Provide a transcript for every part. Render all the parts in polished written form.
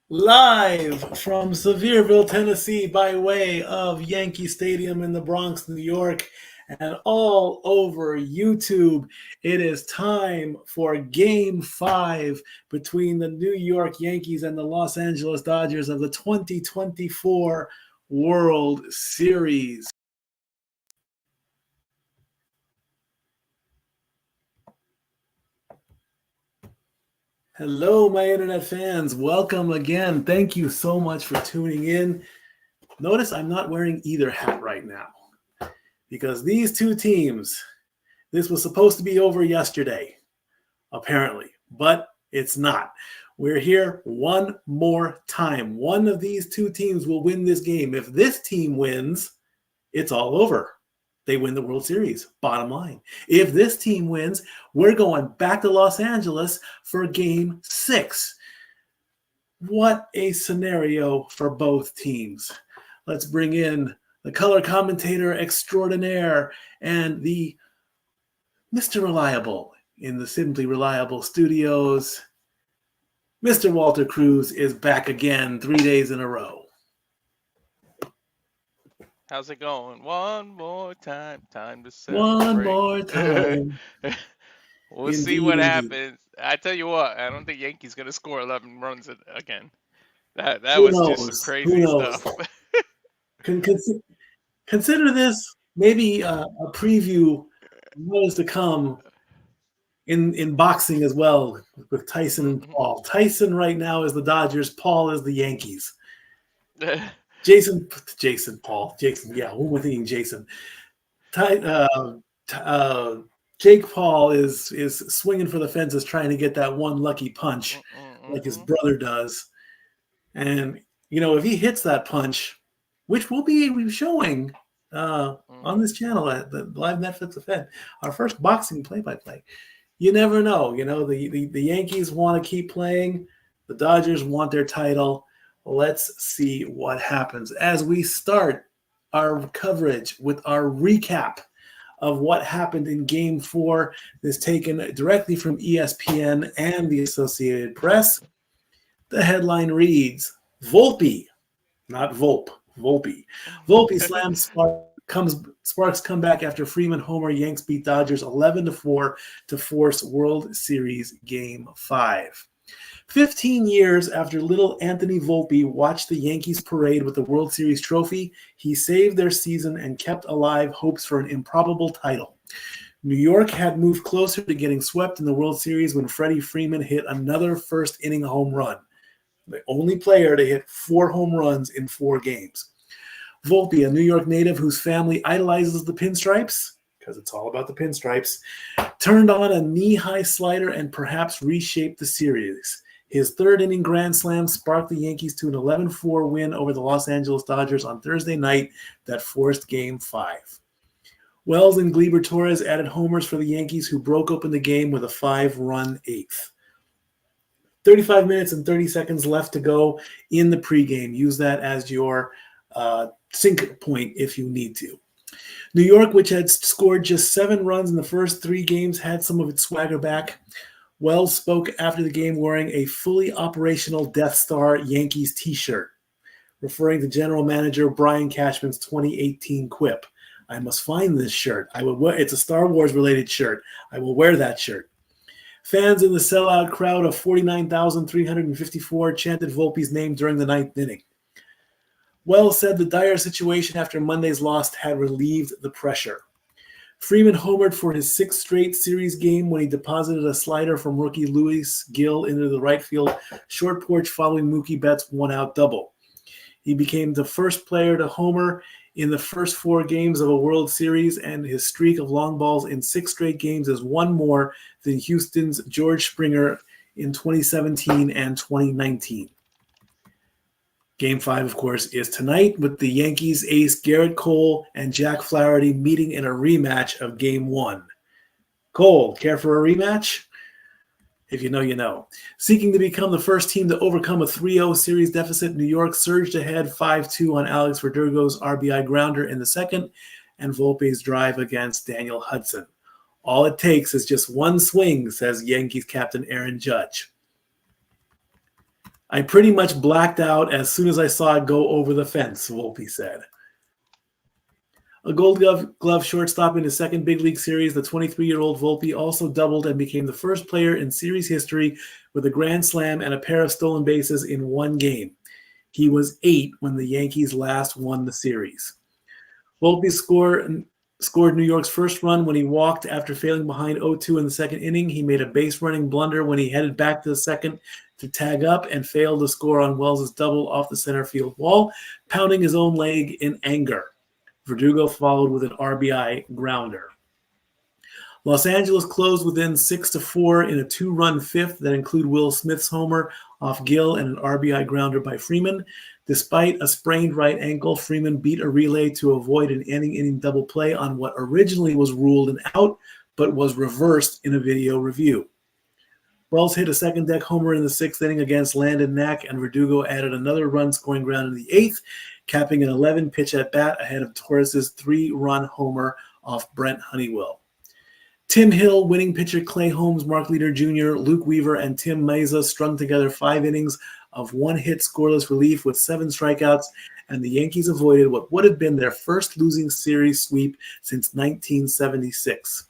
Live from Sevierville, Tennessee, by way of Yankee Stadium in the Bronx, New York, and all over YouTube. It is time for Game 5 between the New York Yankees and the Los Angeles Dodgers of the 2024 World Series. Hello, my internet fans. Welcome again. Thank you so much for tuning in. Notice I'm not wearing either hat right now because these two teams, this was supposed to be over yesterday, apparently, but it's not. We're here one more time. One of these two teams will win this game. If this team wins, it's all over. They win the World Series, bottom line. If this team wins, we're going back to Los Angeles for Game 6. What a scenario for both teams. Let's bring in the color commentator extraordinaire and the Mr. Reliable in the Simply Reliable Studios. Mr. Walter Cruz is back again 3 days in a row. How's it going? One more time to celebrate. One more time. We'll see Indeed, what indeed. happens. I tell you what, I don't think Yankees gonna score 11 runs again. That Who was just some knows? Who crazy knows? stuff. Consider this maybe a preview of what is to come in boxing as well with Tyson and Paul. Tyson right now is the Dodgers. Paul is the Yankees. Jason, yeah, who am I thinking? Jason. Jake Paul is swinging for the fences, trying to get that one lucky punch, like his brother does. And if he hits that punch, which we'll be showing on this channel at the live Netflix event, our first boxing play-by-play. You never know. The Yankees want to keep playing. The Dodgers want their title. Let's see what happens as we start our coverage with our recap of what happened in Game 4. This taken directly from ESPN and the Associated Press. The headline reads, Volpe, not Volpe, Volpe. Volpe slams Sparks comeback after Freeman homer. Yanks beat Dodgers 11-4 to force World Series Game 5. 15 years after little Anthony Volpe watched the Yankees parade with the World Series trophy, he saved their season and kept alive hopes for an improbable title. New York had moved closer to getting swept in the World Series when Freddie Freeman hit another first-inning home run, the only player to hit 4 home runs in 4 games. Volpe, a New York native whose family idolizes the pinstripes, because it's all about the pinstripes, turned on a knee-high slider and perhaps reshaped the series. His third-inning grand slam sparked the Yankees to an 11-4 win over the Los Angeles Dodgers on Thursday night that forced Game 5. Wells and Gleyber Torres added homers for the Yankees, who broke open the game with a 5-run eighth. 35 minutes and 30 seconds left to go in the pregame. Use that as your sync point if you need to. New York, which had scored just 7 runs in the first 3 games, had some of its swagger back. Wells spoke after the game wearing a fully operational Death Star Yankees t-shirt, referring to general manager Brian Cashman's 2018 quip. I must find this shirt. It's a Star Wars related shirt. I will wear that shirt. Fans in the sellout crowd of 49,354 chanted Volpe's name during the 9th inning. Wells said the dire situation after Monday's loss had relieved the pressure. Freeman homered for his 6th straight series game when he deposited a slider from rookie Luis Gil into the right field short porch following Mookie Betts' one-out double. He became the first player to homer in the first 4 games of a World Series, and his streak of long balls in 6 straight games is one more than Houston's George Springer in 2017 and 2019. Game 5, of course, is tonight with the Yankees ace Garrett Cole and Jack Flaherty meeting in a rematch of Game 1. Cole, care for a rematch? If you know, you know. Seeking to become the first team to overcome a 3-0 series deficit, New York surged ahead 5-2 on Alex Verdugo's RBI grounder in the second and Volpe's drive against Daniel Hudson. All it takes is just one swing, says Yankees captain Aaron Judge. I pretty much blacked out as soon as I saw it go over the fence, Volpe said. A Gold Glove shortstop in his second big league series, the 23-year-old Volpe also doubled and became the first player in series history with a grand slam and a pair of stolen bases in one game. He was 8 when the Yankees last won the series. Volpe scored New York's first run when he walked after failing behind 0-2 in the second inning. He made a base-running blunder when he headed back to the second to tag up and failed to score on Wells' double off the center field wall, pounding his own leg in anger. Verdugo followed with an RBI grounder. Los Angeles closed within 6-4 in a 2-run fifth that included Will Smith's homer off Gill and an RBI grounder by Freeman. Despite a sprained right ankle, Freeman beat a relay to avoid an inning double play on what originally was ruled an out, but was reversed in a video review. Wells hit a second-deck homer in the sixth inning against Landon Knack, and Verdugo added another run-scoring ground in the eighth, capping an 11-pitch at-bat ahead of Torres' 3-run homer off Brent Honeywell. Tim Hill, winning pitcher Clay Holmes, Mark Leader Jr., Luke Weaver, and Tim Meza strung together 5 innings of one-hit scoreless relief with 7 strikeouts, and the Yankees avoided what would have been their first losing series sweep since 1976.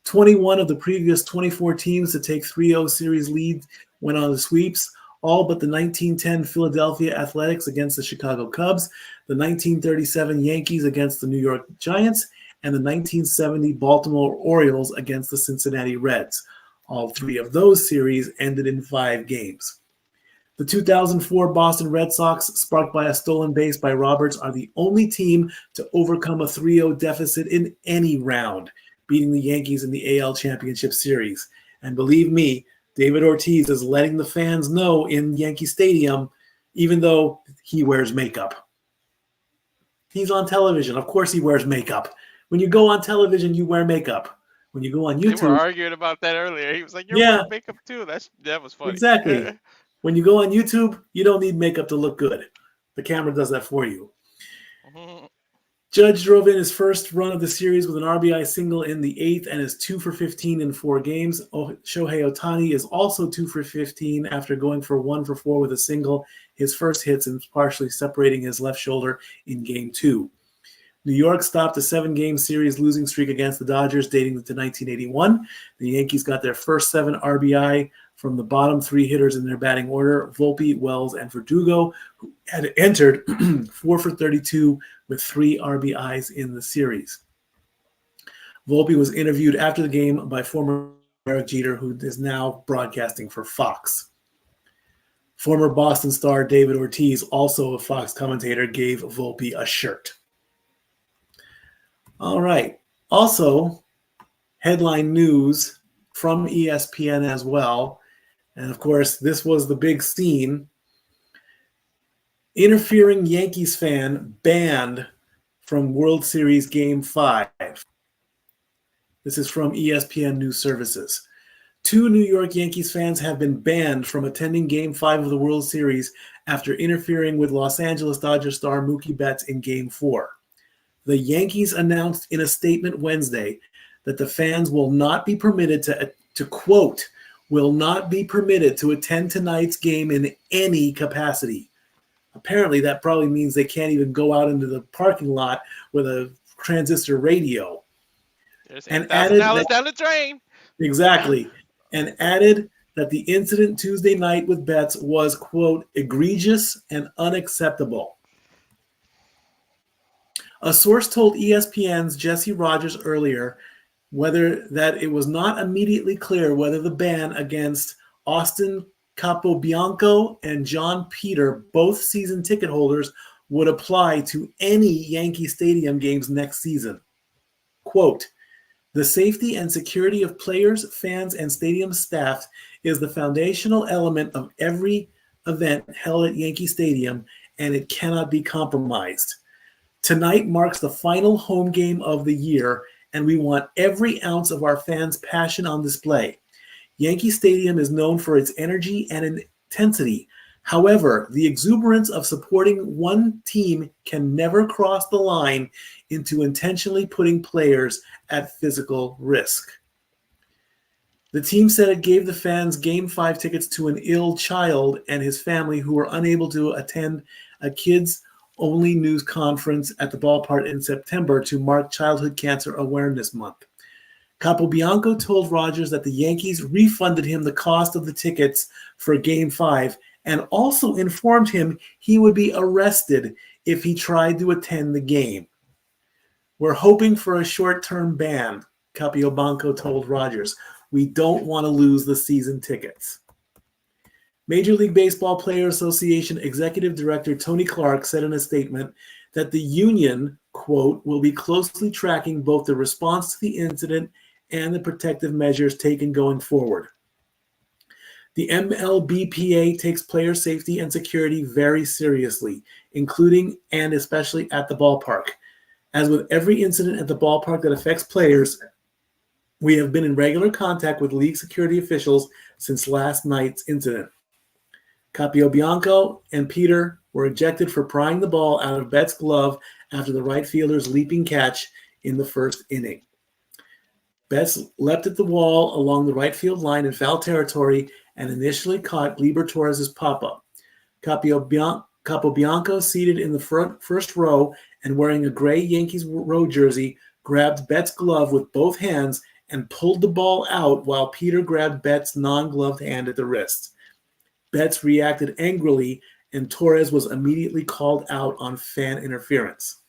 21 of the previous 24 teams to take 3-0 series lead went on the sweeps, all but the 1910 Philadelphia Athletics against the Chicago Cubs, the 1937 Yankees against the New York Giants, and the 1970 Baltimore Orioles against the Cincinnati Reds. All 3 of those series ended in 5 games. The 2004 Boston Red Sox, sparked by a stolen base by Roberts, are the only team to overcome a 3-0 deficit in any round, beating the Yankees in the AL Championship Series. And believe me, David Ortiz is letting the fans know in Yankee Stadium, even though he wears makeup. He's on television. Of course he wears makeup. When you go on television, you wear makeup. When you go on YouTube... They were arguing about that earlier. He was like, you're wearing makeup too. That was funny. Exactly. When you go on YouTube, you don't need makeup to look good. The camera does that for you. Mm-hmm. Judge drove in his first run of the series with an RBI single in the 8th and is 2 for 15 in 4 games. Shohei Ohtani is also 2 for 15 after going for 1 for 4 with a single, his first hit since partially separating his left shoulder in Game 2. New York stopped a 7-game series losing streak against the Dodgers dating to 1981. The Yankees got their first 7 RBI from the bottom 3 hitters in their batting order, Volpe, Wells, and Verdugo, who had entered 4 for 32 with 3 RBIs in the series. Volpe was interviewed after the game by former Derek Jeter, who is now broadcasting for Fox. Former Boston star David Ortiz, also a Fox commentator, gave Volpe a shirt. All right. Also, headline news from ESPN as well. And of course, this was the big scene. Interfering Yankees fan banned from World Series Game 5. This is from ESPN News Services. 2 New York Yankees fans have been banned from attending Game 5 of the World Series after interfering with Los Angeles Dodgers star Mookie Betts in Game 4. The Yankees announced in a statement Wednesday that the fans will not be permitted to quote, will not be permitted to attend tonight's game in any capacity. Apparently, that probably means they can't even go out into the parking lot with a transistor radio. There's and $8,000 down the drain. Exactly. And added that the incident Tuesday night with Betts was, quote, egregious and unacceptable. A source told ESPN's Jesse Rogers earlier that it was not immediately clear whether the ban against Austin Capobianco and John Peter, both season ticket holders, would apply to any Yankee Stadium games next season. Quote, the safety and security of players, fans, and stadium staff is the foundational element of every event held at Yankee Stadium, and it cannot be compromised. Tonight marks the final home game of the year, and we want every ounce of our fans' passion on display. Yankee Stadium is known for its energy and intensity. However, the exuberance of supporting one team can never cross the line into intentionally putting players at physical risk. The team said it gave the fans Game 5 tickets to an ill child and his family who were unable to attend a kids-only news conference at the ballpark in September to mark Childhood Cancer Awareness Month. Capobianco told Rogers that the Yankees refunded him the cost of the tickets for Game 5 and also informed him he would be arrested if he tried to attend the game. We're hoping for a short-term ban, Capobianco told Rogers. We don't want to lose the season tickets. Major League Baseball Players Association Executive Director Tony Clark said in a statement that the union, quote, will be closely tracking both the response to the incident and the protective measures taken going forward. The MLBPA takes player safety and security very seriously, including and especially at the ballpark. As with every incident at the ballpark that affects players, we have been in regular contact with league security officials since last night's incident. Capobianco and Peter were ejected for prying the ball out of Betts' glove after the right fielder's leaping catch in the first inning. Betts leapt at the wall along the right field line in foul territory and initially caught Gleyber Torres' pop-up. Capobianco, seated in the first row and wearing a gray Yankees row jersey, grabbed Betts' glove with both hands and pulled the ball out while Peter grabbed Betts' non-gloved hand at the wrist. Betts reacted angrily, and Torres was immediately called out on fan interference.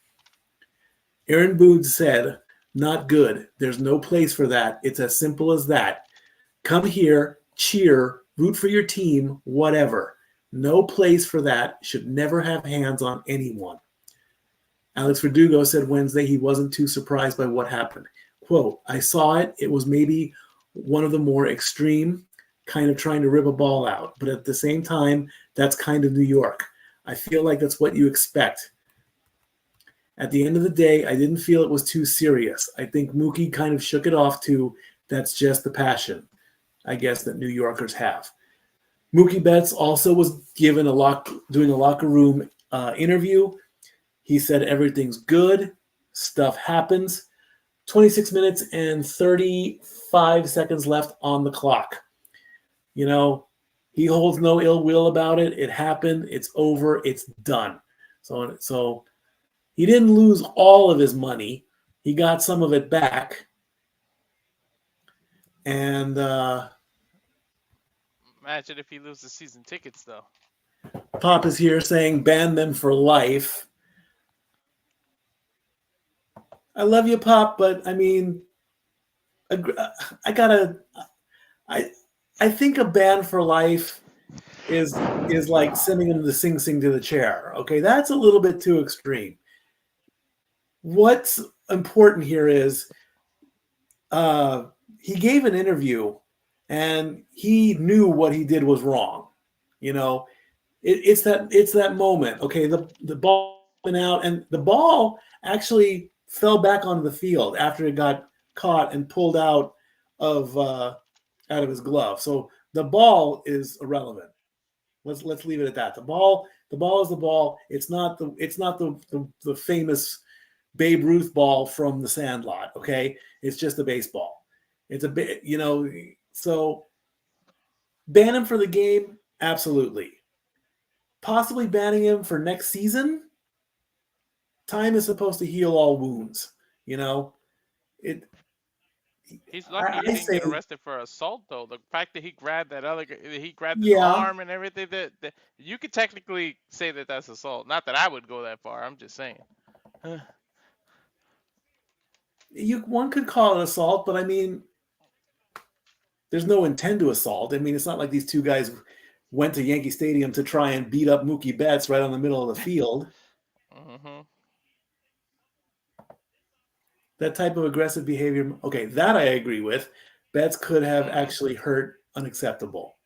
Aaron Boone said, "Not good. There's no place for that. It's as simple as that. Come here, cheer, root for your team, whatever. No place for that. Should never have hands on anyone." Alex Verdugo said Wednesday he wasn't too surprised by what happened. Quote, "I saw it. It was maybe one of the more extreme, kind of trying to rip a ball out. But at the same time, that's kind of New York. I feel like that's what you expect. At the end of the day, I didn't feel it was too serious. I think Mookie kind of shook it off too. That's just the passion, I guess, that New Yorkers have." Mookie Betts also was given doing a locker room interview. He said everything's good. Stuff happens. 26 minutes and 35 seconds left on the clock. You know, he holds no ill will about it. It happened. It's over. It's done. So he didn't lose all of his money. He got some of it back. And imagine if he loses season tickets, though. Pop is here saying ban them for life. I love you, Pop, but I mean, I think a ban for life is like sending him to Sing Sing to the chair. Okay, that's a little bit too extreme. What's important here is he gave an interview and he knew what he did was wrong. You know, it's that moment. Okay, the ball went out and the ball actually fell back onto the field after it got caught and pulled out of his glove. So the ball is irrelevant. Let's leave it at that. The ball is the ball. It's not the famous Babe Ruth ball from the Sandlot. Okay, it's just a baseball. It's a bit, so ban him for the game, absolutely. Possibly banning him for next season. Time is supposed to heal all wounds. He's lucky he didn't get arrested for assault, though. The fact that he grabbed his arm and everything, that you could technically say that that's assault. Not that I would go that far. I'm just saying. One could call it assault, but I mean, there's no intent to assault. I mean, it's not like these two guys went to Yankee Stadium to try and beat up Mookie Betts right on the middle of the field. Mm-hmm. That type of aggressive behavior, okay, that I agree with. Betts could have actually hurt unacceptable.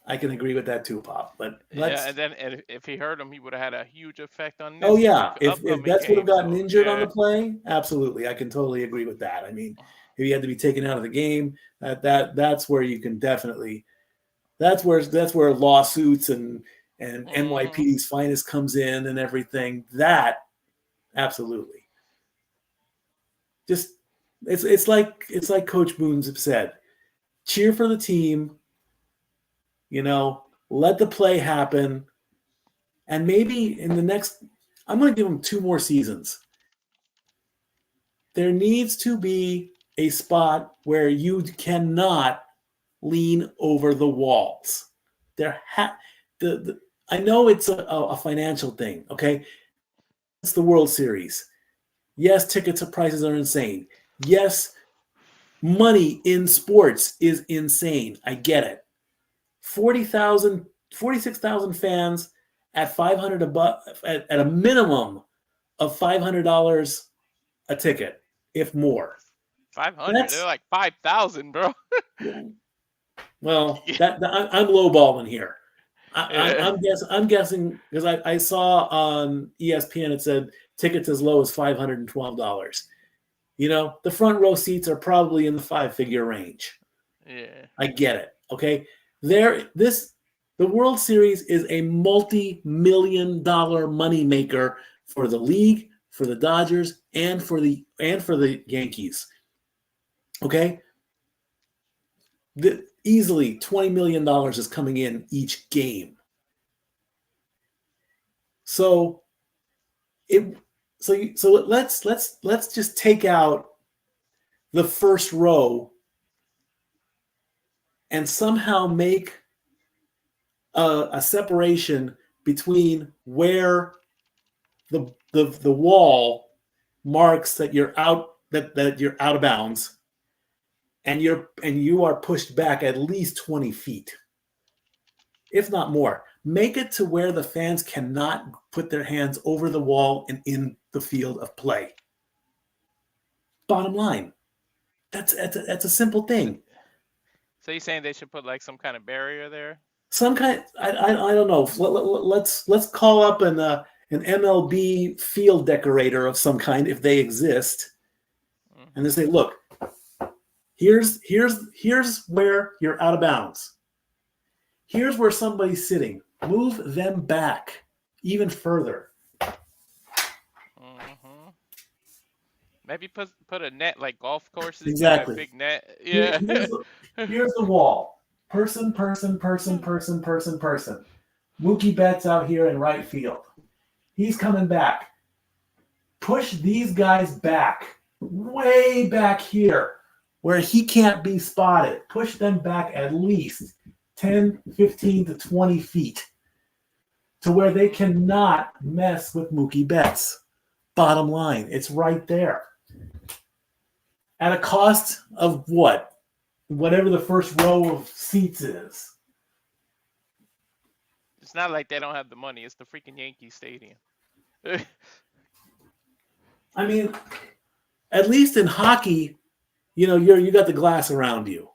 I can agree with that too, Pop. But and then if he hurt him, he would have had a huge effect on this. Oh yeah, if Betts would have gotten injured on the play, absolutely, I can totally agree with that. I mean, if he had to be taken out of the game, that's where you can definitely. That's where lawsuits and NYPD's finest comes in and everything. That absolutely. Just It's like Coach Boone's said. Cheer for the team, let the play happen. And maybe in the next, I'm going to give them 2 more seasons. There needs to be a spot where you cannot lean over the walls. I know it's a financial thing, okay? It's the World Series. Yes, ticket prices are insane. Yes, money in sports is insane. I get it. 46,000 fans at 500 at a minimum of $500 a ticket, if more. 500. They're like 5,000, bro. Well, I'm lowballing here. I'm guessing because I saw on ESPN it said tickets as low as $512. The front row seats are probably in the 5-figure range. Yeah. I get it. Okay. The World Series is a multi-million-dollar moneymaker for the league, for the Dodgers, and for the Yankees. Okay. Easily $20 million is coming in each game. So let's just take out the first row and somehow make a separation between where the wall marks that you're out of bounds, and you are pushed back at least 20 feet, if not more. Make it to where the fans cannot put their hands over the wall and in the field of play. Bottom line, that's a simple thing. So you're saying they should put like some kind of barrier there? Some kind. I don't know. Let's call up an MLB field decorator of some kind if they exist, and they say, look, here's where you're out of bounds. Here's where somebody's sitting. Move them back even further. Maybe put a net like golf courses. Exactly. A big net. Yeah. Here's the wall. Person. Mookie Betts out here in right field. He's coming back. Push these guys back, way back here, where he can't be spotted. Push them back at least 10, 15 to 20 feet to where they cannot mess with Mookie Betts. Bottom line, it's right there. At a cost of what? Whatever the first row of seats is. It's not like they don't have the money. It's the freaking Yankee Stadium. I mean, at least in hockey, you got the glass around you.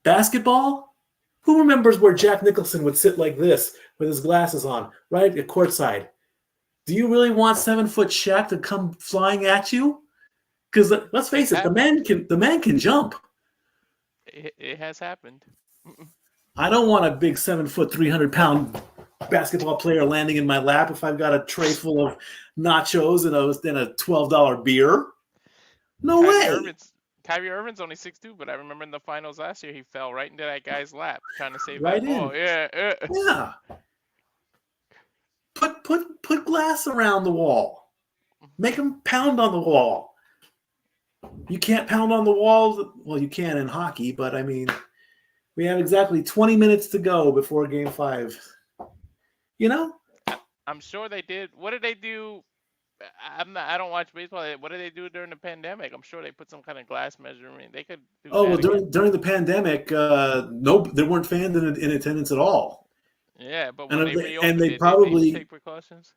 Basketball? Who remembers where Jack Nicholson would sit like this with his glasses on, right at courtside? Do you really want 7-foot Shaq to come flying at you? Because let's face it, the man can jump. It has happened. I don't want a big 7-foot, 300-pound basketball player landing in my lap if I've got a tray full of nachos and a $12 beer. No way. Kyrie Irving's only 6'2", but I remember in the finals last year he fell right into that guy's lap trying to save that ball. Yeah. Put glass around the wall. Make them pound on the wall. You can't pound on the wall. Well, you can in hockey, but I mean, we have exactly 20 minutes to go before Game 5. I'm sure they did. What did they do? I don't watch baseball. What did they do during the pandemic? I'm sure they put some kind of glass measurement. They could do during the pandemic, there weren't fans in attendance at all. Yeah, but when they reopened, they probably take precautions.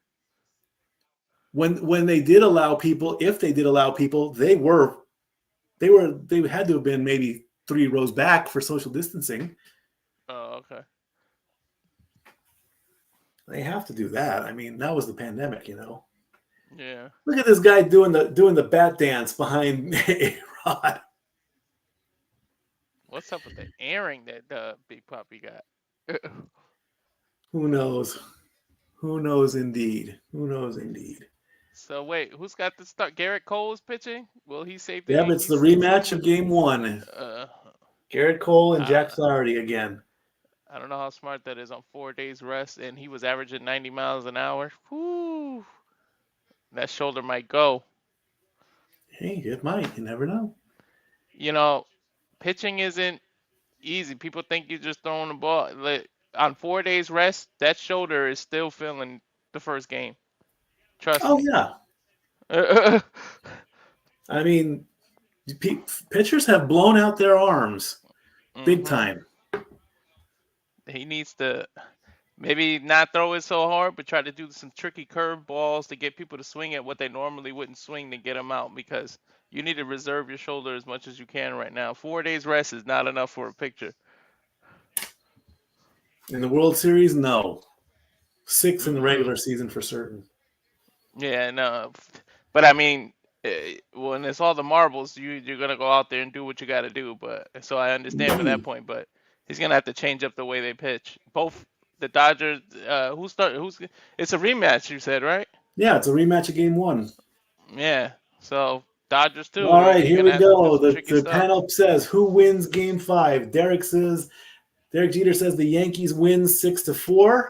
When they did allow people, if they did allow people, they had to have been maybe 3 rows back for social distancing. Oh, okay. They have to do that. I mean, that was the pandemic, Yeah. Look at this guy doing the bat dance behind A-Rod. What's up with the earring that the Big Papi got? Who knows? Who knows indeed? So wait, who's got the start? Garrett Cole's pitching. Will he save the Yep, it's the Yankees rematch season? of Game 1. Uh, Garrett Cole and Jack uh, Flaherty again. I don't know how smart that is on 4 days rest, and he was averaging 90 miles an hour. Whoo, that shoulder might go. Hey, it might. You never know. You know, pitching isn't easy. People think you're just throwing the ball. Like, on 4 days rest, that shoulder is still feeling the first game. Trust Oh, me. yeah. I mean, pitchers have blown out their arms big time. He needs to maybe not throw it so hard, but try to do some tricky curve balls to get people to swing at what they normally wouldn't swing to get them out, because you need to reserve your shoulder as much as you can right now. 4 days rest is not enough for a pitcher. In the World Series, no. 6 in the regular season for certain. Yeah, no. But I mean, when it's all the marbles, you're gonna go out there and do what you got to do. But so I understand for that point, but he's gonna have to change up the way they pitch. Both the Dodgers, who's it's a rematch, you said, right? Yeah, it's a rematch of Game 1. Yeah. So Dodgers too. All right, You're here gonna we have to do go. some The, tricky the stuff. panel says, who wins Game 5? Derek Jeter says the Yankees win 6-4.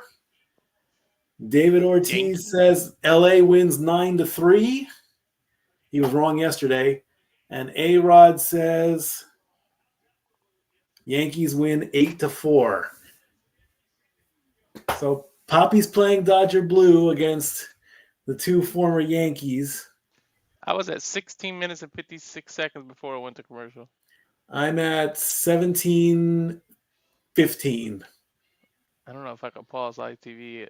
David Ortiz says LA wins 9-3. He was wrong yesterday. And A-Rod says Yankees win 8-4. So Poppy's playing Dodger Blue against the two former Yankees. I was at 16 minutes and 56 seconds before I went to commercial. I'm at 17:15. I don't know if I can pause live TV.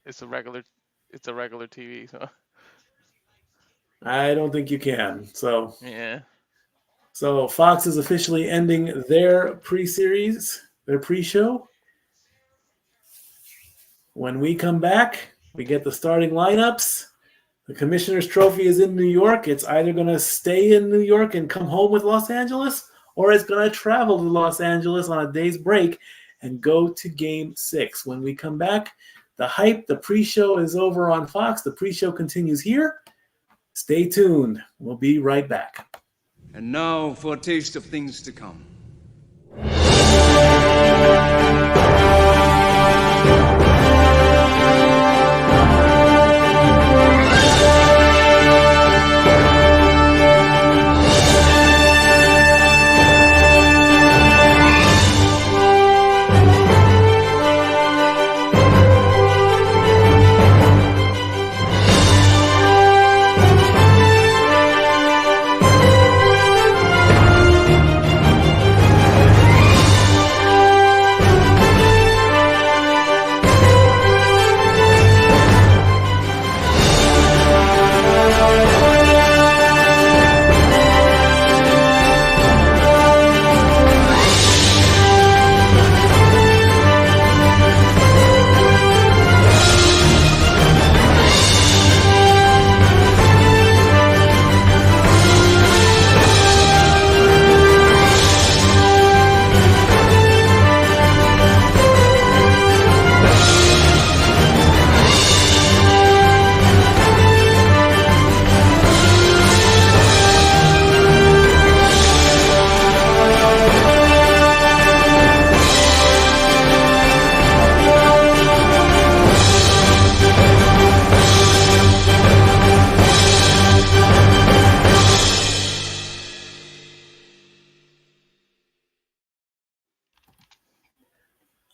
It's a regular TV. So I don't think you can. yeah. So Fox is officially ending their pre-series, their pre-show. When we come back, we get the starting lineups. The Commissioner's Trophy is in New York. It's either going to stay in New York and come home with Los Angeles, or it's going to travel to Los Angeles on a day's break and go to Game 6. When we come back, the hype, the pre-show is over on Fox. The pre-show continues here. Stay tuned. We'll be right back. And now for a taste of things to come.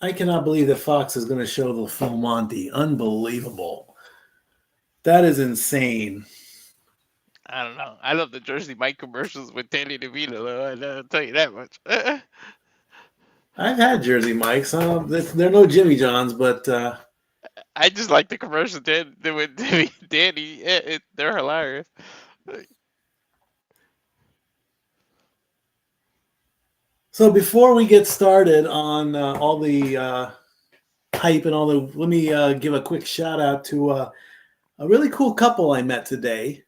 I cannot believe that Fox is going to show the full Monty. Unbelievable. That is insane. I don't know. I love the Jersey Mike commercials with Danny DeVito, though. I'll tell you that much. I've had Jersey Mikes. They're no Jimmy Johns, but I just like the commercials with Danny. They're hilarious. So before we get started on all the hype and all the, let me give a quick shout out to a really cool couple I met today.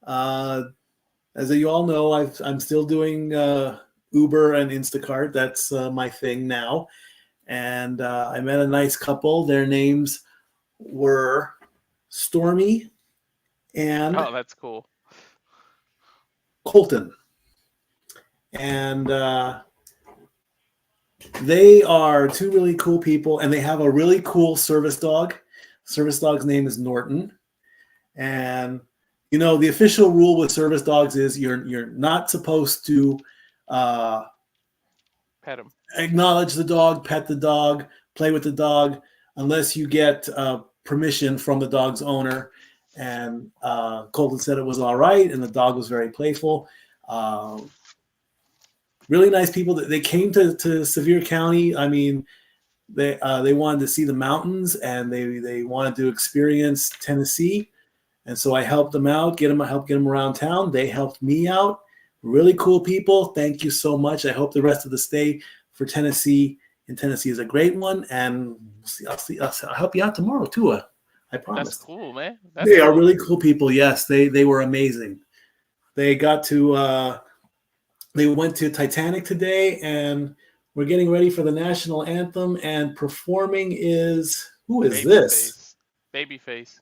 As you all know, I'm still doing Uber and Instacart. That's my thing now. And I met a nice couple. Their names were Stormy and Oh, that's cool. Colton. And they are two really cool people, and they have a really cool service dog. Service dog's name is Norton. And the official rule with service dogs is you're not supposed to uh, Pet him. acknowledge the dog, pet the dog, play with the dog, unless you get permission from the dog's owner. And Colton said it was all right, and the dog was very playful. Really nice people. They came to Sevier County. I mean, they wanted to see the mountains, and they wanted to experience Tennessee. And so I helped them out, helped get them around town. They helped me out. Really cool people. Thank you so much. I hope the rest of the stay for Tennessee in Tennessee is a great one. And I'll help you out tomorrow too. I promise. That's cool, man. That's They cool. are really cool people. Yes, they were amazing. They got to they went to Titanic today, and we're getting ready for the national anthem. And performing is who is this? Babyface.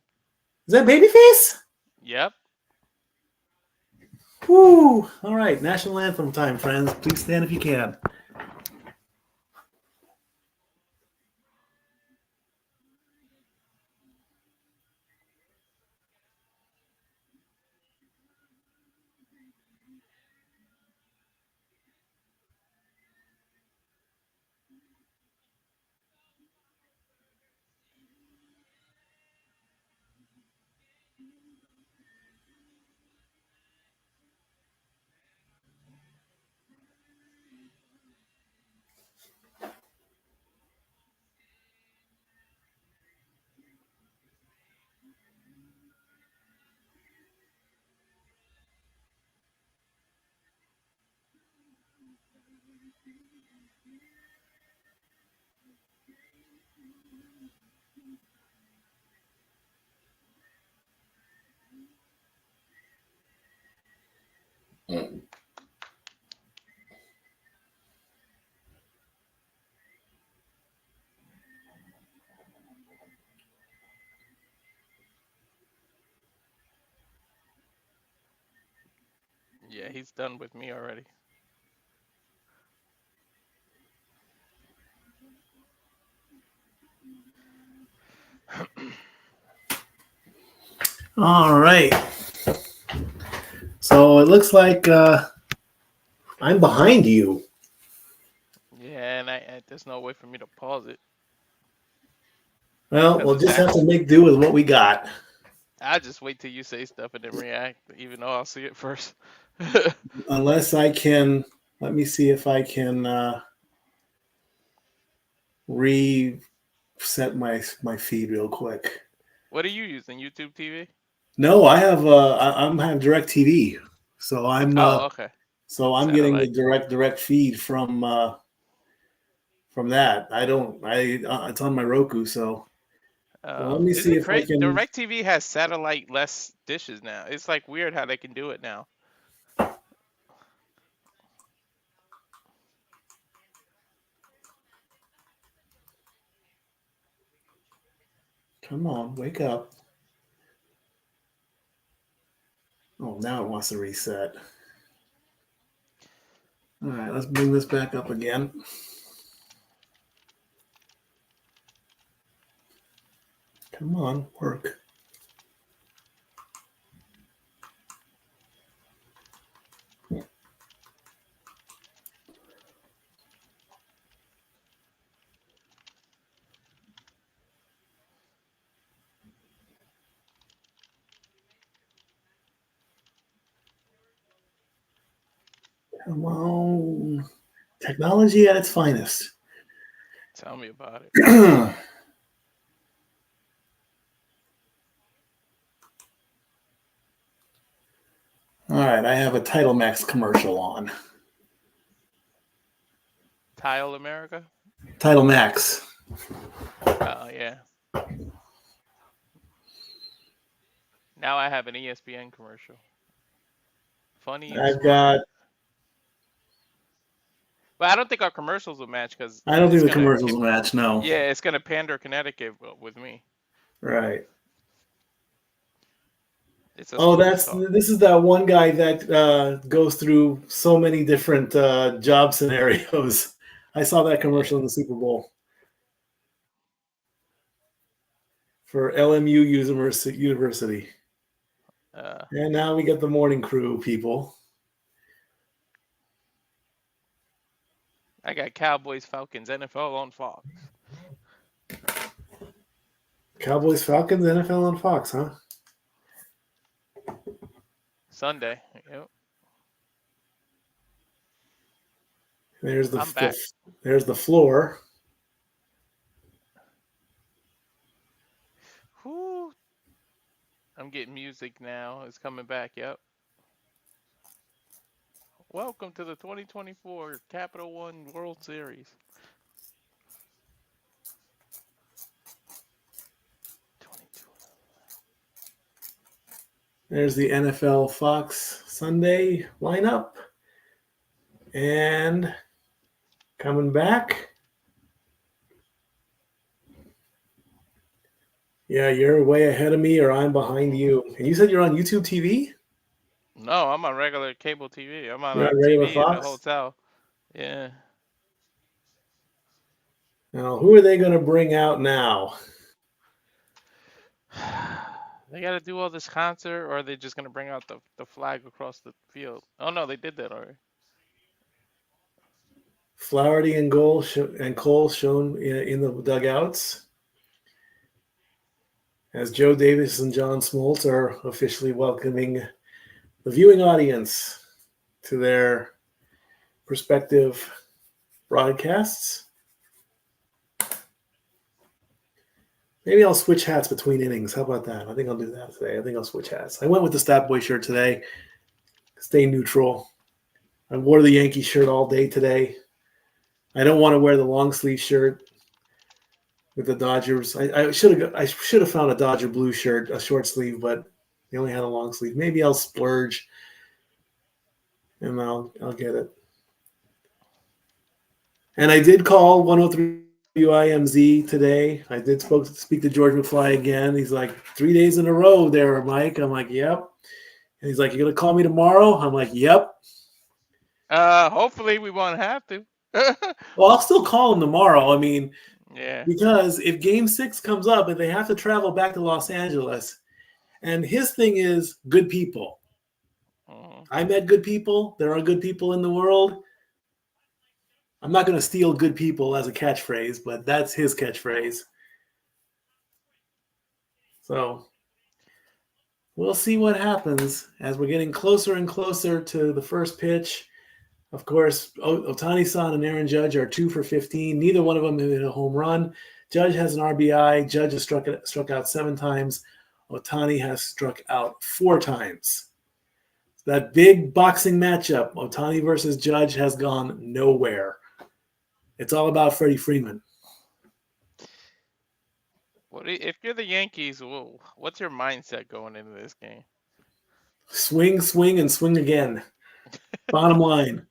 Is that Babyface? Yep. Woo! All right, national anthem time, friends. Please stand if you can. Yeah, he's done with me already. All right. So it looks like I'm behind you. Yeah, and there's no way for me to pause it. Well, we'll just have to make do with what we got. I'll just wait till you say stuff and then react, even though I'll see it first. Unless I can, let me see if I can reset my feed real quick. What are you using? YouTube TV? No, I'm having direct TV. So I'm okay. So I'm getting the Satellite. direct feed from that. It's on my Roku, so let me Is see it if I crazy? can. DirecTV has satellite less dishes now. It's like weird how they can do it now. Come on, wake up. Oh, now it wants to reset. All right, let's bring this back up again. Come on, work. Come on. Technology at its finest. Tell me about it. All right, I have a Title Max commercial on. Tile America? Title Max. Oh, yeah. Now I have an ESPN commercial. Funny and I've smart. got. But I don't think our commercials will match because I don't think the commercials will match. No. Yeah, it's gonna pander Connecticut with me. Right. It's a Oh, sports talk. this is that one guy that goes through so many different job scenarios. I saw that commercial in the Super Bowl for LMU University. And now we get the morning crew people. I got Cowboys, Falcons, NFL on Fox. Cowboys, Falcons, NFL on Fox, huh? Sunday. Yep. There's I'm back. there's the floor. Whew. I'm getting music now. It's coming back. Yep. Welcome to the 2024 Capital One World Series. 22. There's the NFL Fox Sunday lineup. And coming back. Yeah, you're way ahead of me or I'm behind you. And you said you're on YouTube TV? No, I'm on regular cable TV. I'm on You're a on regular TV in the Fox? hotel. Yeah. Now, who are they going to bring out now? They got to do all this concert, or are they just going to bring out the flag across the field? Oh, no, they did that already. Flaherty and Cole shown in the dugouts as Joe Davis and John Smoltz are officially welcoming the viewing audience to their respective broadcasts. Maybe I'll switch hats between innings. How about that? I think I'll do that today. I think I'll switch hats. I went with the Stat Boy shirt today. Stay neutral. I wore the Yankee shirt all day today. I don't want to wear the long sleeve shirt with the Dodgers. I should have found a Dodger blue shirt, a short sleeve, but they only had a long sleeve. Maybe I'll splurge and I'll get it. And I did call 103 WIMZ today. I did speak to George McFly again. He's like, 3 days in a row there, Mike. I'm like, yep. And he's like, you're going to call me tomorrow? I'm like, yep. Hopefully we won't have to. Well, I'll still call him tomorrow. I mean, Yeah. because if Game 6 comes up and they have to travel back to Los Angeles, and his thing is good people. I met good people. There are good people in the world. I'm not going to steal good people as a catchphrase, but that's his catchphrase. So we'll see what happens as we're getting closer and closer to the first pitch. Of course, Ohtani-san and Aaron Judge are 2 for 15. Neither one of them hit a home run. Judge has an RBI. Judge has struck out 7 times. Ohtani has struck out 4 times. That big boxing matchup, Ohtani versus Judge, has gone nowhere. It's all about Freddie Freeman. If you're the Yankees, what's your mindset going into this game? Swing, swing, and swing again. Bottom line,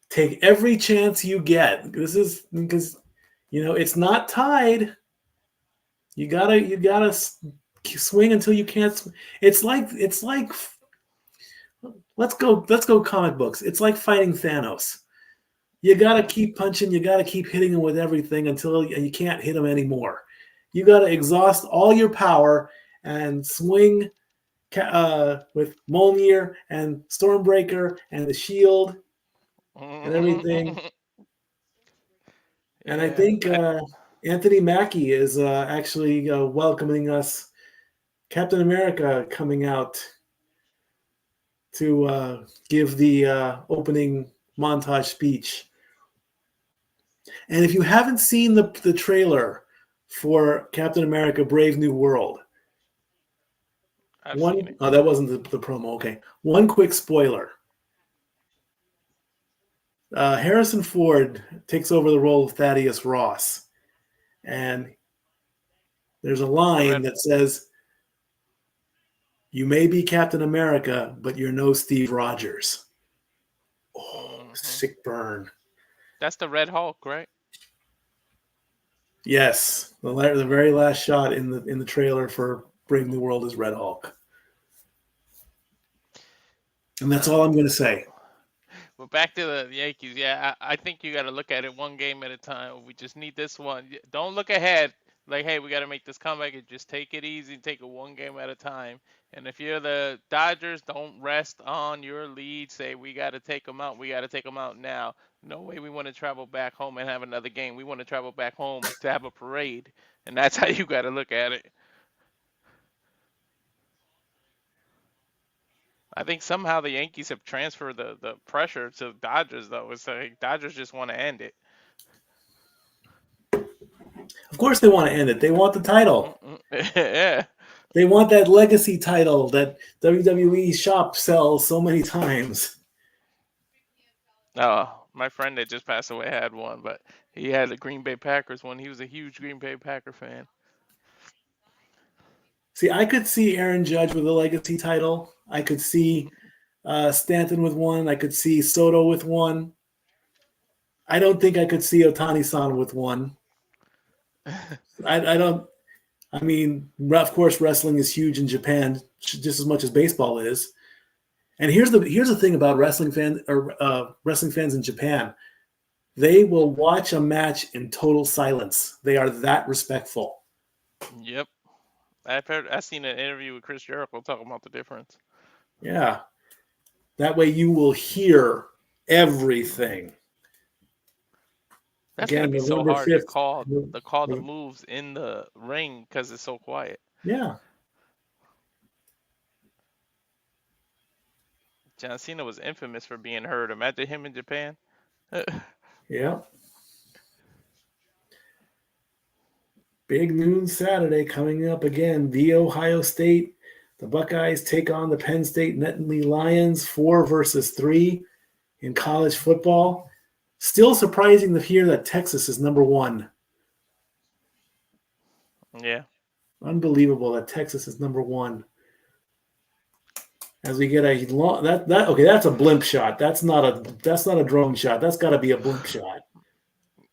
take every chance you get. This is because, it's not tied. You gotta swing until you can't. It's like let's go comic books. It's like fighting Thanos. You got to keep punching. You got to keep hitting him with everything until you can't hit him anymore. You got to exhaust all your power and swing with Mjolnir and Stormbreaker and the shield and everything. And I think Anthony Mackie is actually welcoming us. Captain America coming out to give the opening montage speech. And if you haven't seen the trailer for Captain America Brave New World, I've seen it. that wasn't the promo. Okay. One quick spoiler. Harrison Ford takes over the role of Thaddeus Ross. And there's a line that says, you may be Captain America, but you're no Steve Rogers. Oh, sick burn. That's the Red Hulk, right? Yes, the very last shot in the trailer for Brave New World is Red Hulk. And that's all I'm going to say. But back to the Yankees, yeah, I think you got to look at it one game at a time. We just need this one. Don't look ahead like, hey, we got to make this comeback. And just take it easy, take it one game at a time. And if you're the Dodgers, don't rest on your lead. Say, we got to take them out. We got to take them out now. No way we want to travel back home and have another game. We want to travel back home to have a parade. And that's how you got to look at it. I think somehow the Yankees have transferred the pressure to Dodgers, though. It's like Dodgers just want to end it. Of course they want to end it. They want the title. Yeah. They want that legacy title that WWE shop sells so many times. Oh, my friend that just passed away had one, but he had the Green Bay Packers one. He was a huge Green Bay Packer fan. See, I could see Aaron Judge with a legacy title. I could see Stanton with one. I could see Soto with one. I don't think I could see Otani-san with one. I don't. I mean, of course, wrestling is huge in Japan, just as much as baseball is. And here's the thing about wrestling fans in Japan: they will watch a match in total silence. They are that respectful. Yep, I've seen an interview with Chris Jericho talking about the difference. Yeah, that way you will hear everything. That's gonna be so November hard 5th, to call the moves in the ring because it's so quiet. Yeah. John Cena was infamous for being heard. Imagine him in Japan. Yeah. Big noon Saturday coming up again. The Ohio State. The Buckeyes take on the Penn State Nittany Lions, 4 versus 3 in college football. Still surprising to hear that Texas is number 1. Yeah. Unbelievable that Texas is number 1. As we get a long that's a blimp shot. That's not a drone shot. That's got to be a blimp shot.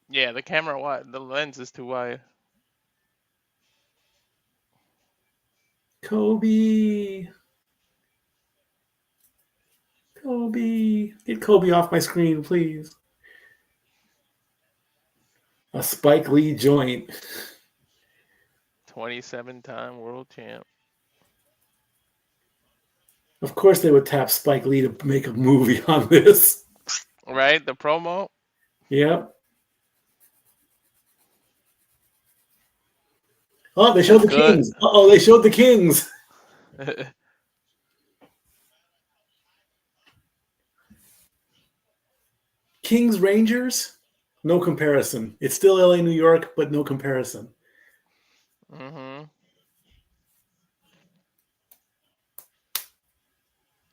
Yeah, the camera wide. The lens is too wide. Kobe, get Kobe off my screen, please. A Spike Lee joint. 27-time world champ. Of course they would tap Spike Lee to make a movie on this. Right? The promo? Yep. Oh, they showed the Kings. Uh-oh, they showed the Kings. Kings Rangers? No comparison. It's still LA, New York, but no comparison. Mm-hmm.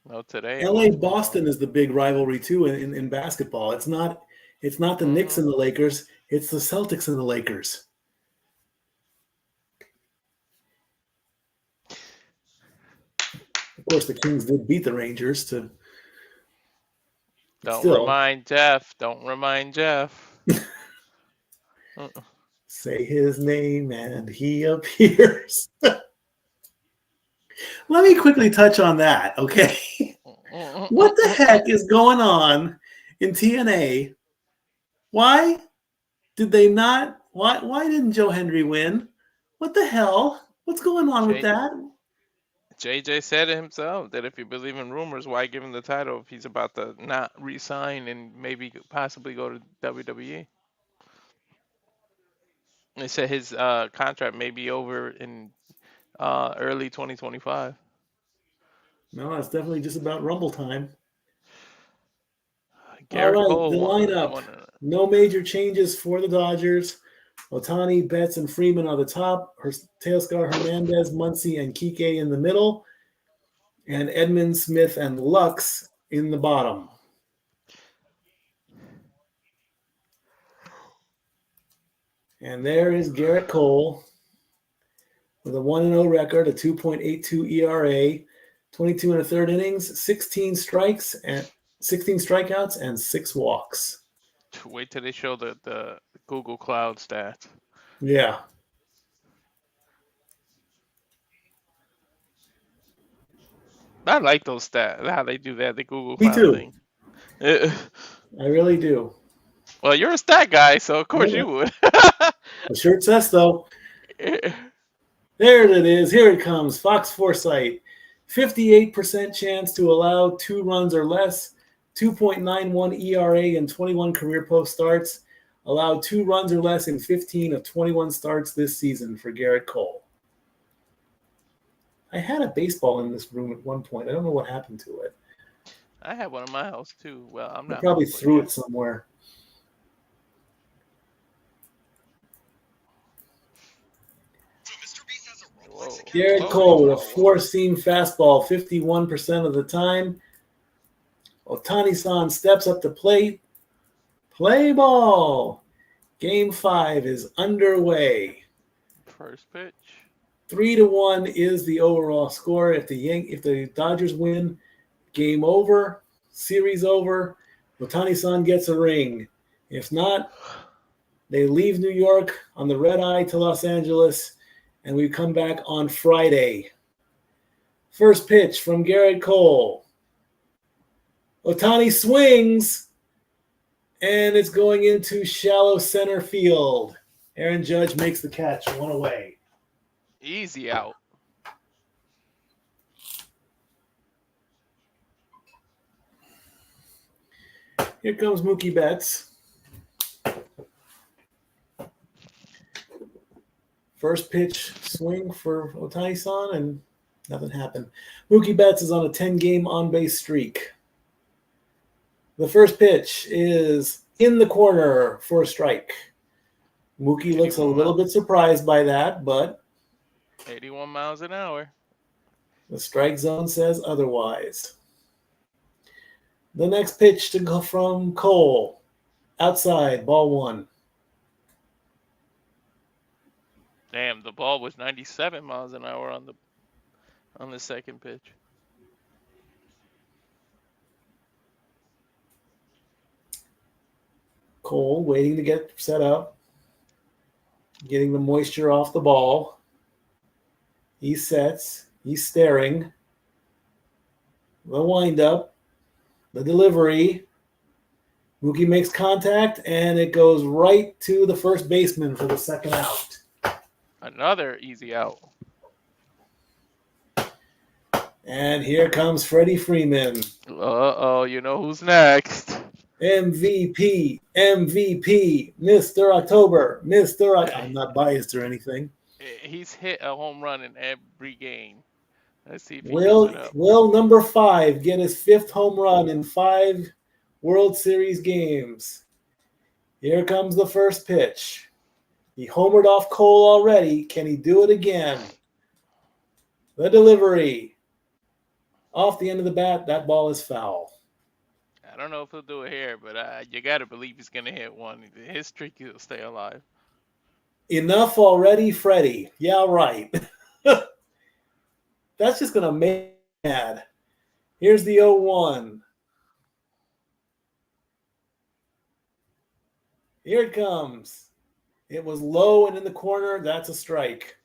No, today. LA Boston is the big rivalry too in basketball. It's not the Knicks and the Lakers, it's the Celtics and the Lakers. Of course, the Kings did beat the Rangers to. Don't remind Jeff. Say his name and he appears. Let me quickly touch on that, okay? What the heck is going on in TNA? Why did they not? Why didn't Joe Hendry win? What the hell? What's going on with that? JJ said it himself that if you believe in rumors, why give him the title if he's about to not re-sign and maybe possibly go to WWE? They said his contract may be over in early 2025. No, it's definitely just about Rumble time. Garrett All right, Cole the lineup. No major changes for the Dodgers. Otani, Betts, and Freeman are the top. Teoscar, Hernandez, Muncy, and Kike in the middle. And Edmund, Smith, and Lux in the bottom. And there is Garrett Cole with a 1-0 record, a 2.82 ERA, 22 and a third innings, 16 strikes, and 16 strikeouts, and 6 walks. Wait till they show the Google Cloud stats. Yeah. I like those stats. How they do that, the Google Me Cloud too. thing. I really do. Well, you're a stat guy, so of course Yeah. you would. The shirt says though. There it is. Here it comes. Fox Foresight. 58% chance to allow 2 runs or less. 2.91 ERA in 21 career post starts. Allowed 2 runs or less in 15 of 21 starts this season for Garrett Cole. I had a baseball in this room at one point. I don't know what happened to it. I had one in my house too. Well, I'm I not probably home, but threw yeah. it somewhere. Whoa, Garrett whoa, Cole with a whoa, whoa. 4-seam fastball 51% of the time. Otani-san steps up to plate. Play ball. Game 5 is underway. First pitch. 3-1 is the overall score. If the Dodgers win, game over, series over. Otani-san gets a ring. If not, they leave New York on the red eye to Los Angeles, and we come back on Friday. First pitch from Garrett Cole. Otani swings, and it's going into shallow center field. Aaron Judge makes the catch, 1 away. Easy out. Here comes Mookie Betts. First pitch swing for Otani-san, and nothing happened. Mookie Betts is on a 10-game on-base streak. The first pitch is in the corner for a strike. Mookie looks a little bit surprised by that, but 81 miles an hour. the strike zone says otherwise. The next pitch to go from Cole. Outside, ball 1. Damn, the ball was 97 miles an hour on the second pitch. Cole waiting to get set up, getting the moisture off the ball. He sets, he's staring. The windup, the delivery. Mookie makes contact, and it goes right to the first baseman for the second out. Another easy out. And here comes Freddie Freeman. Uh-oh, you know who's next. MVP, Mr. October, I'm not biased or anything. He's hit a home run in every game. Let's see if he keeps it up. Will number 5 get his 5th home run in 5 World Series games? Here comes the first pitch. He homered off Cole already. Can he do it again? The delivery. Off the end of the bat, that ball is foul. I don't know if he'll do it here, but you got to believe he's going to hit one. His streak will stay alive. Enough already, Freddie. Yeah, right. That's just going to make me mad. Here's the 0-1. Here it comes. It was low and in the corner. That's a strike.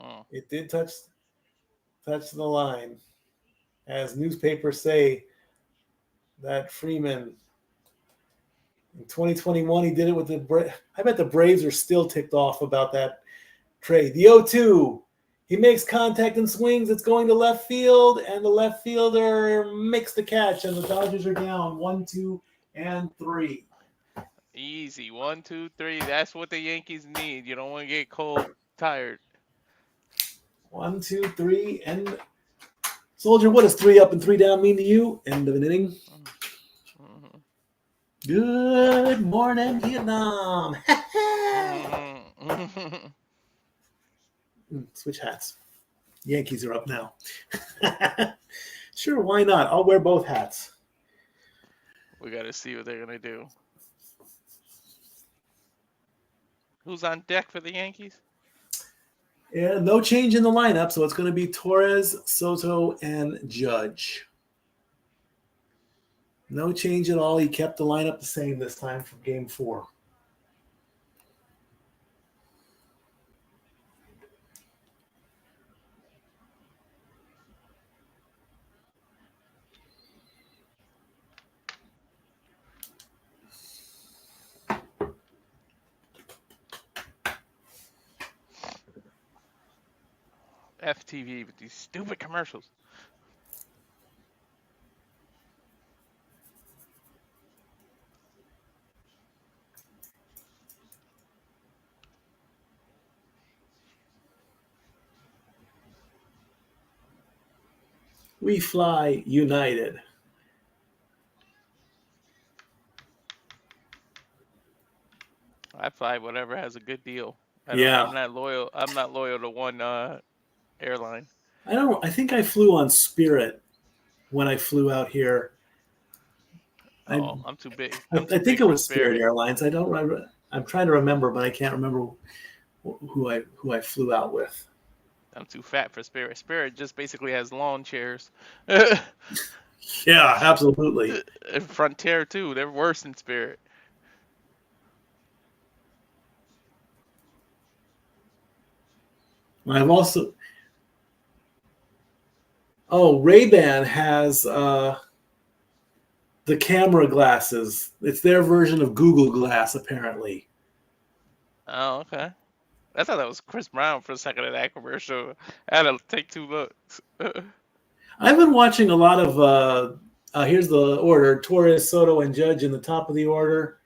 Oh. It did touch the line. As newspapers say, that Freeman in 2021, he did it with the Braves. I bet the Braves are still ticked off about that trade. The 0-2. He makes contact and swings. It's going to left field, and the left fielder makes the catch, and the Dodgers are down 1, 2, and 3. Easy. 1, 2, 3. That's what the Yankees need. You don't want to get cold, tired. 1, 2, 3, and Soldier, what does 3 up and 3 down mean to you? End of an inning. Mm-hmm. Good morning, Vietnam. Mm-hmm. Switch hats. Yankees are up now. Sure, why not? I'll wear both hats. We got to see what they're going to do. Who's on deck for the Yankees? Yeah, no change in the lineup, so it's going to be Torres, Soto, and Judge. No change at all. He kept the lineup the same this time for Game 4. FTV with these stupid commercials. We fly united. I fly whatever has a good deal. Yeah. I'm not loyal. I'm not loyal to one airline. I think I flew on Spirit when I flew out here. Oh, I'm too big. I I'm too think big it for was Spirit Spirit. Airlines. I don't remember. I'm trying to remember, but I can't remember who I flew out with. I'm too fat for Spirit. Spirit just basically has lawn chairs. Yeah, absolutely. And Frontier too. They're worse than Spirit. I've also. Oh, Ray-Ban has the camera glasses. It's their version of Google Glass, apparently. Oh, okay. I thought that was Chris Brown for a second in that commercial. I had to take 2 looks. I've been watching a lot of. Here's the order: Torres, Soto, and Judge in the top of the order,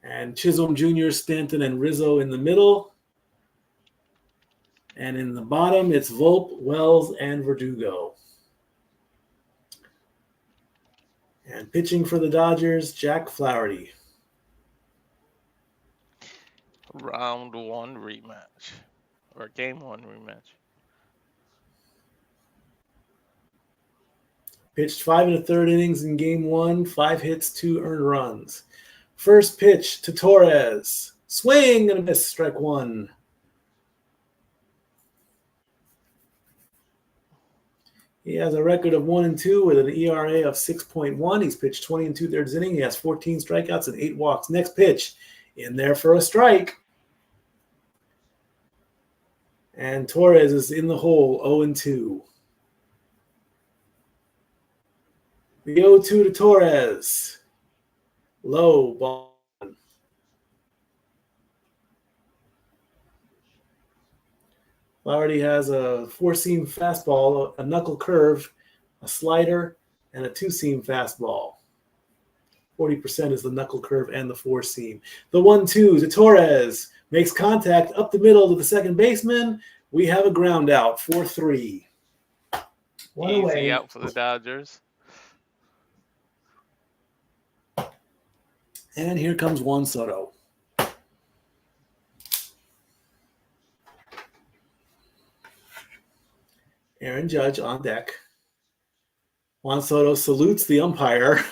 and Chisholm Jr., Stanton, and Rizzo in the middle. And in the bottom, it's Volpe, Wells, and Verdugo. And pitching for the Dodgers, Jack Flaherty. Round 1 rematch. Or game 1 rematch. Pitched 5 1/3 innings in game 1, 5 hits, 2 earned runs. First pitch to Torres. Swing and a miss, strike 1. He has a record of 1-2 with an ERA of 6.1. He's pitched 20 2/3 innings. He has 14 strikeouts and 8 walks. Next pitch, in there for a strike. And Torres is in the hole, 0-2. The 0-2 to Torres. Low ball. Flaherty has a 4-seam fastball, a knuckle curve, a slider, and a 2-seam fastball. 40% is the knuckle curve and the 4-seam. The 1-2 to Torres makes contact up the middle to the second baseman. We have a ground out, 4-3. One Easy away. out for the Dodgers. And here comes Juan Soto. Aaron Judge on deck. Juan Soto salutes the umpire.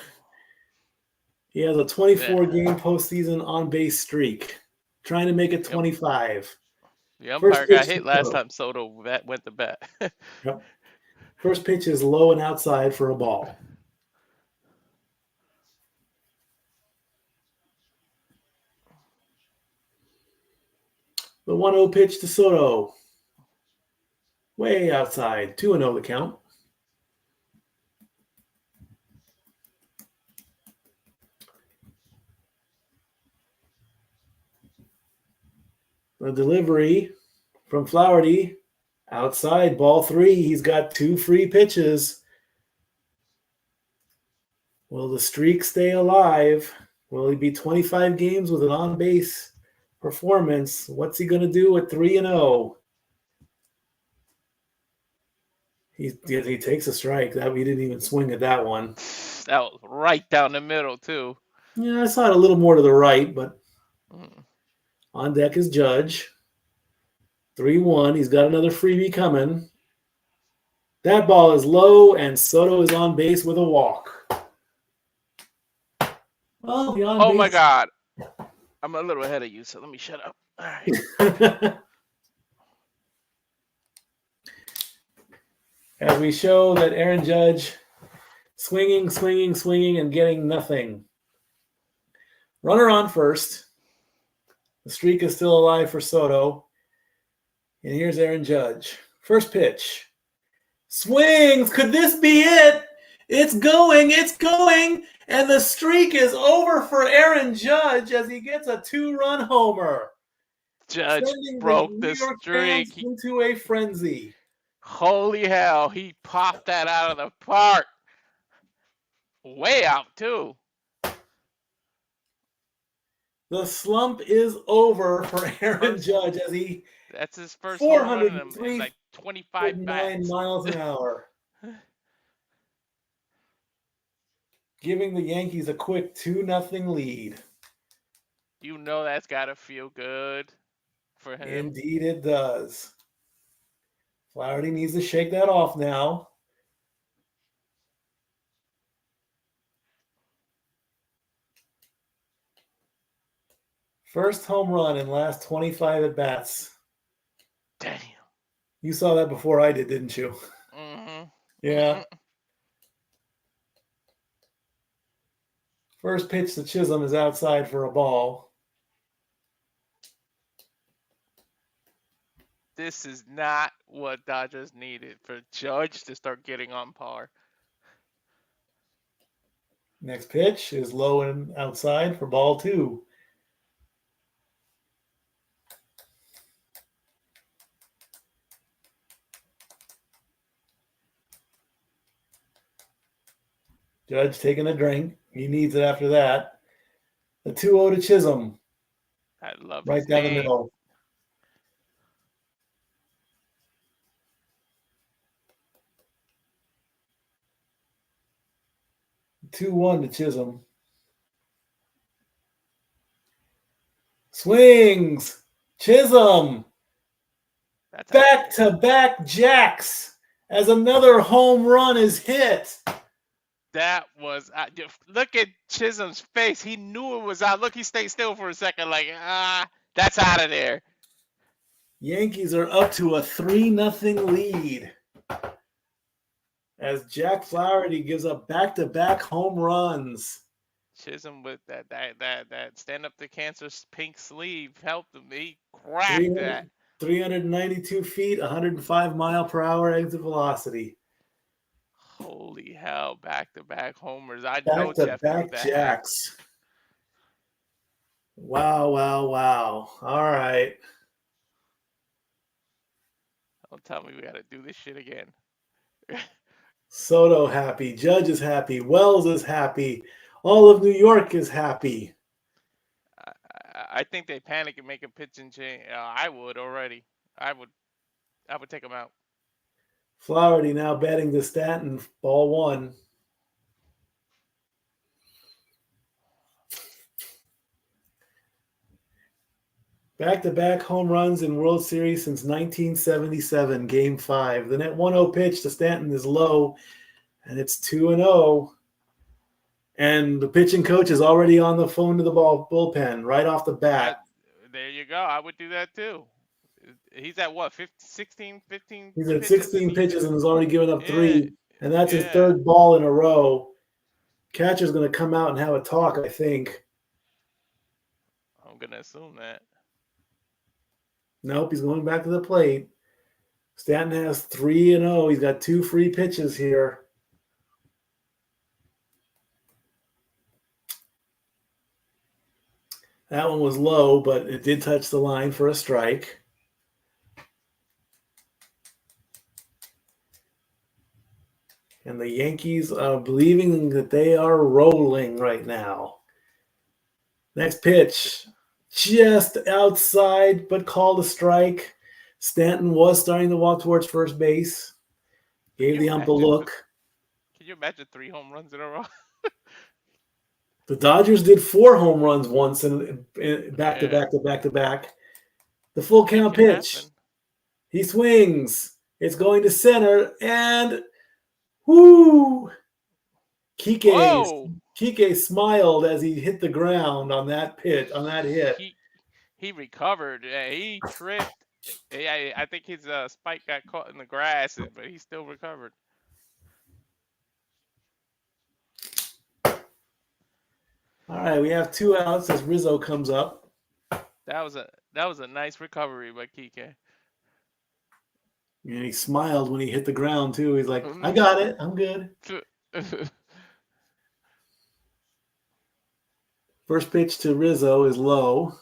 He has a 24-game postseason on-base streak, trying to make it 25. The umpire got hit last Soto. time Soto went to bat. Yep. First pitch is low and outside for a ball. The 1-0 pitch to Soto. Way outside. 2-0 the count. The delivery from Flaherty. Outside, ball 3. He's got 2 free pitches. Will the streak stay alive? Will he be 25 games with an on-base performance? What's he going to do at 3-0? He takes a strike. He didn't even swing at that one. That was right down the middle, too. Yeah, I saw it a little more to the right, but on deck is Judge. 3-1. He's got another freebie coming. That ball is low, and Soto is on base with a walk. Well, oh, my God. I'm a little ahead of you, so let me shut up. All right. As we show that Aaron Judge swinging, and getting nothing. Runner on first. The streak is still alive for Soto. And here's Aaron Judge. First pitch. Swings. Could this be it? It's going. And the streak is over for Aaron Judge as he gets a 2-run homer. Judge sending the broke New the York fans streak. into a frenzy. Holy hell, he popped that out of the park. Way out, too. The slump is over for Aaron First, Judge as he that's his first home run in 403.9 like 25 bats. miles an hour, giving the Yankees a quick 2-0 lead. You know that's got to feel good for him. Indeed it does. Flaherty needs to shake that off now. First home run in last 25 at-bats. Damn. You saw that before I did, didn't you? Mm-hmm. Yeah. First pitch to Chisholm is outside for a ball. This is not what Dodgers needed for Judge to start getting on par. Next pitch is low and outside for ball 2. Judge taking a drink. He needs it after that. The 2-0 to Chisholm. I love Right his down the name. middle. Two 2-1 to Chisholm. Swings. Chisholm. That's Back-to-back jacks as another home run is hit. That was look at Chisholm's face. He knew it was out. Look, he stayed still for a second, like that's out of there. Yankees are up to a 3-0 lead as Jack Flaherty gives up back-to-back home runs. Chisholm with that stand up to cancer pink sleeve helped him. He cracked that. 392 feet, 105 mile per hour exit velocity. Holy hell, back-to-back homers. I know Jeff knew Back-to-back that. jacks. Wow. All right. Don't tell me we got to do this shit again. Soto happy. Judge is happy. Wells is happy. All of New York is happy. I think they panic and make a pitching change. I would already. I would take him out. Flaherty now batting to Stanton. Ball 1. Back-to-back home runs in World Series since 1977, Game 5. The net 1-0 pitch to Stanton is low, and it's 2-0. And the pitching coach is already on the phone to the bullpen right off the bat. There you go. I would do that too. He's at what, 15 He's at pitches 16 pitches and has already given up 3, and that's his yeah. 3rd ball in a row. Catcher's going to come out and have a talk, I think. I'm going to assume that. Nope, he's going back to the plate. Stanton has 3-0. He's got 2 free pitches here. That one was low, but it did touch the line for a strike. And the Yankees are believing that they are rolling right now. Next pitch, just outside, but called a strike. Stanton was starting to walk towards first base. Gave the ump a look. Can you imagine 3 home runs in a row? The Dodgers did 4 home runs once in back to back. The full count pitch. Happen. He swings. It's going to center, and whoo! Kike smiled as he hit the ground on that hit. He recovered. He tripped. I think his spike got caught in the grass, but he still recovered. All right, we have 2 outs as Rizzo comes up. That was a nice recovery by Kike. And he smiled when he hit the ground too. He's like, "I got it. I'm good." First pitch to Rizzo is low.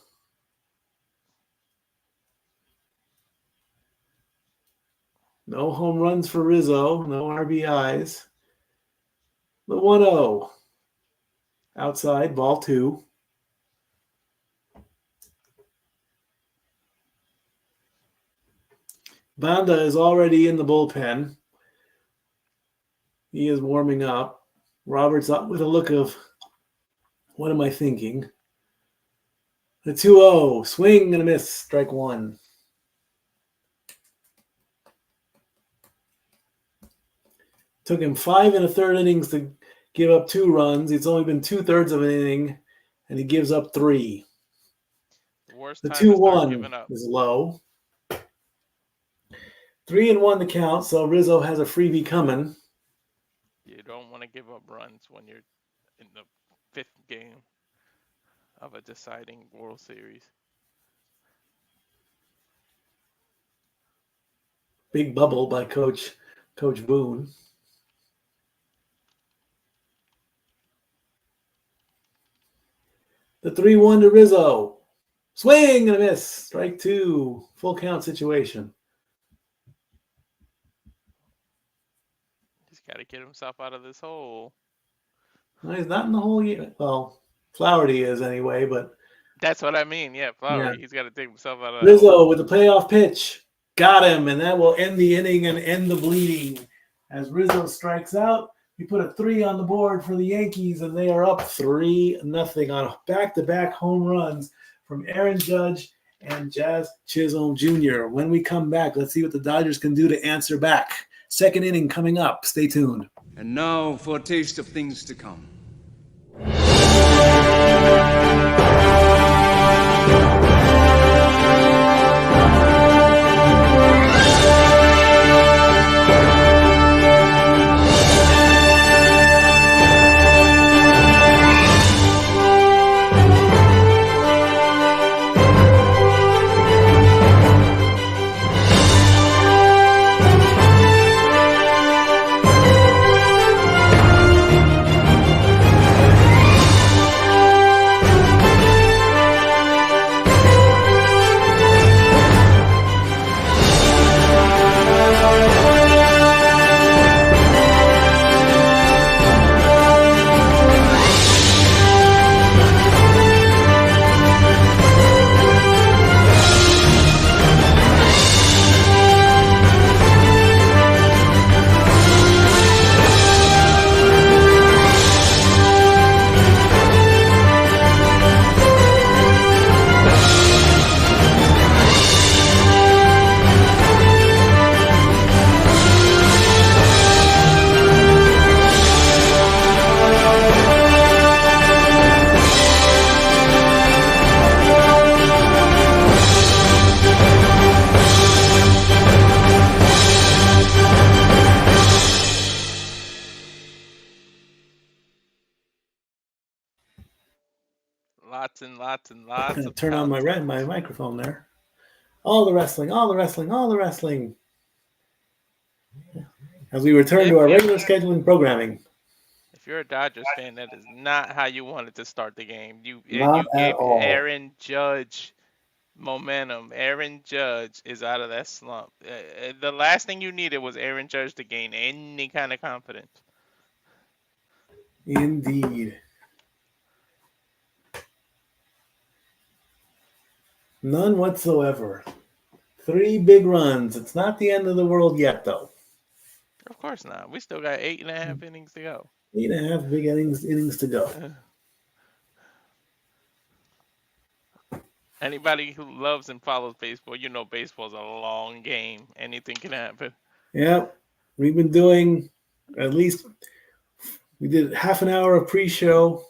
No home runs for Rizzo. No RBIs. The 1-0. Outside, ball 2. Banda is already in the bullpen. He is warming up. Roberts up with a look of, what am I thinking? The 2-0. Swing and a miss. Strike 1. Took him 5 1/3 innings to give up 2 runs. It's only been 2/3 of an inning, and he gives up 3. Worst The time to start 2-1 giving up. is low. 3-1 the count, so Rizzo has a freebie coming. You don't want to give up runs when you're in the 5th game of a deciding World Series. Big bubble by Coach Boone. The 3-1 to Rizzo. Swing and a miss. Strike 2. Full count situation. He's got to get himself out of this hole. No, he's not in the hole yet. Well, Flaherty is anyway, but that's what I mean. Yeah, Flowery. Yeah. He's got to take himself out of Rizzo with the payoff pitch. Got him, and that will end the inning and end the bleeding. As Rizzo strikes out, we put a 3 on the board for the Yankees, and they are up 3-0 on back-to-back home runs from Aaron Judge and Jazz Chisholm Jr. When we come back, let's see what the Dodgers can do to answer back. Second inning coming up. Stay tuned. And now for a taste of things to come. Lots and lots of turn on my microphone there. All the wrestling. As we return to our regular scheduling programming. If you're a Dodgers fan, that is not how you wanted to start the game. You Not gave at all. Aaron Judge momentum. Aaron Judge is out of that slump. The last thing you needed was Aaron Judge to gain any kind of confidence. Indeed. None whatsoever. 3 big runs. It's not the end of the world yet, though. Of course not. We still got 8.5 innings to go. 8.5 big innings to go. Anybody who loves and follows baseball, you know baseball's a long game. Anything can happen. Yep. We've been doing at least, we did half an hour of pre-show.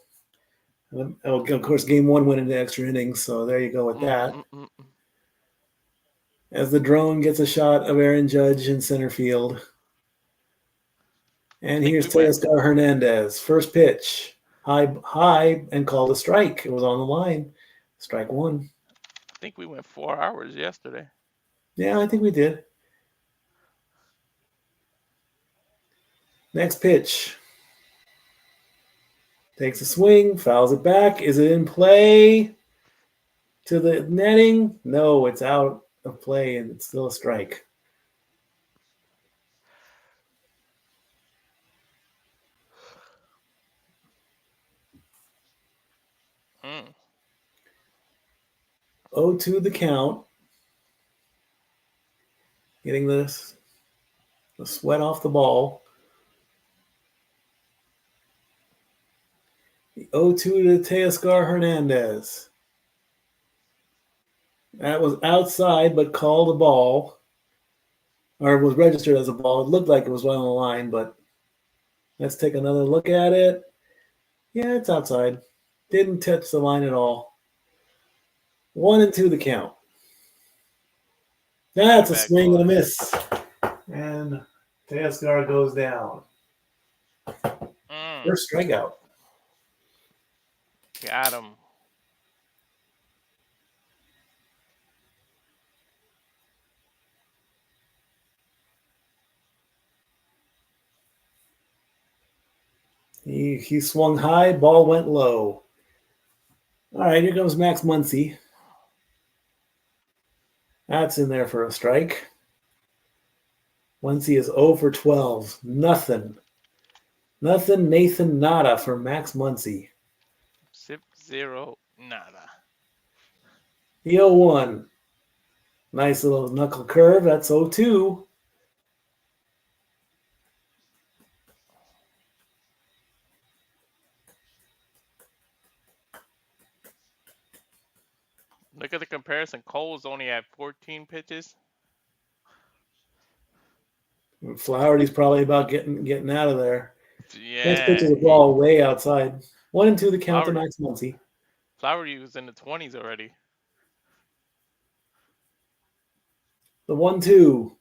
Of course, game 1 went into extra innings, so there you go with that. As the drone gets a shot of Aaron Judge in center field. And here's Teoscar Hernandez. First pitch. High, and called a strike. It was on the line. Strike 1. I think we went 4 hours yesterday. Yeah, I think we did. Next pitch. Takes a swing, fouls it back. Is it in play to the netting? No, it's out of play, and it's still a strike. 0-2 the count. Getting the sweat off the ball. The 0-2 to Teoscar Hernandez. That was outside, but called a ball. Or was registered as a ball. It looked like it was right on the line, but let's take another look at it. Yeah, it's outside. Didn't touch the line at all. 1-2 the count. That's a swing and a miss. And Teoscar goes down. First strikeout. Got him. He swung high, ball went low. All right, here comes Max Muncy. That's in there for a strike. Muncy is 0 for 12. Nothing, Nathan, nada for Max Muncy. 0, nada. The 0-1. Nice little knuckle curve. That's 0-2. Look at the comparison. Cole's only at 14 pitches. Flaherty's probably about getting out of there. Yeah. Next pitch is a ball way outside. 1-2 the count to Max Muncy. Flaherty was in the 20s already. The 1-2.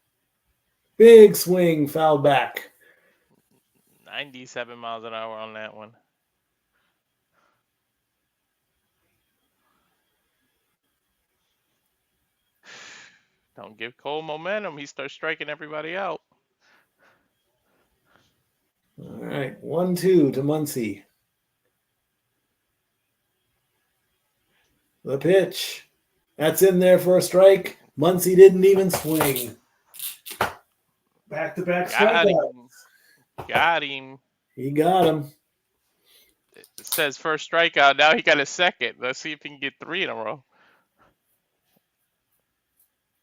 Big swing, foul back. 97 miles an hour on that one. Don't give Cole momentum. He starts striking everybody out. All right, 1-2 to Muncy. The pitch. That's in there for a strike. Muncy didn't even swing. Back-to-back strikeouts. Got him. He got him. It says first strikeout. Now he got a second. Let's see if he can get 3 in a row.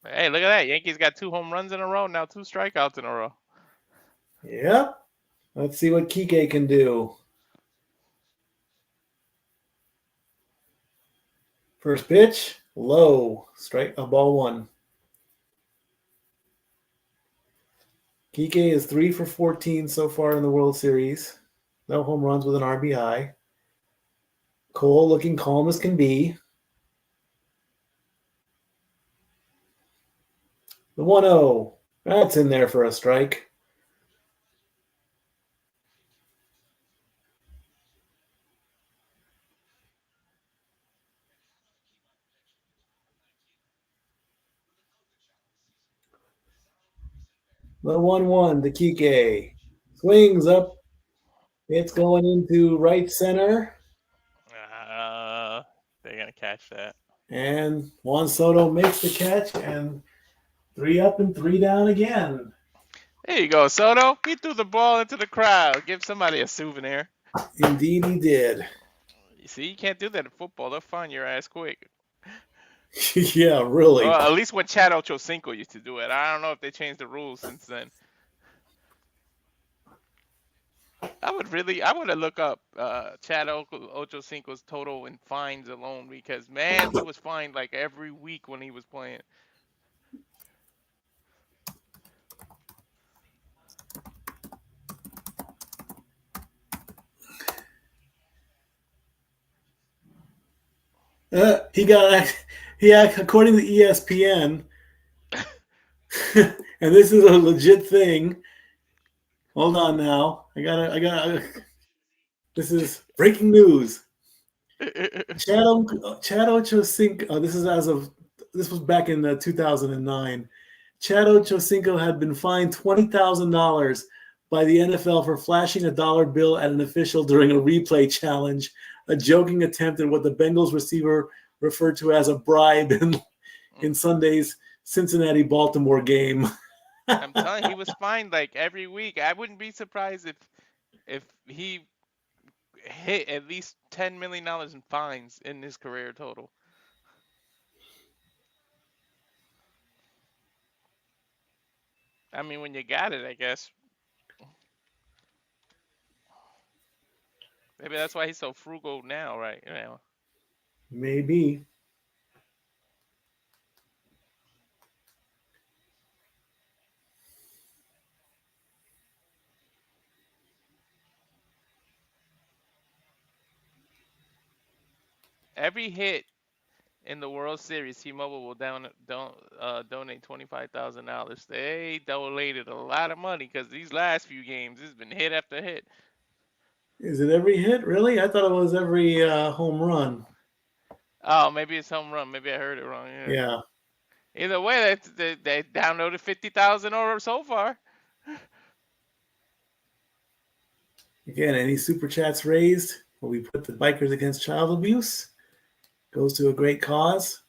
Hey, look at that. Yankees got 2 home runs in a row. Now 2 strikeouts in a row. Yep. Let's see what Kike can do. First pitch, low. Strike, a ball 1. Kike is 3 for 14 so far in the World Series. No home runs with an RBI. Cole looking calm as can be. The 1-0. That's in there for a strike. The 1-1 to Kike. Swings up. It's going into right center. They're going to catch that. And Juan Soto makes the catch, and 3 up and 3 down again. There you go, Soto. He threw the ball into the crowd. Give somebody a souvenir. Indeed he did. You see, you can't do that in football. They'll find your ass quick. Yeah, really. Well, at least when Chad Ochocinco used to do it. I don't know if they changed the rules since then. I would look up Chad Ochocinco's total in fines alone because, man, he was fined like every week when he was playing. According to ESPN, and this is a legit thing. Hold on now. I gotta. This is breaking news. Chad Ochocinco. This was back in 2009. Chad Ochocinco had been fined $20,000 by the NFL for flashing a dollar bill at an official during a replay challenge, a joking attempt at what the Bengals receiver referred to as a bribe in Sunday's Cincinnati-Baltimore game. I'm telling you, he was fined like every week. I wouldn't be surprised if he hit at least $10 million in fines in his career total. I mean, when you got it, I guess. Maybe that's why he's so frugal now, right? Maybe. Every hit in the World Series, T-Mobile will donate $25,000. They donated a lot of money because these last few games, it's been hit after hit. Is it every hit? Really? I thought it was every home run. Oh, maybe it's home run. Maybe I heard it wrong. Yeah. Either way, they downloaded 50,000 or so far. Again, any super chats raised where we put the bikers against child abuse goes to a great cause.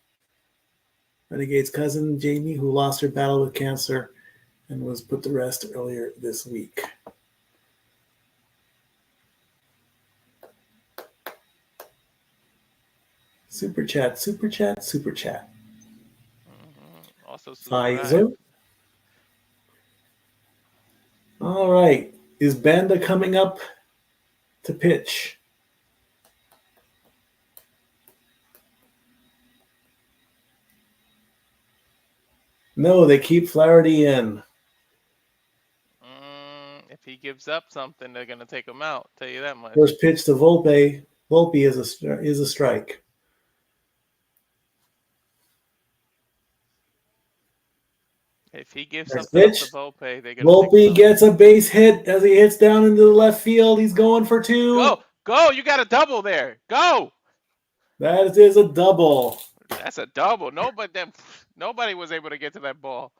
Renegade's cousin Jamie, who lost her battle with cancer and was put to rest earlier this week. Super chat, super chat, super chat. Also, Pfizer. All right. Is Banda coming up to pitch? No, they keep Flaherty in. If he gives up something, they're gonna take him out. Tell you that much. First pitch to Volpe. Volpe is a strike. If he gives First something up pitch. to Volpe, they're gonna take him Volpe out. gets a base hit as he hits down into the left field. He's going for two. Go! You got a double there. Go! That is a double. That's a double. Nobody was able to get to that ball.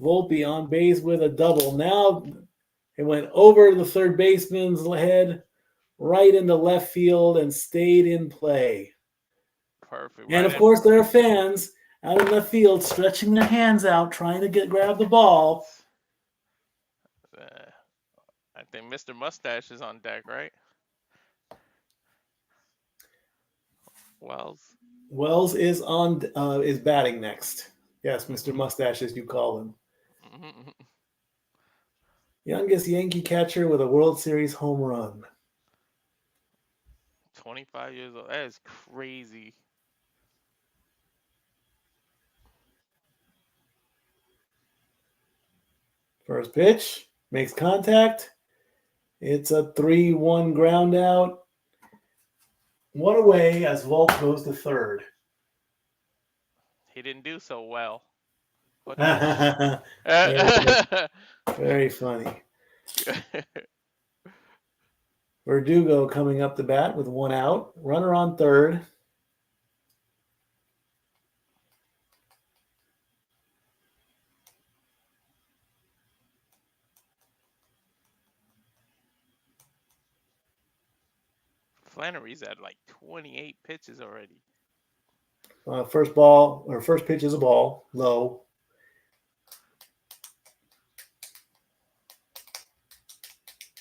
Volpe on base with a double. Now it went over the third baseman's head, right into left field, and stayed in play. Perfect. And of course, there are fans out in left field stretching their hands out, trying to grab the ball. I think Mr. Mustache is on deck, right? Wells is is batting next. Yes, Mr. Mustache, as you call him. Youngest Yankee catcher with a World Series home run. 25 years old. That is crazy. First pitch, makes contact. It's a 3-1 ground out. One away as Volk goes to third. He didn't do so well. Very funny. Verdugo coming up the bat with one out. Runner on third. Flannery's at like 28 pitches already. First pitch is a ball, low.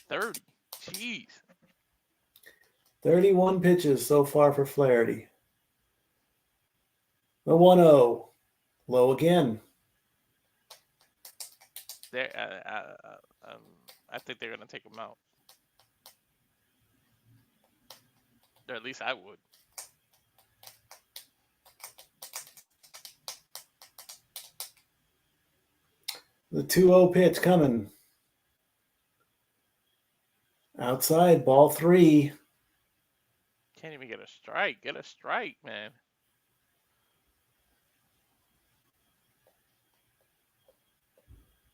$30. Jeez. 31 pitches so far for Flaherty. The 1-0. Low again. I think they're going to take him out. Or at least I would. The 2-0 pitch coming. Outside, ball 3. Can't even get a strike. Get a strike, man.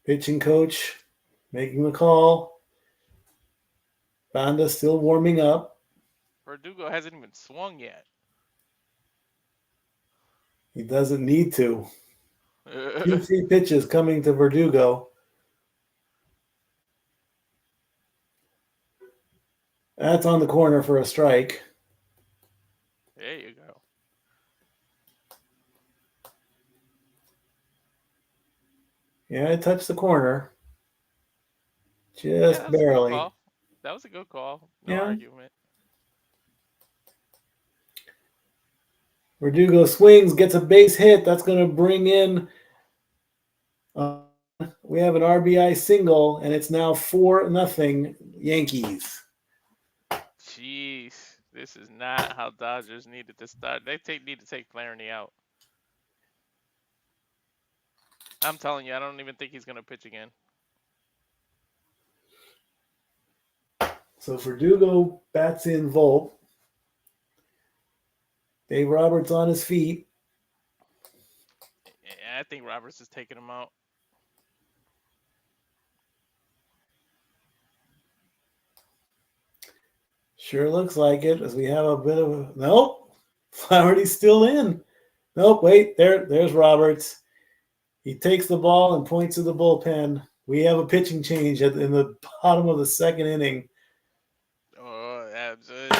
Pitching coach making the call. Banda still warming up. Verdugo hasn't even swung yet. He doesn't need to. 2-3 pitches coming to Verdugo. That's on the corner for a strike. There you go. Yeah, it touched the corner. Just barely. That was a good call. No argument. Verdugo swings, gets a base hit. That's going to bring in. We have an RBI single, and it's now 4-0 Yankees. Jeez, this is not how Dodgers needed to start. They need to take Flaherty out. I'm telling you, I don't even think he's going to pitch again. So Verdugo bats in Volpe. Dave Roberts on his feet. Yeah, I think Roberts is taking him out. Sure looks like it, as we have a bit of a... Nope. Flaherty's still in. Nope, wait. There's Roberts. He takes the ball and points to the bullpen. We have a pitching change in the bottom of the second inning. Oh,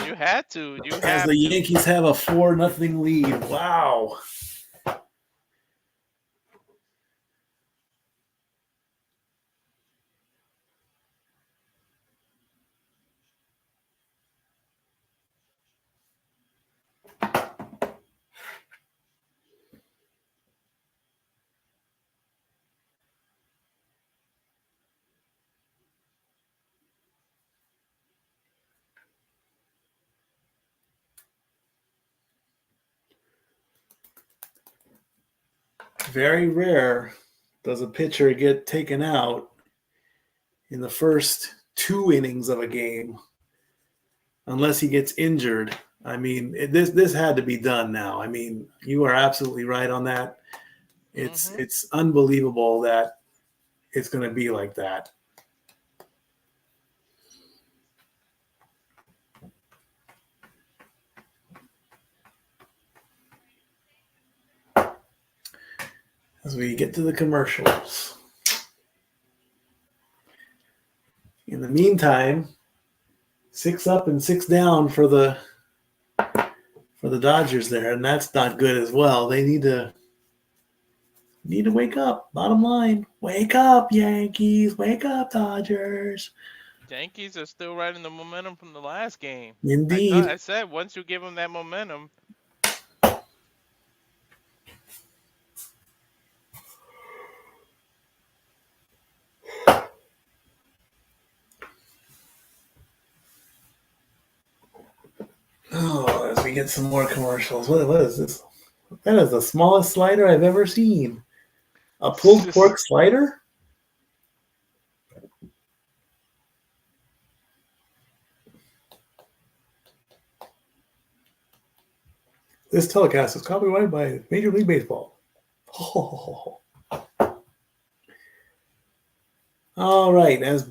you had to. As the Yankees have a 4-0 lead. Wow. Very rare does a pitcher get taken out in the first 2 innings of a game, unless he gets injured. I mean, this had to be done now. I mean, you are absolutely right on that. It's unbelievable that it's going to be like that. As we get to the commercials. In the meantime, 6 up and 6 down for the Dodgers there, and that's not good as well. They need to wake up. Bottom line, wake up, Yankees. Wake up, Dodgers. Yankees are still riding the momentum from the last game. Indeed. I said once you give them that momentum. Oh, as we get some more commercials. What is this? That is the smallest slider I've ever seen. A pulled pork slider? This telecast is copyrighted by Major League Baseball. Oh. All right, as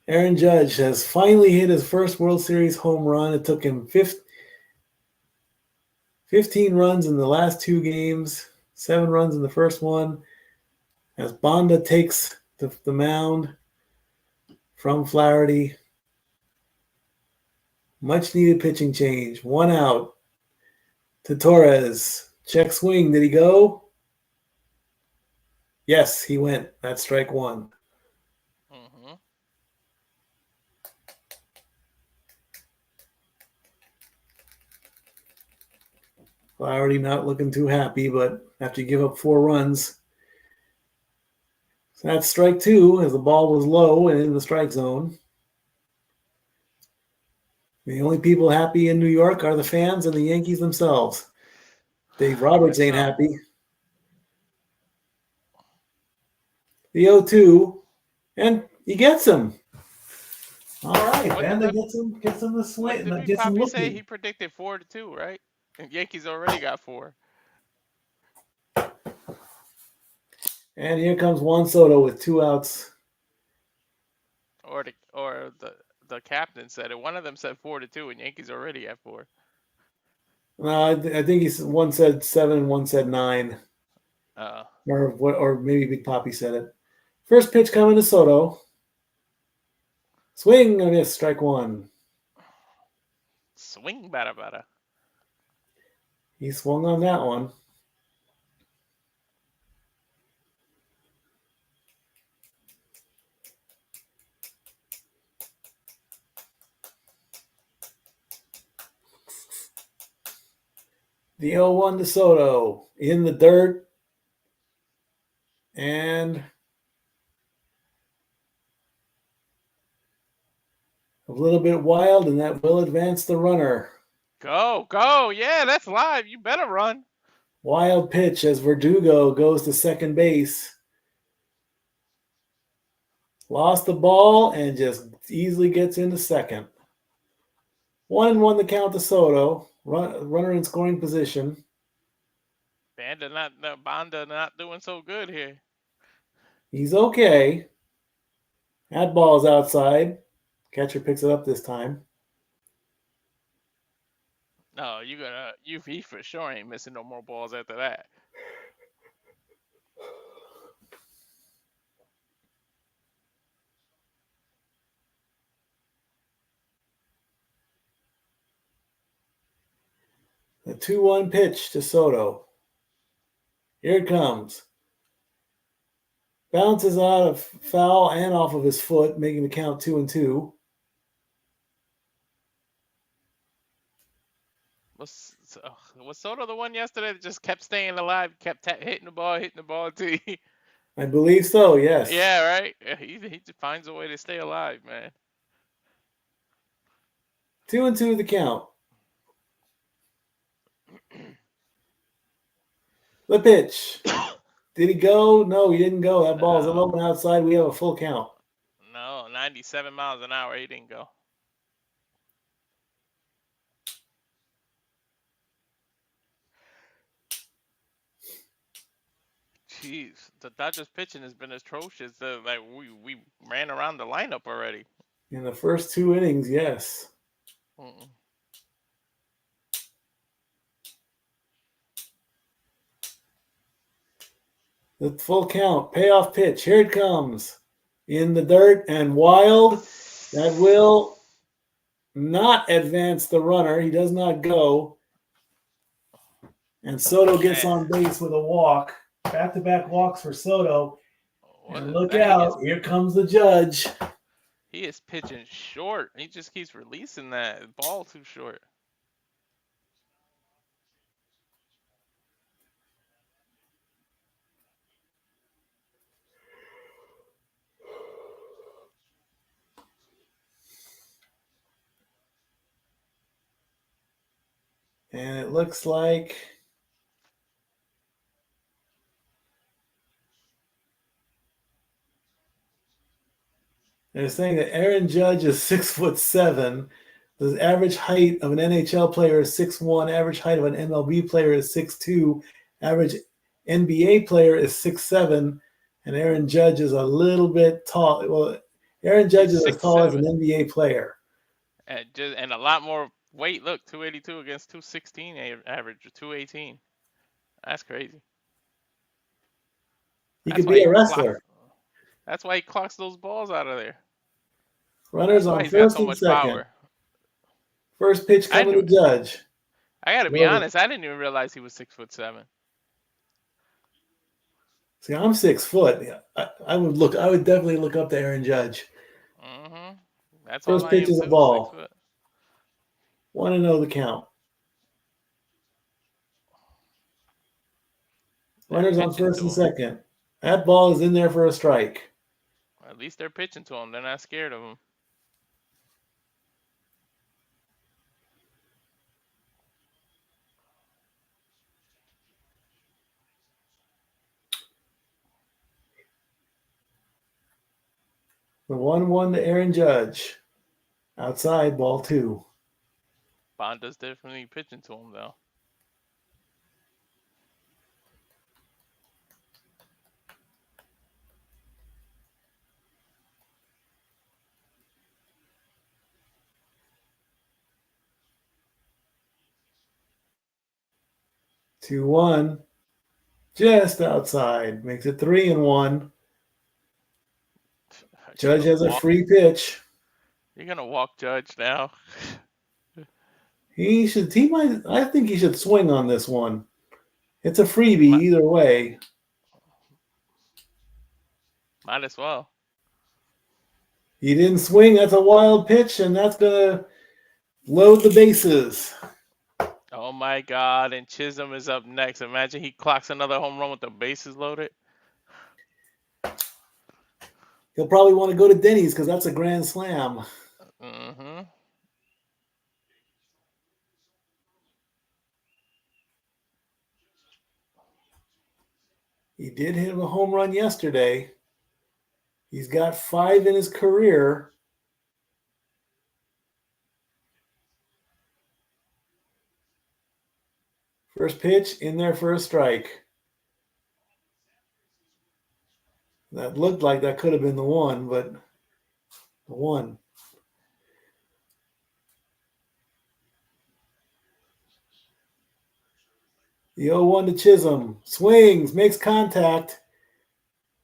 Aaron Judge has finally hit his first World Series home run. It took him 15 runs in the last 2 games, 7 runs in the first one. As Bonda takes the mound from Flaherty. Much needed pitching change. 1 out to Torres. Check swing. Did he go? Yes, he went. That's strike 1. Flaherty not looking too happy, but after you give up 4 runs. So that's strike 2 as the ball was low and in the strike zone. The only people happy in New York are the fans and the Yankees themselves. Dave Roberts ain't happy. The 0-2, and he gets him. All right, Banda gets him the swing. What did Poppy say? He predicted 4-2, right? And Yankees already got 4. And here comes Juan Soto with 2 outs. Or the captain said it. One of them said 4-2, and Yankees already at 4. No, I think one said 7 and one said 9. Or maybe Big Poppy said it. First pitch coming to Soto. Swing and a miss, strike 1. Swing, bada. He swung on that one. The 0-1 to Soto in the dirt. And a little bit wild, and that will advance the runner. Go. Yeah, that's live. You better run. Wild pitch as Verdugo goes to second base. Lost the ball and just easily gets into second. 1-1 the count to Soto. Runner in scoring position. Banda not doing so good here. He's okay. That ball's outside. Catcher picks it up this time. No, he for sure ain't missing no more balls after that. The 2-1 pitch to Soto. Here it comes. Bounces out of foul and off of his foot, making the count 2-2. Was Soto the one yesterday that just kept staying alive, kept hitting the ball too? I believe so, yes. Yeah, right? He just finds a way to stay alive, man. 2-2 the count. The pitch. Did he go? No, he didn't go. That ball's open outside. We have a full count. No, 97 miles an hour. He didn't go. Jeez, the Dodgers pitching has been atrocious. Like we ran around the lineup already. In the first 2 innings, yes. The full count. Payoff pitch. Here it comes. In the dirt and wild. That will not advance the runner. He does not go. And Soto gets on base with a walk. Back-to-back walks for Soto. And look out. Here comes the judge. He is pitching short. He just keeps releasing that ball too short. And it looks like they're saying that Aaron Judge is 6'7". The average height of an NHL player is 6'1". Average height of an MLB player is 6'2". Average NBA player is 6'7". And Aaron Judge is a little bit tall. Well, Aaron Judge is as tall as an NBA player. And a lot more weight. Look, 282 against 216 average, or 218. That's crazy. He could be a wrestler. That's why he clocks those balls out of there. Runners on first and second. Power. First pitch coming to Judge. I got to be honest. I didn't even realize he was 6'7". See, I'm 6 foot. I would definitely look up to Aaron Judge. That's first all pitch I am is a too, ball. 1-0 the count. Runners on first and second. That ball is in there for a strike. At least they're pitching to him. They're not scared of him. The 1-1 to Aaron Judge. Outside, ball 2. Bonda's definitely pitching to him, though. Two 2-1. Just outside. Makes it 3-1. Judge has a free pitch. You're gonna walk Judge now. I think he should swing on this one. It's a freebie either way. Might as well. He didn't swing. That's a wild pitch, and that's gonna load the bases. Oh my God! And Chisholm is up next. Imagine he clocks another home run with the bases loaded. He'll probably want to go to Denny's because that's a grand slam. Mm-hmm. He did hit a home run yesterday. He's got 5 in his career. First pitch in there for a strike. That looked like that could have been the one, but the one. The 0-1 to Chisholm. Swings, makes contact.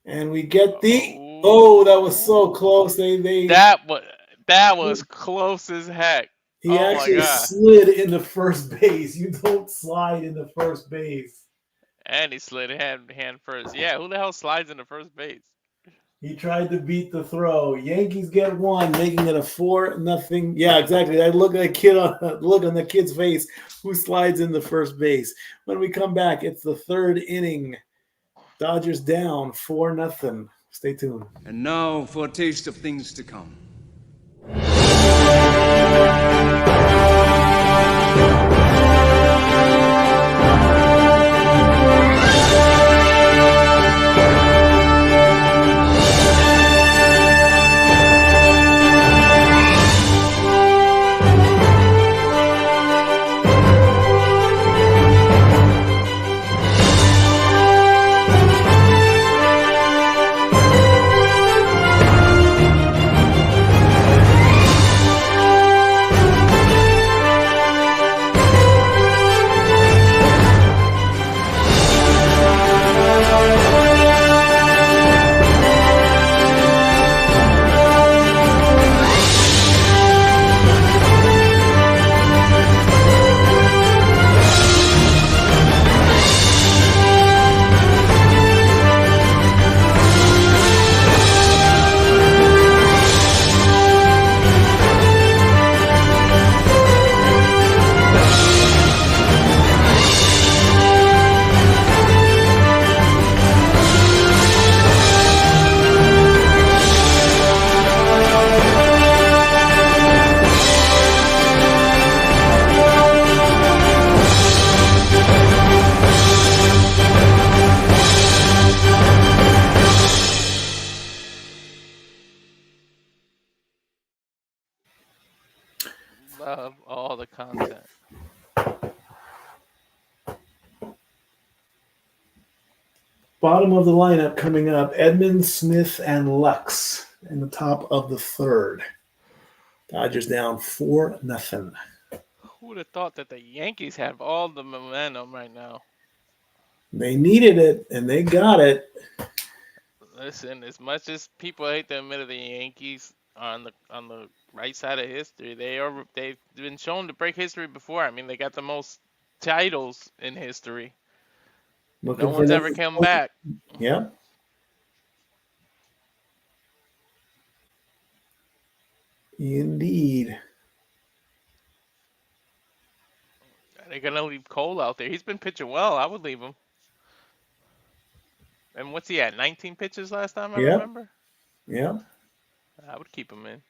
And we get the that was so close. That was close as heck. He Oh my actually God. slid into first base. You don't slide into first base. And he slid hand first. Yeah, who the hell slides into first base? He tried to beat the throw. Yankees get 1, making it a 4-0. Yeah, exactly. I look at look on the kid's face who slides into first base. When we come back, it's the 3rd inning. Dodgers down 4-0. Stay tuned. And now for a taste of things to come. Love all the content. Bottom of the lineup coming up, Edmonds, Smith, and Lux in the top of the 3rd. Dodgers down 4-0. Who would have thought that the Yankees have all the momentum right now? They needed it, and they got it. Listen, as much as people hate to admit it, the Yankees are on the right side of history. They've been shown to break history before. I mean, they got the most titles in history. No one's ever come back. Yeah. Indeed. They're gonna leave Cole out there. He's been pitching well. I would leave him. And what's he at? 19 pitches last time I remember? Yeah. I would keep him in.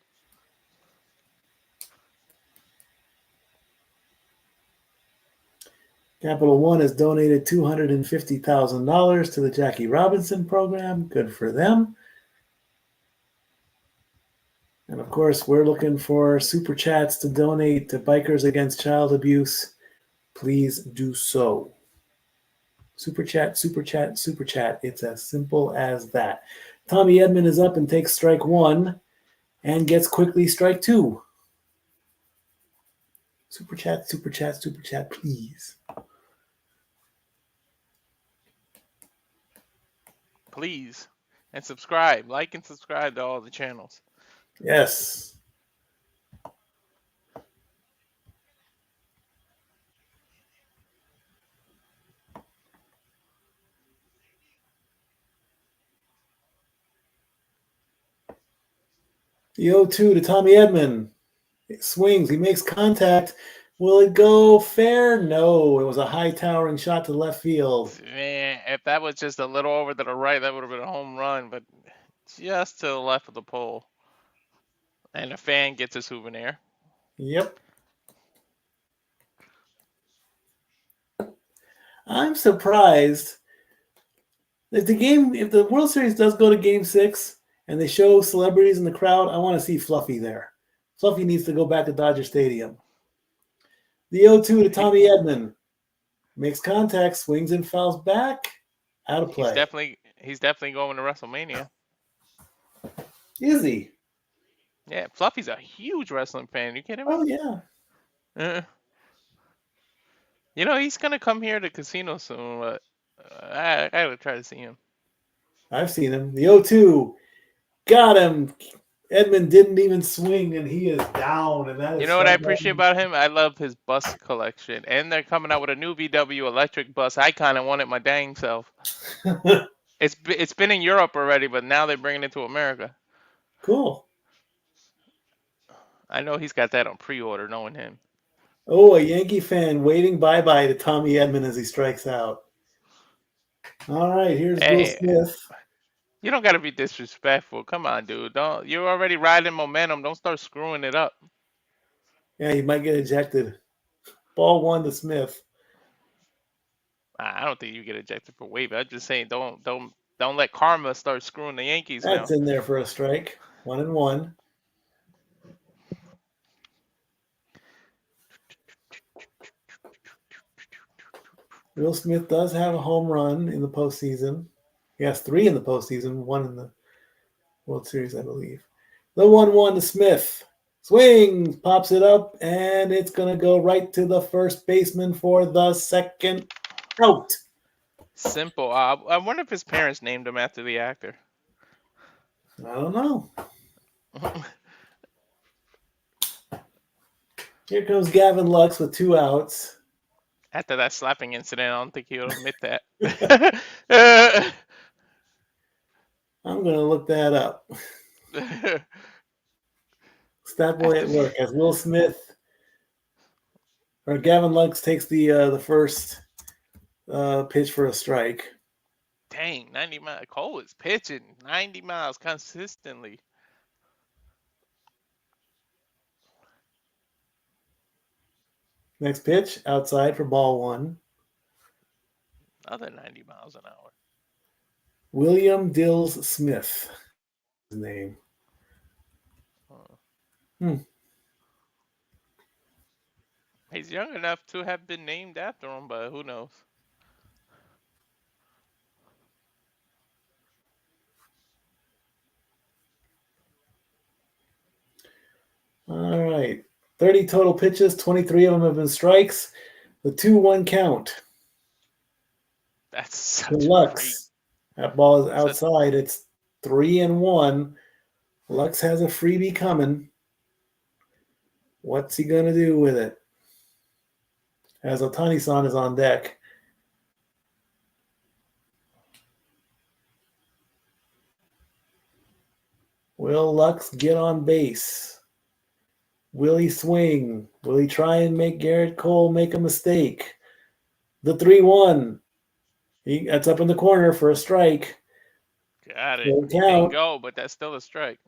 Capital One has donated $250,000 to the Jackie Robinson program. Good for them. And of course, we're looking for super chats to donate to Bikers Against Child Abuse. Please do so. Super chat, super chat, super chat. It's as simple as that. Tommy Edman is up and takes strike 1 and gets quickly strike 2. Super chat, super chat, super chat, please. Please. And subscribe. Like and subscribe to all the channels. Yes. The 0-2 to Tommy Edman. It swings. He makes contact. Will it go fair? No. It was a high towering shot to left field. Man, if that was just a little over to the right, that would have been a home run, but just to the left of the pole. And the fan gets a souvenir. Yep. I'm surprised if the World Series does go to Game 6 and they show celebrities in the crowd, I want to see Fluffy there. Fluffy needs to go back to Dodger Stadium. The 0-2 to Tommy Edman. Makes contact, swings and fouls back. Out of He's play. definitely going to WrestleMania. Is he? Yeah, Fluffy's a huge wrestling fan. You kidding me? Oh, yeah. He's gonna come here to casino soon, but I would try to see him. I've seen him. The 0-2 got him. Edman didn't even swing, and he is down. And that is You know what I appreciate about him? I love his bus collection, and they're coming out with a new VW electric bus. I kind of want it my dang self. It's been in Europe already, but now they're bringing it to America. Cool. I know he's got that on pre-order, knowing him. Oh, a Yankee fan waving bye-bye to Tommy Edman as he strikes out. All right, here's Will Hey, Smith. you don't got to be disrespectful. Come on, dude. Don't. You're already riding momentum. Don't start screwing it up. Yeah, he might get ejected. Ball 1 to Smith. I don't think you get ejected for waving. I'm just saying, don't let karma start screwing the Yankees That's now. in there for a strike. 1-1. Will Smith does have a home run in the postseason. He has 3 in the postseason, 1 in the World Series, I believe. The 1-1 to Smith. Swings, pops it up, and it's going to go right to the first baseman for the second out. Simple. I wonder if his parents named him after the actor. I don't know. Here comes Gavin Lux with 2 outs. After that slapping incident, I don't think he'll admit that. I'm going to look that up. Stat boy at work as Will Smith or Gavin Lux takes the first pitch for a strike. Dang, 90 miles. Cole is pitching 90 miles consistently. Next pitch outside for ball 1. Another 90 miles an hour. William Dills Smith, his name. He's young enough to have been named after him, but who knows? All right. 30 total pitches, 23 of them have been strikes. The 2-1 count. That's such The a Lux. That ball is Such- outside. It's 3-1. Lux has a freebie coming. What's he going to do with it? As Otani-san is on deck. Will Lux get on base? Will he swing? Will he try and make Garrett Cole make a mistake? The 3-1. That's up in the corner for a strike. Got it. Full He didn't count. go, but that's still a strike.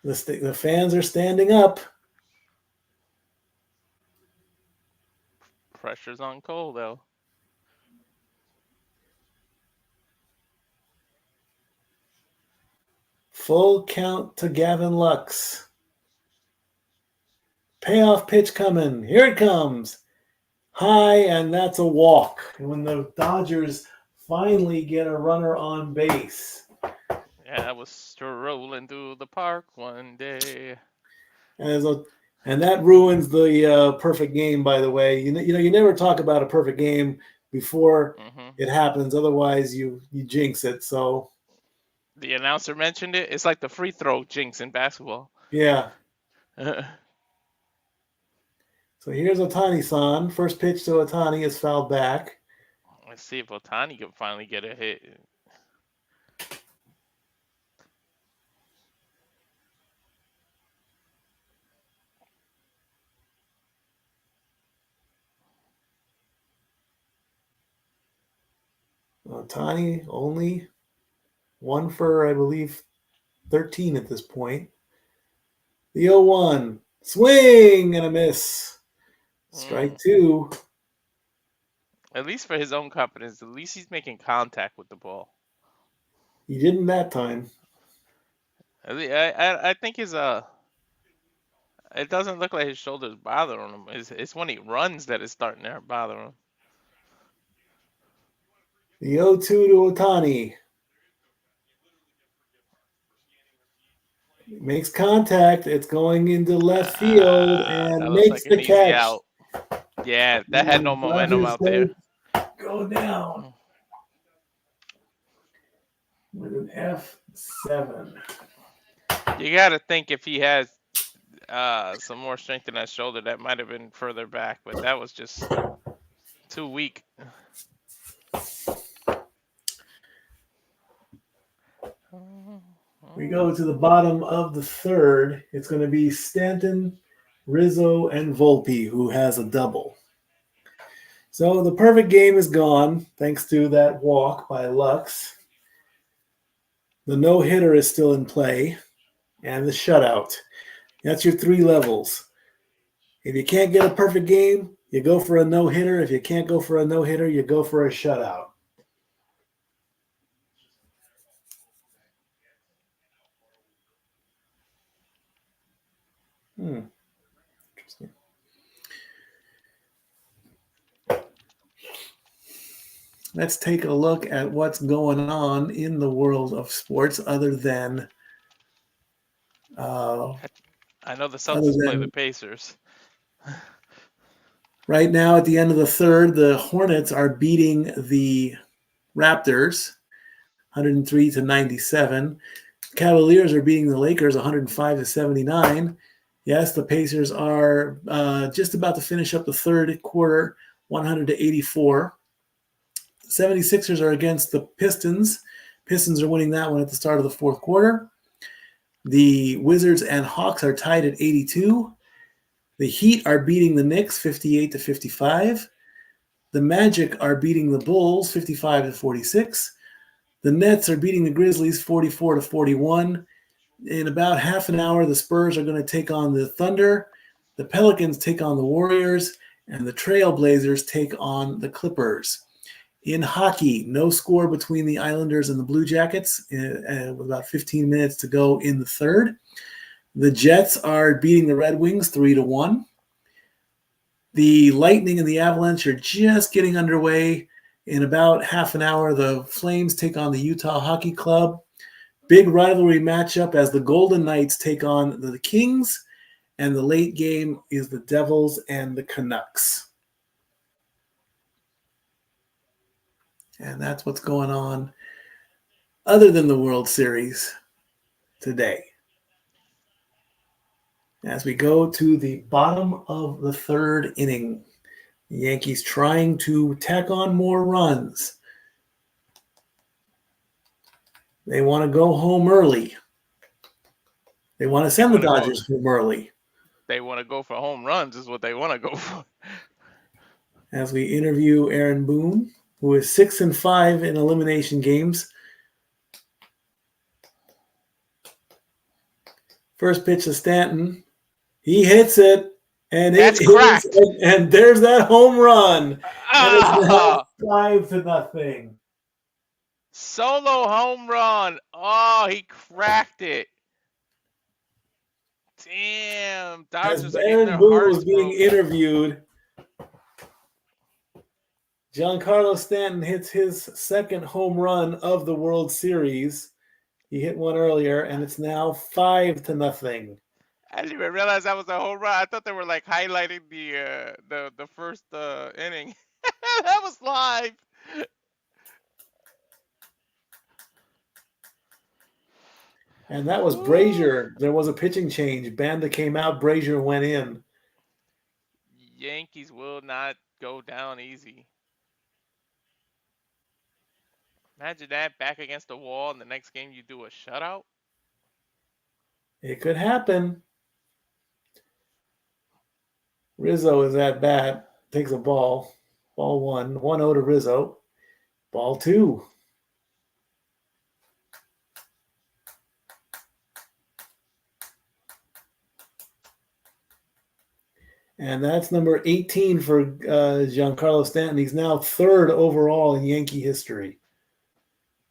The fans are standing up. Pressure's on Cole, though. Full count to Gavin Lux. Payoff pitch coming. Here it comes. High, and that's a walk. And when the Dodgers finally get a runner on base. Yeah, I was strolling through the park one day. And that ruins the perfect game, by the way. You never talk about a perfect game before it happens. Otherwise, you jinx it. So the announcer mentioned it. It's like the free throw jinx in basketball. Yeah. So here's Otani-san. First pitch to Otani is fouled back. Let's see if Otani can finally get a hit. Ohtani only 1 for, I believe, 13 at this point. The 0-1. Swing and a miss. Strike 2. At least for his own confidence, at least he's making contact with the ball. He didn't that time. I think his it doesn't look like his shoulders bothering him. It's when he runs that it's starting to bother him. The 0-2 to Ohtani. Makes contact. It's going into left field and That looks makes like the an easy catch. out. Yeah, that had no momentum out there. Go down with an F7. You got to think if he has some more strength in that shoulder, that might have been further back, but that was just too weak. We go to the bottom of the third. It's going to be Stanton, Rizzo, and Volpe, who has a double. So the perfect game is gone thanks to that walk by Lux. The no-hitter is still in play, and the shutout. That's your 3 levels. If you can't get a perfect game, you go for a no-hitter. If you can't go for a no-hitter, you go for a shutout. Interesting. Let's take a look at what's going on in the world of sports other than I know the Celtics play the Pacers. Right now, at the end of the third, the Hornets are beating the Raptors 103-97. Cavaliers are beating the Lakers 105-79. Yes, the Pacers are just about to finish up the third quarter 100-84. 76ers are against the Pistons. Pistons are winning that one at the start of the fourth quarter. The Wizards and Hawks are tied at 82. The Heat are beating the Knicks 58-55. The Magic are beating the Bulls 55-46. The Nets are beating the Grizzlies 44-41. In about half an hour, the Spurs are going to take on the Thunder. The Pelicans take on the Warriors, and the Trailblazers take on the Clippers. In hockey, no score between the Islanders and the Blue Jackets with about 15 minutes to go in the third. The Jets are beating the Red Wings 3-1. The Lightning and the Avalanche are just getting underway. In about half an hour, the Flames take on the Utah Hockey Club. Big rivalry matchup as the Golden Knights take on the Kings. And the late game is the Devils and the Canucks. And that's what's going on other than the World Series today. As we go to the bottom of the third inning, the Yankees trying to tack on more runs. They want to go home early. They want to send the Dodgers home early. They want to go for home runs is what they want to go for. As we interview Aaron Boone, who is 6-5 in elimination games. First pitch to Stanton. He hits it, and That's cracked. And there's that home run. And it's now 5-0. Solo home run. Oh, he cracked it. Damn. Dodgers are getting their Aaron Boone hearts was being broken. interviewed, Giancarlo Stanton hits his second home run of the World Series. He hit one earlier, and it's now 5-0. I didn't even realize that was a home run. I thought they were like highlighting the first inning. That was live. And that was Brazier. There was a pitching change. Banda came out. Brazier went in. Yankees will not go down easy. Imagine that back against the wall, and the next game you do a shutout. It could happen. Rizzo is at bat. Takes a ball. Ball 1. 1-0 to Rizzo. Ball 2. And that's number 18 for Giancarlo Stanton. He's now 3rd overall in Yankee history.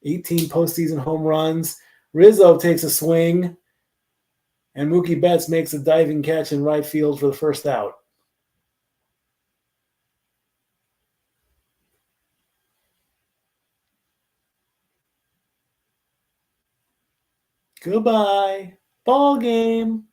18 postseason home runs. Rizzo takes a swing, and Mookie Betts makes a diving catch in right field for the first out. Goodbye. Ball game.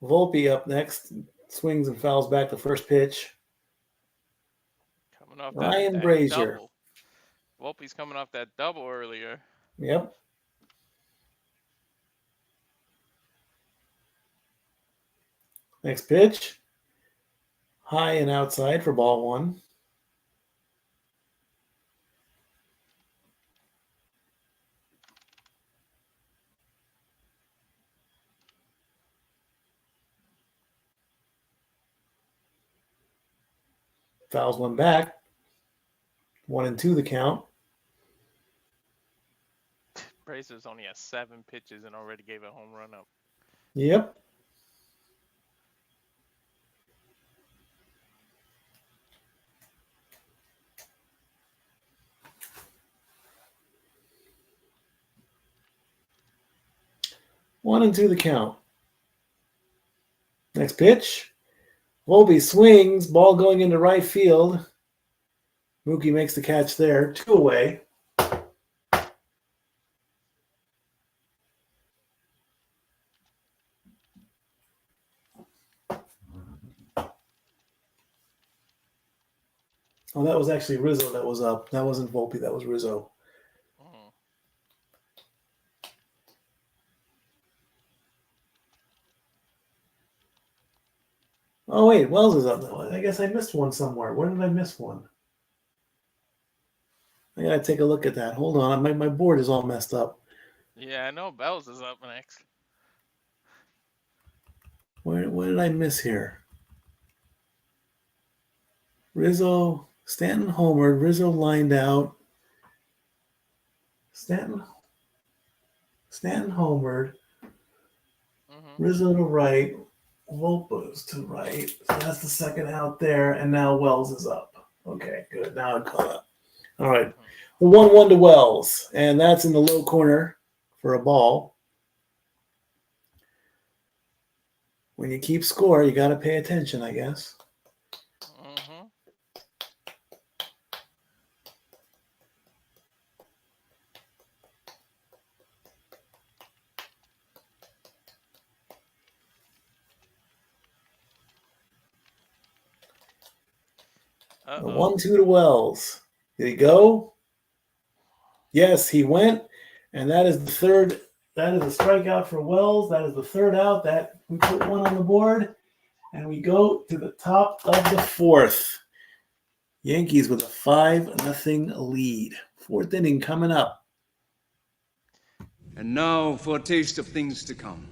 Volpe up next. Swings and fouls back the first pitch. Coming off Ryan that Brazier. double. Volpe's coming off that double earlier. Yep. Next pitch. High and outside for ball 1. Fouls one back. 1-2 the count. Brazier's only has 7 pitches and already gave a home run up. Yep. One and two the count. Next pitch. Volpe swings, ball going into right field. Mookie makes the catch there. 2 away. Oh, that was actually Rizzo that was up. That wasn't Volpe. That was Rizzo. Oh, wait. Wells is up. I guess I missed one somewhere. Where did I miss one? I got to take a look at that. Hold on. My board is all messed up. Yeah, I know Bells is up next. Where did I miss here? Rizzo, Stanton homered. Rizzo lined out. Stanton homered. Rizzo to right. Volpe's to right. So that's the second out there. And now Wells is up. Okay, good. Now I'm caught up. All right. The 1-1 to Wells. And that's in the low corner for a ball. When you keep score, you got to pay attention, I guess. The 1-2 to Wells. Did he go? Yes, he went. And that is the third. That is a strikeout for Wells. That is the third out. That we put one on the board. And we go to the top of the 4th. Yankees with a 5-0 lead. 4th inning coming up. And now for a taste of things to come.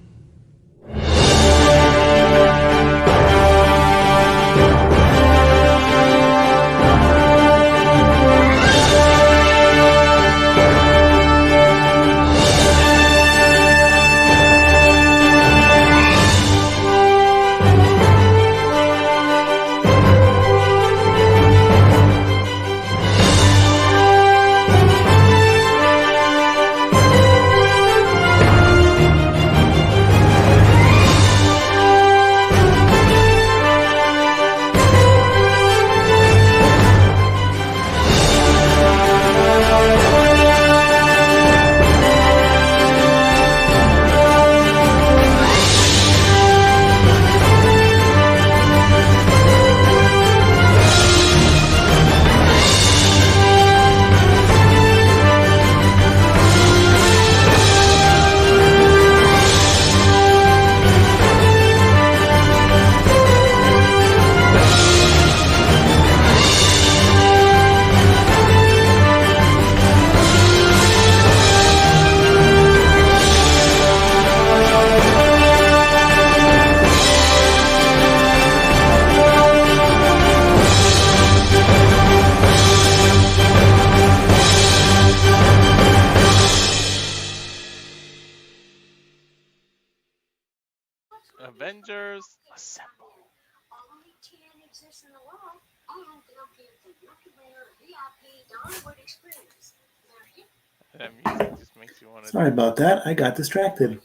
That music just makes you want to. Sorry about that. I got distracted.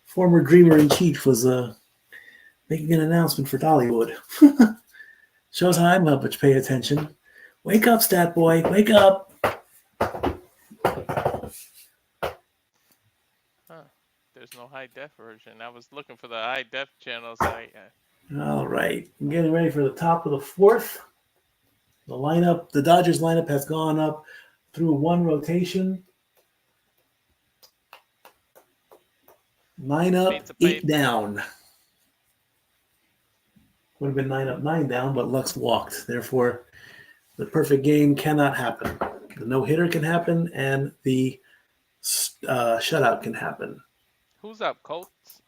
Former Dreamer in Chief was making an announcement for Dollywood. Shows how I'm up to pay attention. Wake up, stat boy. Wake up. Huh. There's no high def version. I was looking for the high def channel site. All right. I'm getting ready for the top of the fourth. The Dodgers lineup has gone up through one rotation. 9 up, Pizza 8 plate. down. Would have been 9 up, 9 down, but Lux walked. Therefore, the perfect game cannot happen. The no-hitter can happen, and the shutout can happen. Who's up? Colts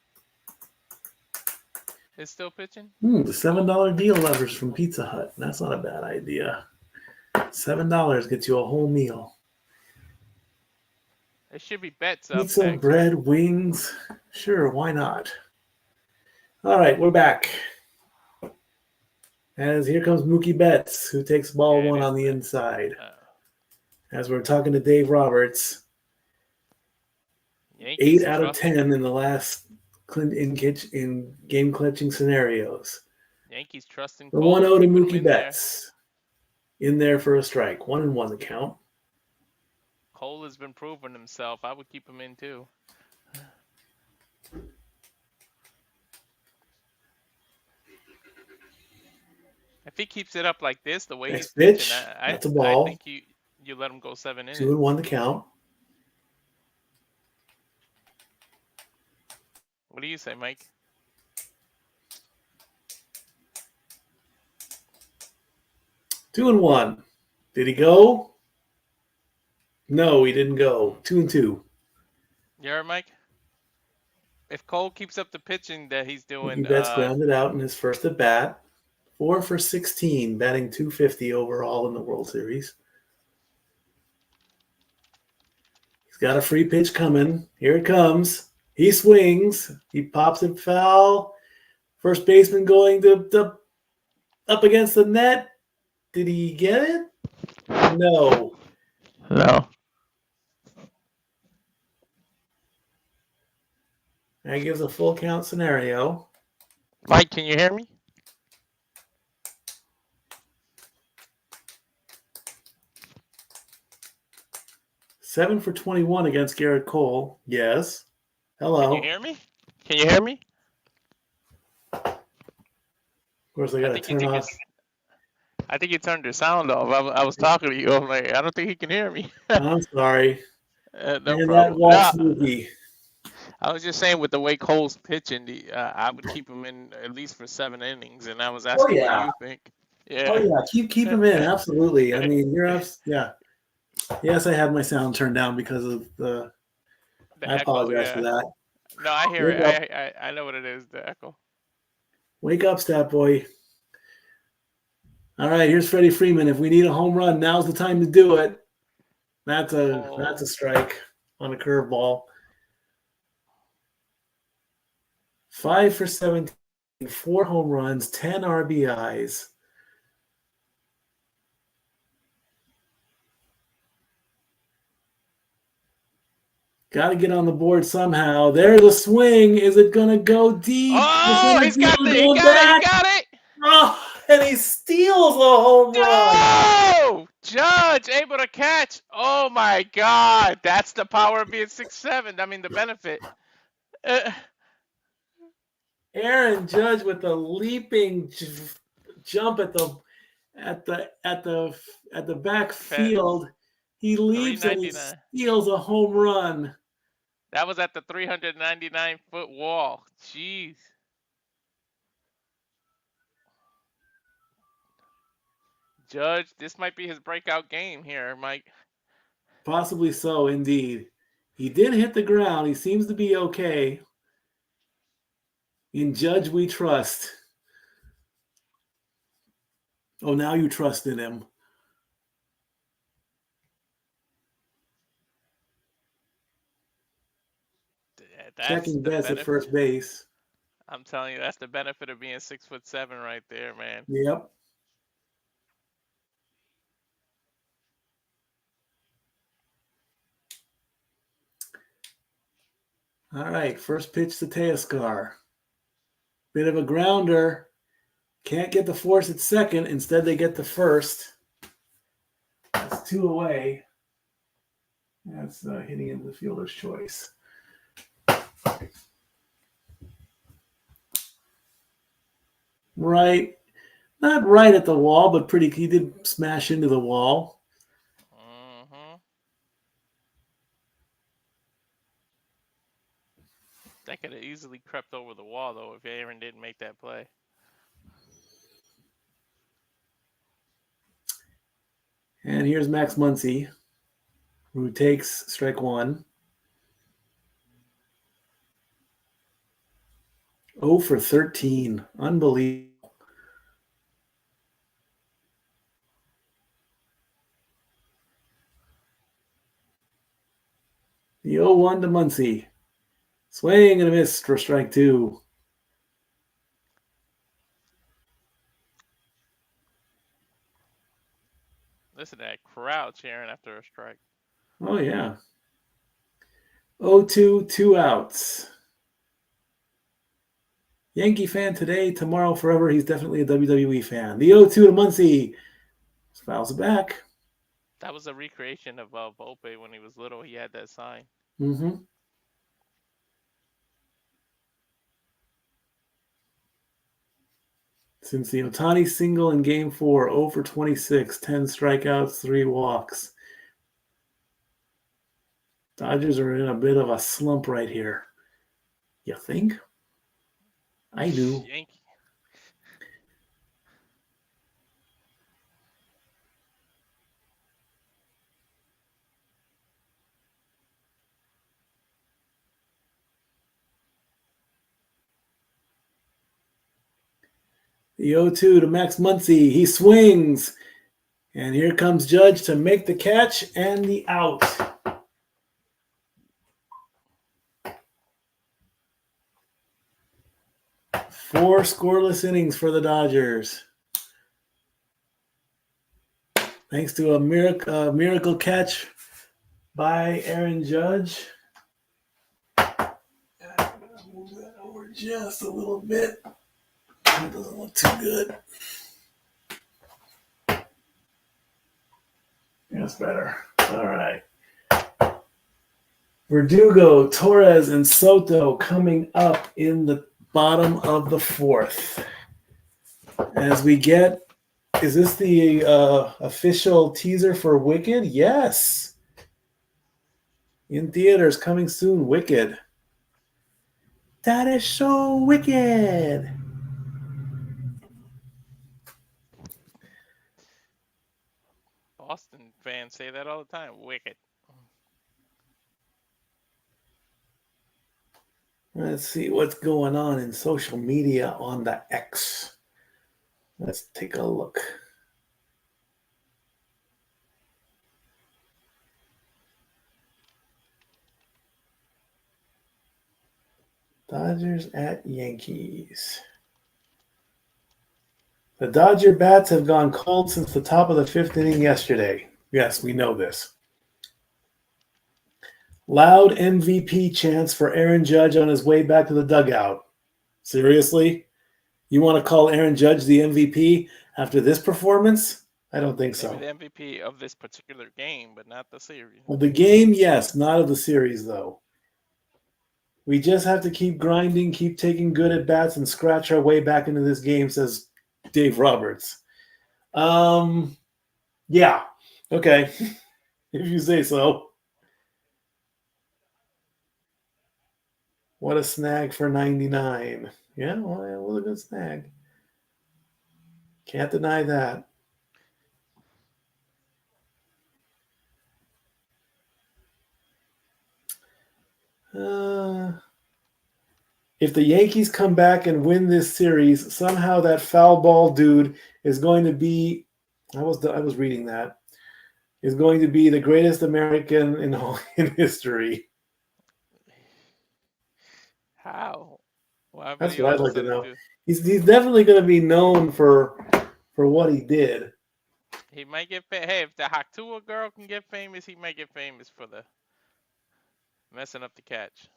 is still pitching? The $7 deal levers from Pizza Hut. That's not a bad idea. $7 gets you a whole meal. It should be bets up Pizza, next. bread, wings. Sure, why not? All right, we're back. As here comes Mookie Betts, who takes ball one on the inside. As we're talking to Dave Roberts, Yankees 8 out of 10 in the last in game clinching scenarios. Yankees trusting The Cole. 1-0 to Mookie Betts. In there for a strike. 1-1 the count. Cole has been proving himself. I would keep him in too. If he keeps it up like this, the way Next he's pitch. pitching, That's a ball. I think you let him go 7 innings. 2-1 the count. What do you say, Mike? Two and one. Did he go? No, he didn't go. 2-2. You heard, Mike? If Cole keeps up the pitching that he's doing, Betts grounded out in his first at bat. 4 for 16, batting .250 overall in the World Series. He's got a free pitch coming. Here it comes. He swings. He pops it foul. First baseman going to up against the net. Did he get it? No. No. That gives a full count scenario. Mike, can you hear me? Seven for 21 against Garrett Cole. Yes. Hello. Can you hear me? Can you hear me? Of course, I got to turn off. I think you turned your sound off. I was talking to you. I'm like, I don't think he can hear me. I'm sorry. No and problem. that Mookie. I was just saying, with the way Cole's pitching, I would keep him in at least for 7 innings, and I was asking what you think. Yeah. Oh yeah, keep him in. Absolutely. I mean, yeah. Yes, I have my sound turned down because of the I apologize for that. No, I hear it. I know what it is, the echo. Wake up, stat boy. All right, here's Freddie Freeman. If we need a home run, now's the time to do it. That's a strike on a curveball. 5 for 17, 4 home runs, 10 RBIs. Got to get on the board somehow. There's a swing. Is it going to go deep? Oh, he got it. Oh, and he steals a home run. Oh, Judge able to catch. Oh, my God. That's the power of being 6'7". I mean, the benefit. Aaron Judge with a leaping jump at the backfield. He leaps and he steals a home run. That was at the 399-foot wall. Jeez. Judge, this might be his breakout game here, Mike. Possibly so, indeed. He did hit the ground. He seems to be okay. In Judge, we trust. Oh, now you trust in him. Checking Betts at first base. I'm telling you, that's the benefit of being 6'7" right there, man. Yep. All right, first pitch to Teoscar. Bit of a grounder. Can't get the force at second. Instead, they get the first. That's 2 away. That's hitting into the fielder's choice. Right. Not right at the wall, but pretty. He did smash into the wall. Mm-hmm. That could have easily crept over the wall, though, if Aaron didn't make that play. And here's Max Muncy, who takes strike 1. 0 for 13. Unbelievable. The 0-1 to Muncy. Swing and a miss for strike 2. Listen to that crowd cheering after a strike. Oh, yeah. 0-2, 2 outs. Yankee fan today, tomorrow, forever. He's definitely a WWE fan. The 0-2 to Muncy. Fouls it back. That was a recreation of Volpe when he was little. He had that sign. Mm-hmm. Since the Ohtani single in Game 4, 0 for 26, 10 strikeouts, 3 walks. Dodgers are in a bit of a slump right here. You think? I do. Yankee. The 0-2 to Max Muncy. He swings. And here comes Judge to make the catch and the out. Four scoreless innings for the Dodgers. Thanks to a miracle catch by Aaron Judge. I'm going to move that over just a little bit. It doesn't look too good. That's better. All right. Verdugo, Torres, and Soto coming up in the bottom of the 4th. As we get, is this the official teaser for Wicked? Yes. In theaters, coming soon, Wicked. That is so wicked. Boston fans say that all the time. Wicked. Let's see what's going on in social media on the X. Let's take a look. Dodgers at Yankees. The Dodger bats have gone cold since the top of the 5th inning yesterday. Yes, we know this. Loud MVP chants for Aaron Judge on his way back to the dugout. Seriously? You want to call Aaron Judge the MVP after this performance? I don't think so. Maybe the MVP of this particular game, but not the series. Well, the game, yes, not of the series, though. We just have to keep grinding, keep taking good at bats, and scratch our way back into this game, says Dave Roberts. Yeah, okay, if you say so. What a snag for 99. Yeah, well, it was a good snag. Can't deny that. If the Yankees come back and win this series, somehow that foul ball dude is going to be, I was reading that, is going to be the greatest American in history. How? What That's he what all I'd of a like to sudden know. do? He's definitely going to be known for what he did. He might get Hey, if the Haktua girl can get famous, he might get famous for the messing up the catch.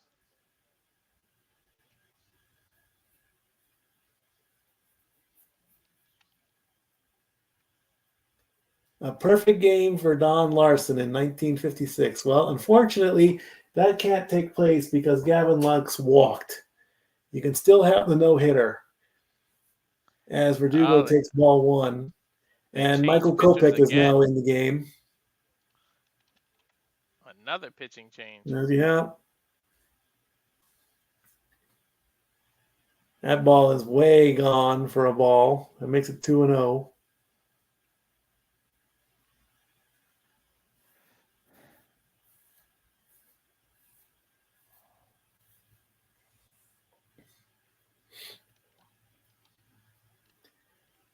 A perfect game for Don Larson in 1956. Well, unfortunately, that can't take place because Gavin Lux walked. You can still have the no-hitter as Verdugo Oh, takes ball one. they And changed Michael pitchers Kopech is again. now in the game. Another pitching change. Yeah. That ball is way gone for a ball. That makes it 2-0.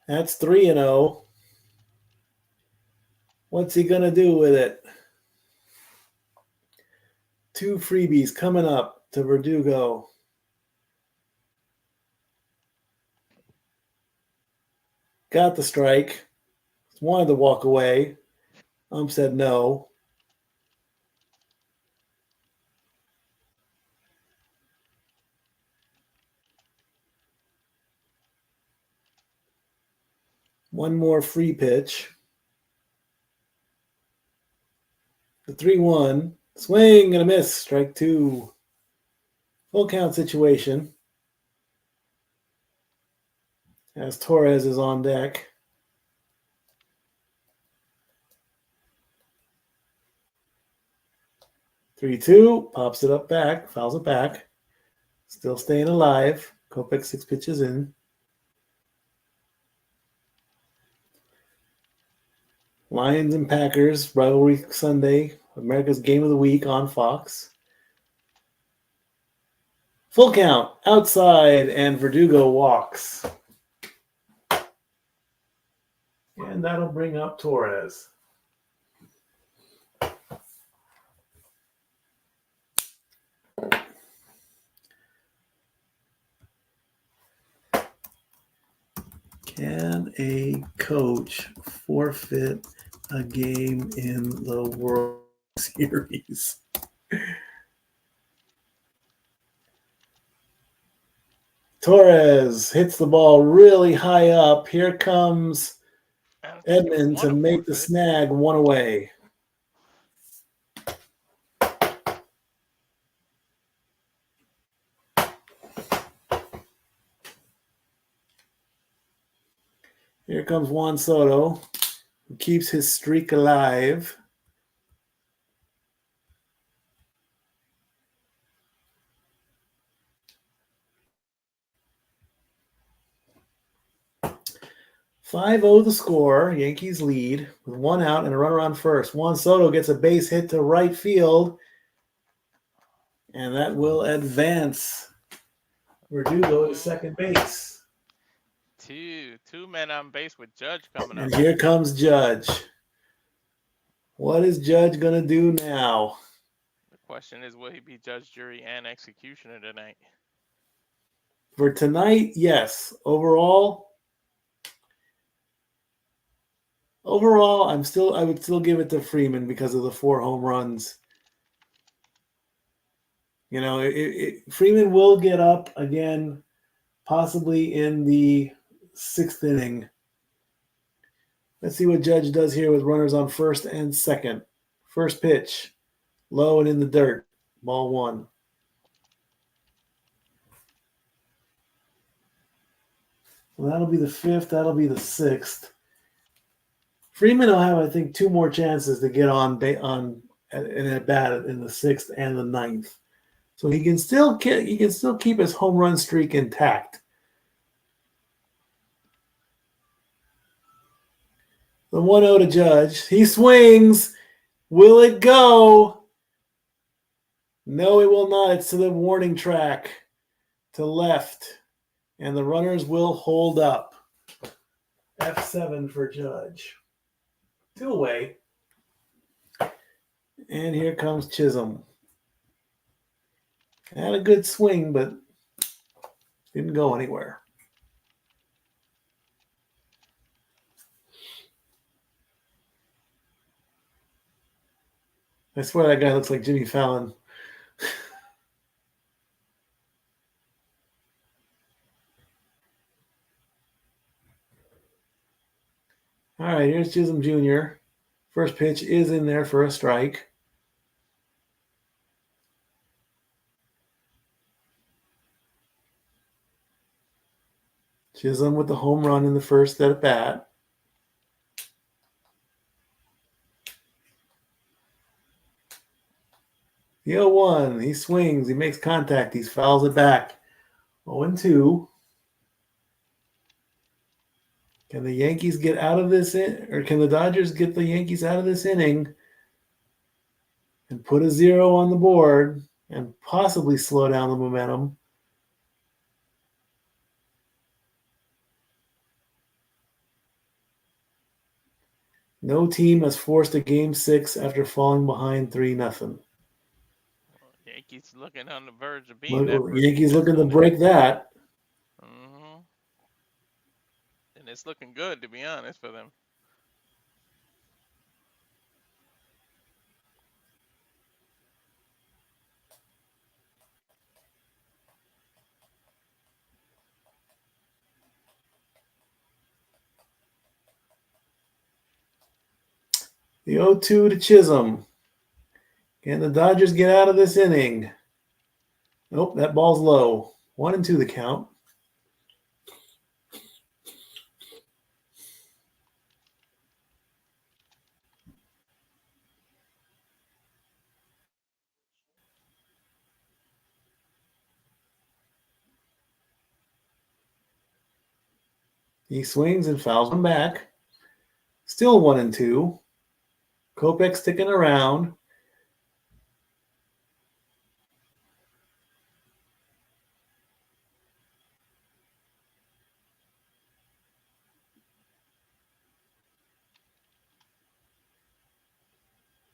That's 3-0. What's he going to do with it? 2 freebies coming up to Verdugo. Got the strike. Wanted to walk away. Said no. One more free pitch. The 3-1. Swing and a miss. Strike 2. Full count situation. As Torres is on deck. 3-2. Pops it up back. Fouls it back. Still staying alive. Kopech 6 pitches in. Lions and Packers, rivalry Sunday, America's Game of the Week on Fox. Full count, outside, and Verdugo walks. And that'll bring up Torres. Can a coach forfeit a game in the World Series? Torres hits the ball really high up. Here comes Edmund to make the snag 1 away. Here comes Juan Soto, who keeps his streak alive. "5-0 the score. Yankees lead with 1 out and a runner on first. Juan Soto gets a base hit to right field, and that will advance Verdugo to second base. Two men on base with Judge coming up. And here comes Judge. What is Judge going to do now? The question is, will he be judge, jury, and executioner tonight? For tonight, yes. Overall, I would still give it to Freeman because of the 4 home runs. You know, Freeman will get up again, possibly in the 6th inning. Let's see what Judge does here with runners on first and second. First pitch, low and in the dirt. Ball 1. Well, that'll be the 5th. That'll be the 6th. Freeman will have, I think, 2 more chances to get on in at bat in the 6th and the 9th. So he can still keep his home run streak intact. The 1-0 to Judge. He swings. Will it go? No, it will not. It's to the warning track to left. And the runners will hold up. F7 for Judge. 2 away. And here comes Chisholm. Had a good swing, but Didn't go anywhere. I swear that guy looks like Jimmy Fallon. All right, here's Chisholm Jr. First pitch is in there for a strike. Chisholm with the home run in the first at bat. The 0-1, he swings, he makes contact, he fouls it back. 0-2. Can the Yankees get out of this or can the Dodgers get the Yankees out of this inning and put a 0 on the board and possibly slow down the momentum? No team has forced a Game 6 after falling behind 3-0. Yankees looking on the verge of being that. Yankees looking to break that. Mm-hmm. And it's looking good, to be honest, for them. The 0-2 to Chisholm. Can the Dodgers get out of this inning? Nope, that ball's low. 1-2 the count. He swings and fouls him back. Still 1-2. Kopech sticking around.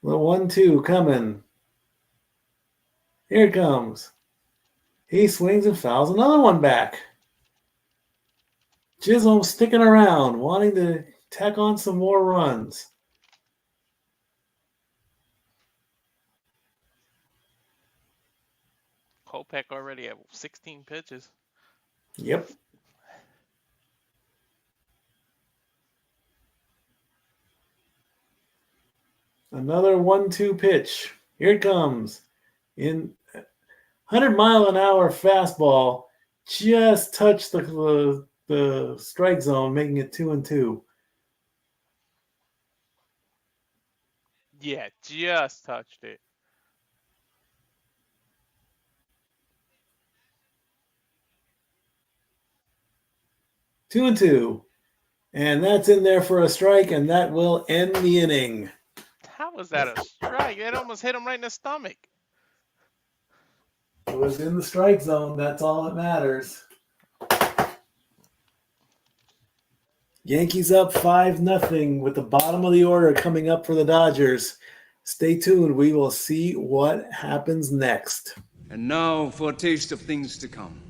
The 1-2 coming. Here it comes. He swings and fouls another one back. Chisholm sticking around, wanting to tack on some more runs. Kopech already at 16 pitches. Yep. Another 1-2 pitch. Here it comes. In 100-mile-an-hour fastball, just touched the strike zone, making it 2-2. Yeah, just touched it. Two and two. And that's in there for a strike, and that will end the inning. How was that a strike? It almost hit him right in the stomach. It was in the strike zone. That's all that matters. Yankees up 5-0 with the bottom of the order coming up for the Dodgers. Stay tuned. We will see what happens next. And now for a taste of things to come.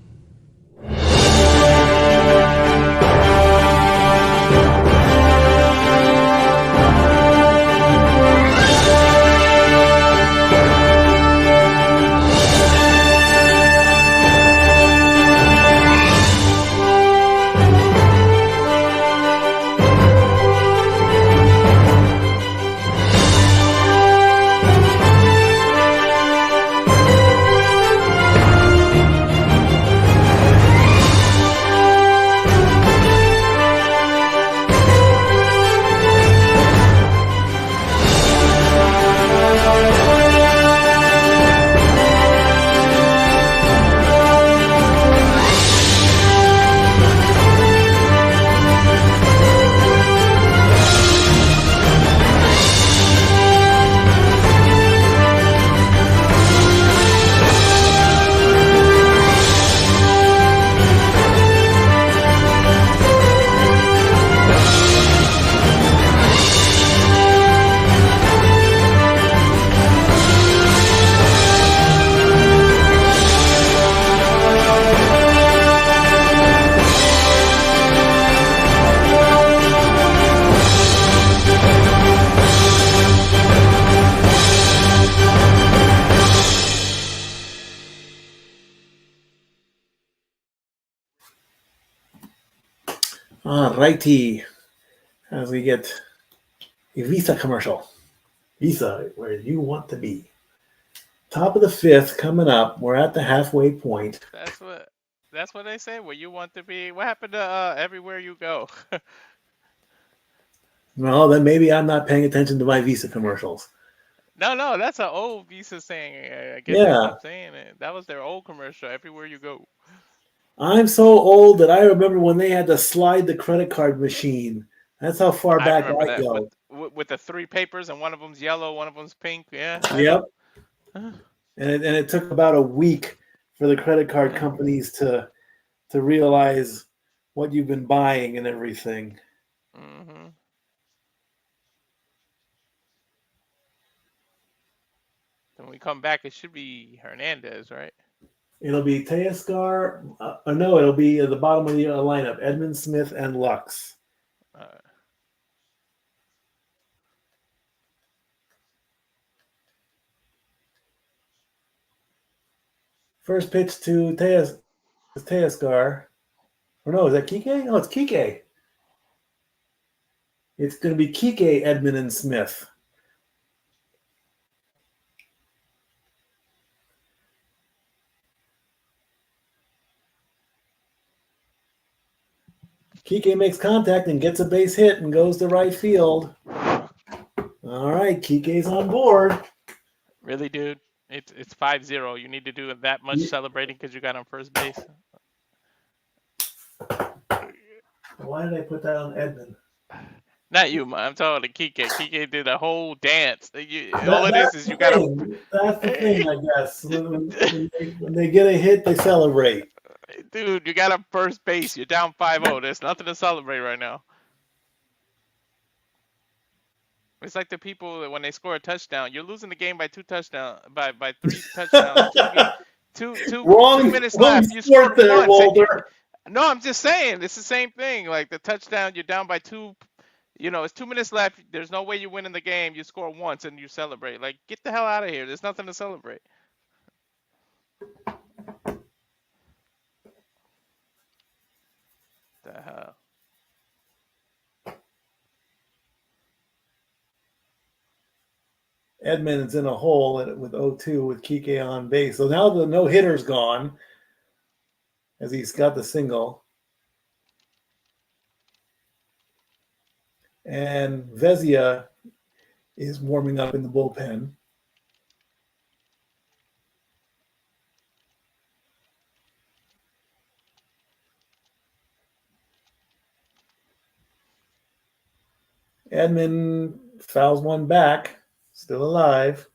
All righty. As we get a Visa commercial. Visa, where you want to be. Top of the fifth coming up. We're at the halfway point. That's what they say. Where you want to be. What happened to everywhere you go? Well, then maybe I'm not paying attention to my Visa commercials. No, that's an old Visa saying. I guess they Yeah. stopped saying it. That was their old commercial. Everywhere you go. I'm so old that I remember when they had to slide the credit card machine. That's how far I back remember I that go. with the three papers and one of them's yellow, one of them's pink. Yeah, I Yep. know. And it took about a week for the credit card companies to realize what you've been buying and everything. Mm-hmm. When we come back, it should be Hernandez, right? It'll be Teoscar. No, it'll be at the bottom of the lineup. Edmund, Smith, and Lux. First pitch to Teoscar. Or no, is that Kike? No, it's Kike. It's going to be Kike, Edmund, and Smith. Kike makes contact and gets a base hit and goes to right field. All right, Kike's on board. Really, dude? It's 5-0. You need to do that much celebrating because you got on first base. Why did I put that on Edmund? Not you, man. I'm talking to Kike. Kike did a whole dance. All it is you got to. That's the thing, I guess. When they get a hit, they celebrate. Dude, you got on first base. You're down 5-0. There's nothing to celebrate right now. It's like the people that when they score a touchdown, you're losing the game by 3 touchdowns. Two minutes left. You scored there, once. Walter. No, I'm just saying it's the same thing. Like the touchdown, you're down by 2. It's 2 minutes left. There's no way you win in the game. You score once and you celebrate. Like get the hell out of here. There's nothing to celebrate. The hell. Edmonds in a hole with 0-2 with Kike on base. So now the no-hitter's gone as he's got the single. And Vezia is warming up in the bullpen. Edmund fouls one back. Still alive.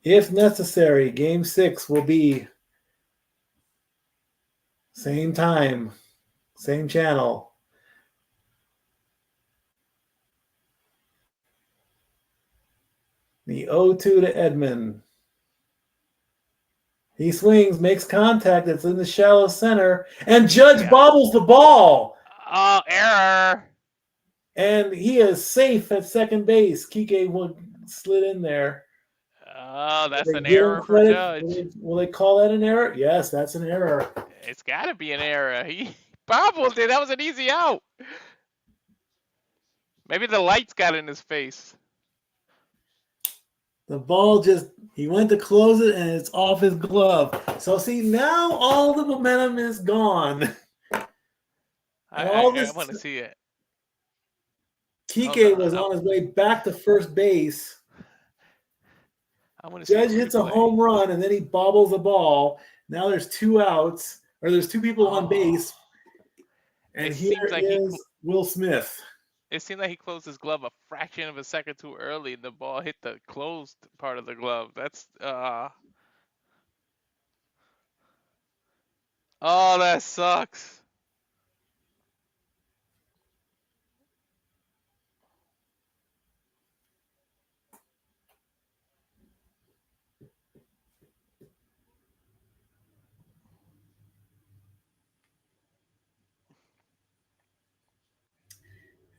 If necessary, game 6 will be same time, same channel. The 0-2 to Edmund. He swings, makes contact. It's in the shallow center. And Judge bobbles the ball. Oh, error. And he is safe at second base. Kike slid in there. Oh, that's an error for Judge. Will they call that an error? Yes, that's an error. It's got to be an error. He bobbled it. That was an easy out. Maybe the lights got in his face. The ball he went to close it and it's off his glove. So see, now all the momentum is gone. I want to see it. Kike was on his way back to first base. Judge hits a home run and then he bobbles the ball. Now there's 2 outs, or there's 2 people on base. And here is Will Smith. It seemed like he closed his glove a fraction of a second too early, and the ball hit the closed part of the glove. That's oh, that sucks.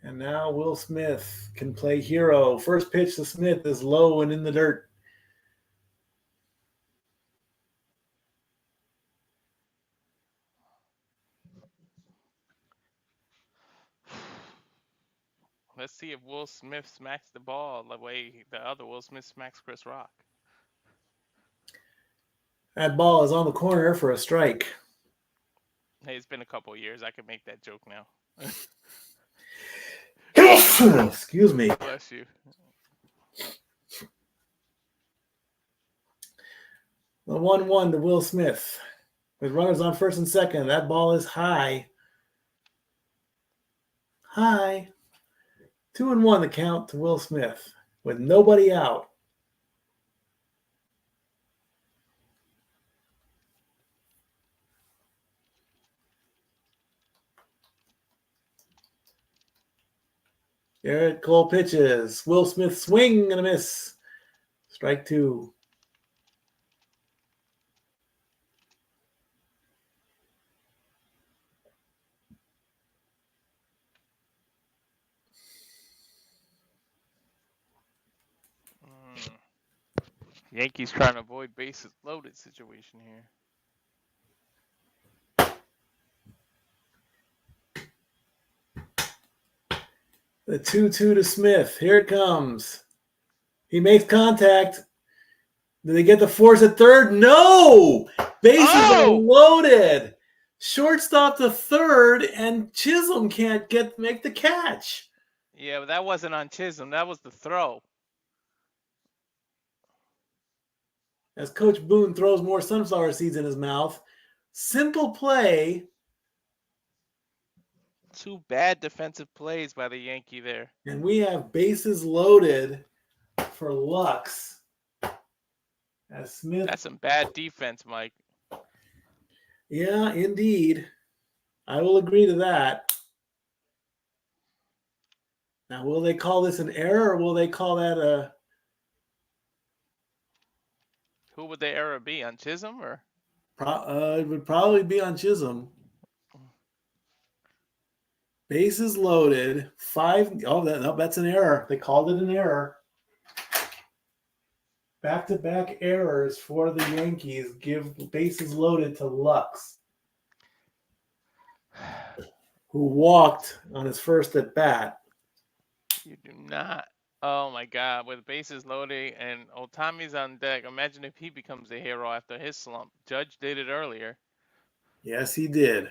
And now Will Smith can play hero. First pitch to Smith is low and in the dirt. Let's see if Will Smith smacks the ball the way the other Will Smith smacks Chris Rock. That ball is on the corner for a strike. Hey, it's been a couple of years. I can make that joke now. Excuse me. Bless you. The 1-1 to Will Smith. With runners on first and second, that ball is high. High. 2-1 the count to Will Smith with nobody out. Garrett Cole pitches. Will Smith swing and a miss. Strike 2. Yankees trying to avoid bases loaded situation here. The 2-2 to Smith. Here it comes. He makes contact. Did they get the force at third? No! Bases are loaded. Shortstop to third, and Chisholm can't make the catch. Yeah, but that wasn't on Chisholm. That was the throw. As Coach Boone throws more sunflower seeds in his mouth. Simple play. 2 bad defensive plays by the Yankee there. And we have bases loaded for Lux. As Smith. That's some bad defense, Mike. Yeah, indeed. I will agree to that. Now, will they call this an error, or will they call that a... Who would the error be? On Chisholm or? It would probably be on Chisholm. Bases loaded. 5. Oh, that's an error. They called it an error. Back-to-back errors for the Yankees give bases loaded to Lux, who walked on his first at bat. You do not. Oh my God! With bases loaded and Otami's on deck. Imagine if he becomes the hero after his slump. Judge did it earlier. Yes, he did.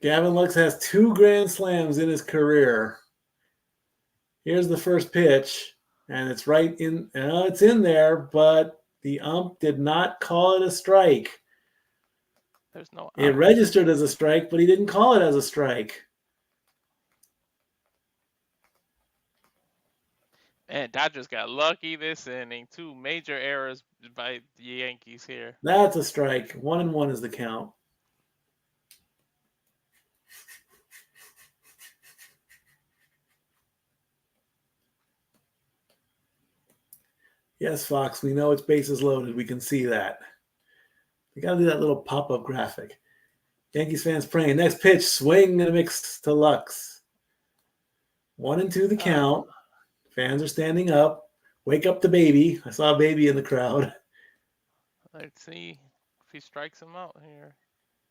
Gavin Lux has 2 grand slams in his career. Here's the first pitch, and it's right in. It's in there, but the ump did not call it a strike. There's no. It registered as a strike, but he didn't call it as a strike. And Dodgers got lucky this inning. 2 major errors by the Yankees here. That's a strike. 1-1 is the count. Yes, Fox, we know it's bases loaded. We can see that. We got to do that little pop-up graphic. Yankees fans praying. Next pitch, swing and a mix to Lux. 1-2 the count. Fans are standing up. Wake up the baby. I saw a baby in the crowd. Let's see if he strikes him out here.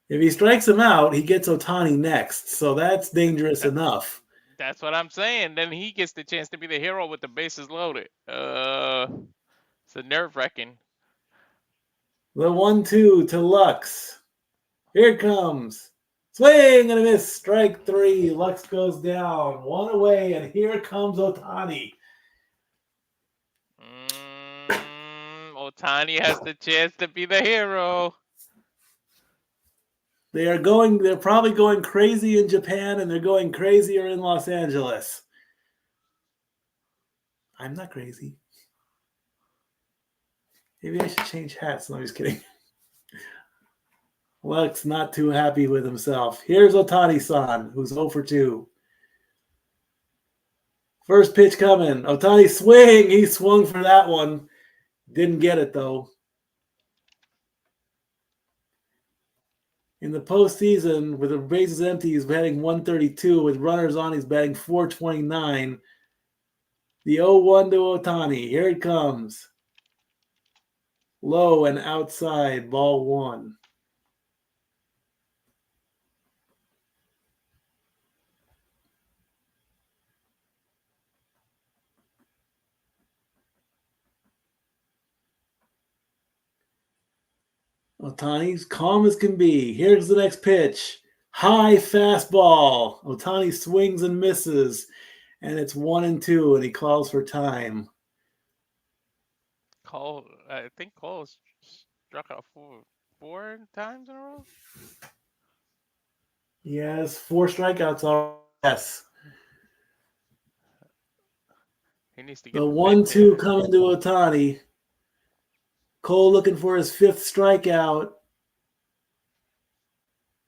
If he strikes him out, he gets Ohtani next. So that's dangerous enough. That's what I'm saying. Then he gets the chance to be the hero with the bases loaded. It's a nerve-wracking. The 1-2 to Lux. Here it comes. Swing and a miss. Strike 3. Lux goes down. 1 away, and here comes Ohtani. Ohtani has the chance to be the hero. They're probably going crazy in Japan, and they're going crazier in Los Angeles. I'm not crazy. Maybe I should change hats. No, I'm just kidding. Lux not too happy with himself. Here's Ohtani-san, who's 0 for 2. First pitch coming. Ohtani swing. He swung for that one. Didn't get it, though. In the postseason, with the bases empty, he's batting 132. With runners on, he's batting 429. The 0-1 to Ohtani. Here it comes. Low and outside, ball 1. Otani's calm as can be. Here's the next pitch. High fastball. Otani swings and misses, and it's 1-2, and he calls for time. I think Cole struck out four times in a row. Yes, 4 strikeouts already. Yes. He needs to get The the pen 1-2 here. coming to Otani. Cole looking for his 5th strikeout.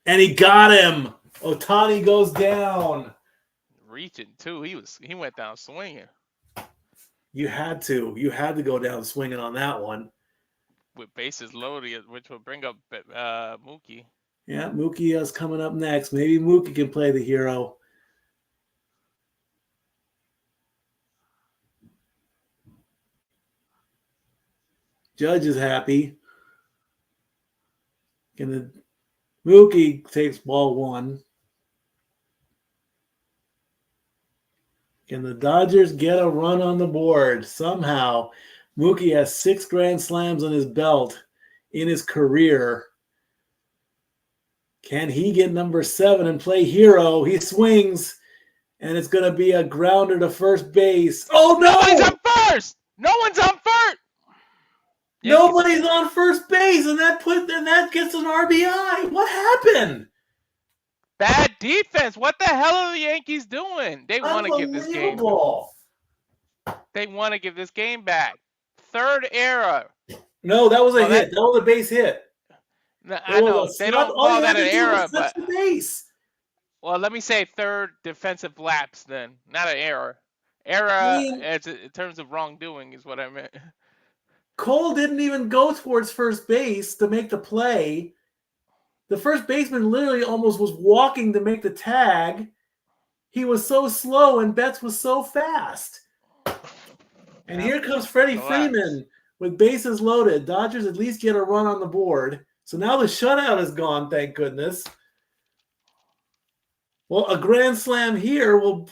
And he got him. Otani goes down. Reaching too. He went down swinging. You had to go down swinging on that one. With bases loaded, which will bring up Mookie. Yeah, Mookie is coming up next. Maybe Mookie can play the hero. Judge is happy. Mookie takes ball 1. Can the Dodgers get a run on the board? Somehow, Mookie has 6 grand slams on his belt in his career. Can he get number 7 and play hero? He swings, and it's going to be a grounder to first base. Oh, no! Nobody's on first! No one's on first! Nobody's on first base, and that gets an RBI. What happened? Bad defense. What the hell are the Yankees doing? They want to give this game. They want to give this game back. 3rd error. No, that was a hit. That was a base hit. I know they don't call that an error, but the base. Well, let me say 3rd defensive lapse then, not an error. Error, in terms of wrongdoing, is what I meant. Cole didn't even go towards first base to make the play. The first baseman literally almost was walking to make the tag. He was so slow, and Betts was so fast. And here comes Freddie Freeman with bases loaded. Dodgers at least get a run on the board. So now the shutout is gone, thank goodness. Well, a grand slam here will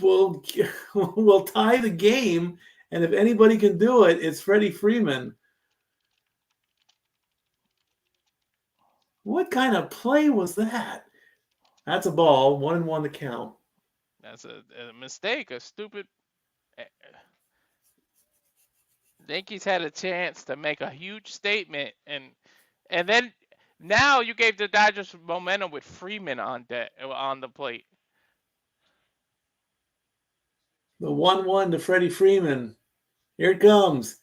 tie the game, and if anybody can do it, it's Freddie Freeman. What kind of play was that? That's a ball, 1-1 to count. That's a mistake, a stupid. Yankees had a chance to make a huge statement, and then now you gave the Dodgers momentum with Freeman on the plate. The 1-1 to Freddie Freeman. Here it comes.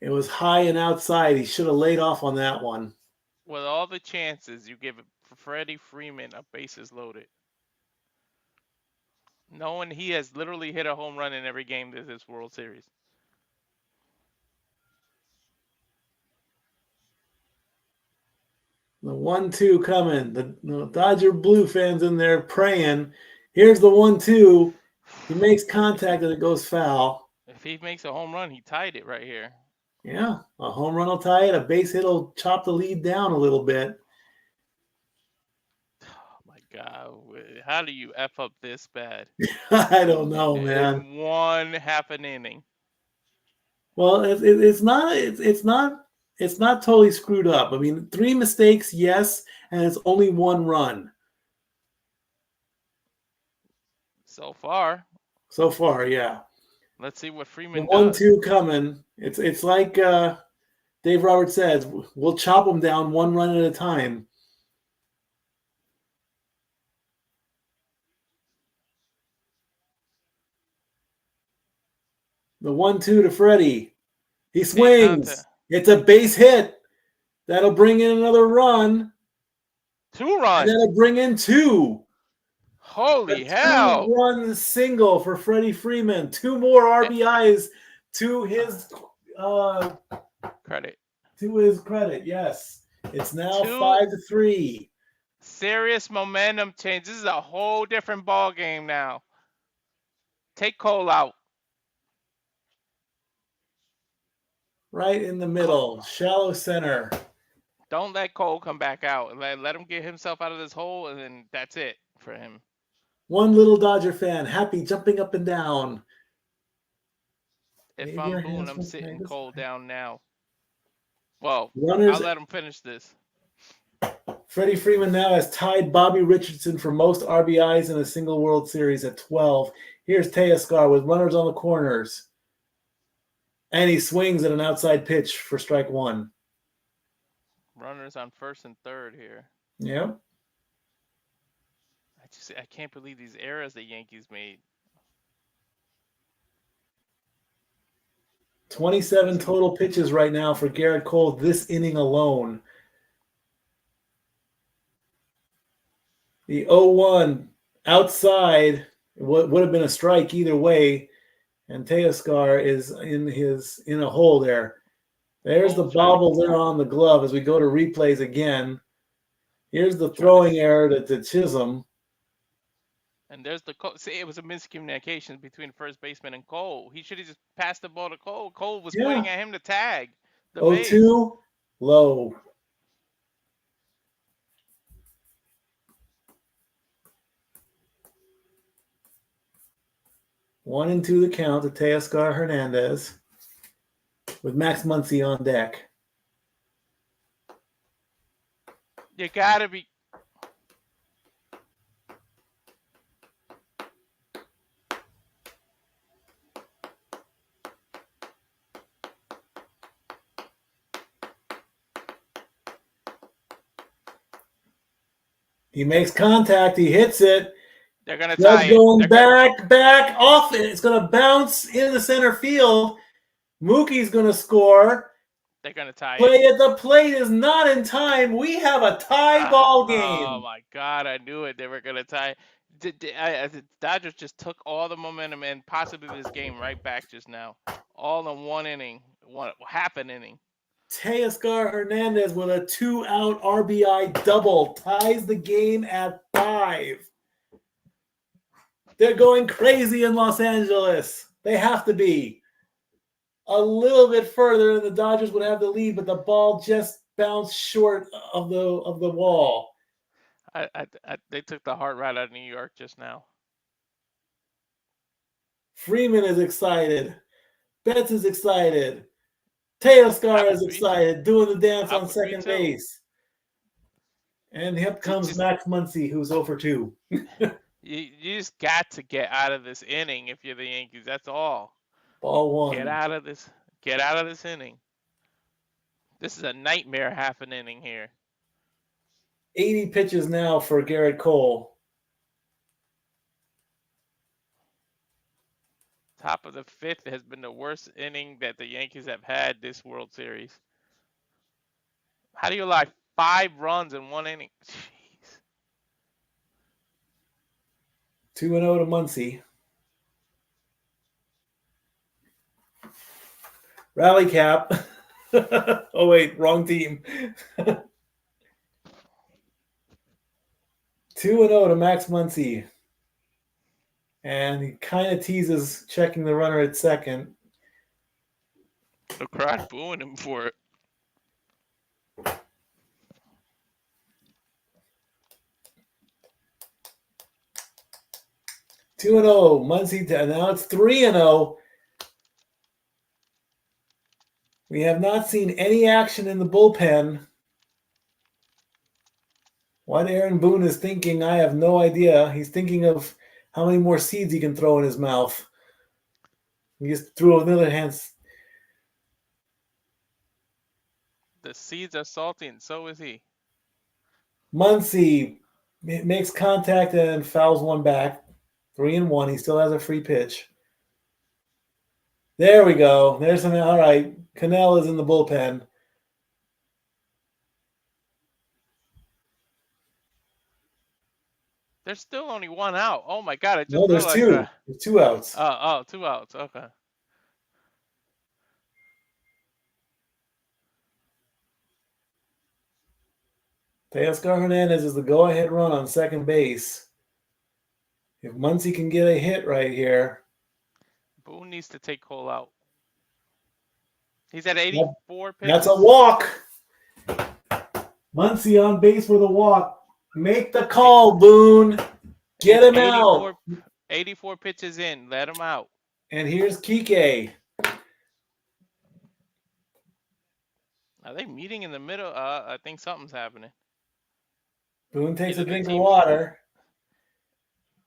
It was high and outside. He should have laid off on that one. With all the chances, you give Freddie Freeman a bases loaded. Knowing he has literally hit a home run in every game this World Series. The 1-2 coming. The Dodger Blue fans in there praying. Here's the 1-2. He makes contact and it goes foul. If he makes a home run, he tied it right here. Yeah, a home run will tie it. A base hit will chop the lead down a little bit. Oh my God! How do you F up this bad? I don't know, man. In 1/2 an inning. Well, it's not totally screwed up. I mean, 3 mistakes, yes, and it's only 1 run. So far. So far, yeah. Let's see what Freeman does. The 1-2 coming. It's like Dave Roberts says, we'll chop them down 1 run at a time. The 1-2 to Freddie. He swings. It's a base hit. That'll bring in another run. 2 runs. And that'll bring in 2. Holy hell. 2-run single for Freddie Freeman. 2 more RBIs to his credit. To his credit, yes. It's now 5-3. Serious momentum change. This is a whole different ball game now. Take Cole out. Right in the middle, shallow center. Don't let Cole come back out. Let him get himself out of this hole, and then that's it for him. One little Dodger fan, happy, jumping up and down. If I'm Boone, I'm sitting Cole down now. Well, I'll let him finish this. Freddie Freeman now has tied Bobby Richardson for most RBIs in a single World Series at 12. Here's Teoscar with runners on the corners. And he swings at an outside pitch for strike one. Runners on first and third here. Yep. I can't believe these errors the Yankees made. 27 total pitches right now for Garrett Cole this inning alone. The 0-1 outside would have been a strike either way, and Teoscar is in a hole there. There's the bobble there on the glove as we go to replays again. Here's the throwing error to Chisholm. And there's the Cole. See, it was a miscommunication between first baseman and Cole. He should have just passed the ball to Cole. Cole was pointing at him to tag the 0-2, low. One and two the count to Teoscar Hernandez with Max Muncy on deck. You gotta be. He makes contact. He hits it. They're going to tie going it. Back off it. It's going to bounce into the center field. Mookie's going to score. They're going to tie Play it. At the plate is not in time. We have a tie ball game. Oh, my God. I knew it. They were going to tie. The Dodgers just took all the momentum and possibly this game right back just now. All in one inning. Half an inning. Teoscar Hernandez with a 2-out RBI double ties the game at 5. They're going crazy in Los Angeles. They have to be. A little bit further and the Dodgers would have the lead, but the ball just bounced short of the wall. They took the heart right out of New York just now. Freeman is excited. Betts is excited. Teoscar is excited, doing the dance on second base. And here comes Max Muncy, who's 0-2. You just got to get out of this inning if you're the Yankees. That's all. Ball one. Get out of this inning. This is a nightmare half an inning here. 80 pitches now for Garrett Cole. Top of the 5th has been the worst inning that the Yankees have had this World Series. How do you allow 5 runs in one inning? Jeez. 2-0 to Muncy. Rally cap. Oh, wait, wrong team. 2-0 to Max Muncy. And he kind of teases checking the runner at second. The crowd booing him for it. Two 2-0. Muncy, now it's 3-0. We have not seen any action in the bullpen. What Aaron Boone is thinking, I have no idea. He's thinking of how many more seeds he can throw in his mouth. He just threw another hand. The seeds are salty, and so is he. Muncy makes contact and fouls one back. 3-1. He still has a free pitch. There we go. There's an all right. Cannell is in the bullpen. There's still only 1 out. Oh my God! I just no, there's realized 2. There's 2 outs. Oh, 2 outs. Okay. Teoscar Hernandez is the go-ahead run on second base. If Muncy can get a hit right here. Boone needs to take Cole out. He's at 84 pitches. That's a walk. Muncy on base with a walk. Make the call, Boone. Get him out. 84 pitches in. Let him out. And here's Kike. Are they meeting in the middle? I think something's happening. Boone takes Either a the drink of team's water.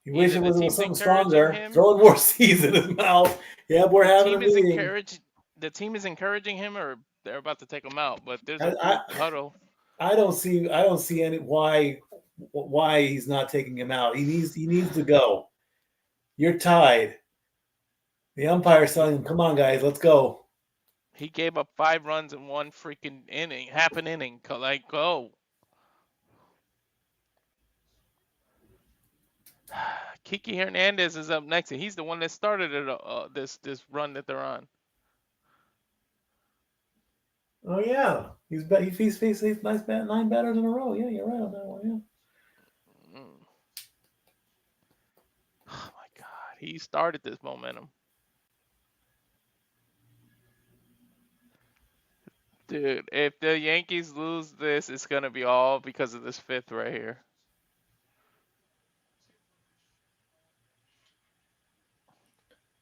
You wish either it the was team's something encouraging stronger. him, Throwing more seeds in his mouth. Yep, we're the having a team is meeting. the team is encouraging him, or they're about to take him out. But there's a I, group huddle. I don't see any why he's not taking him out. He needs to go. You're tied. The umpire's telling him, "Come on, guys, let's go." He gave up 5 runs in one freaking inning, half an inning. Like, go. Kiki Hernandez is up next, and he's the one that started it, this run that they're on. Oh yeah, he's faced nice 9 batters in a row. Yeah, you're right on that one. Yeah. Oh my God, he started this momentum, dude. If the Yankees lose this, it's gonna be all because of this fifth right here.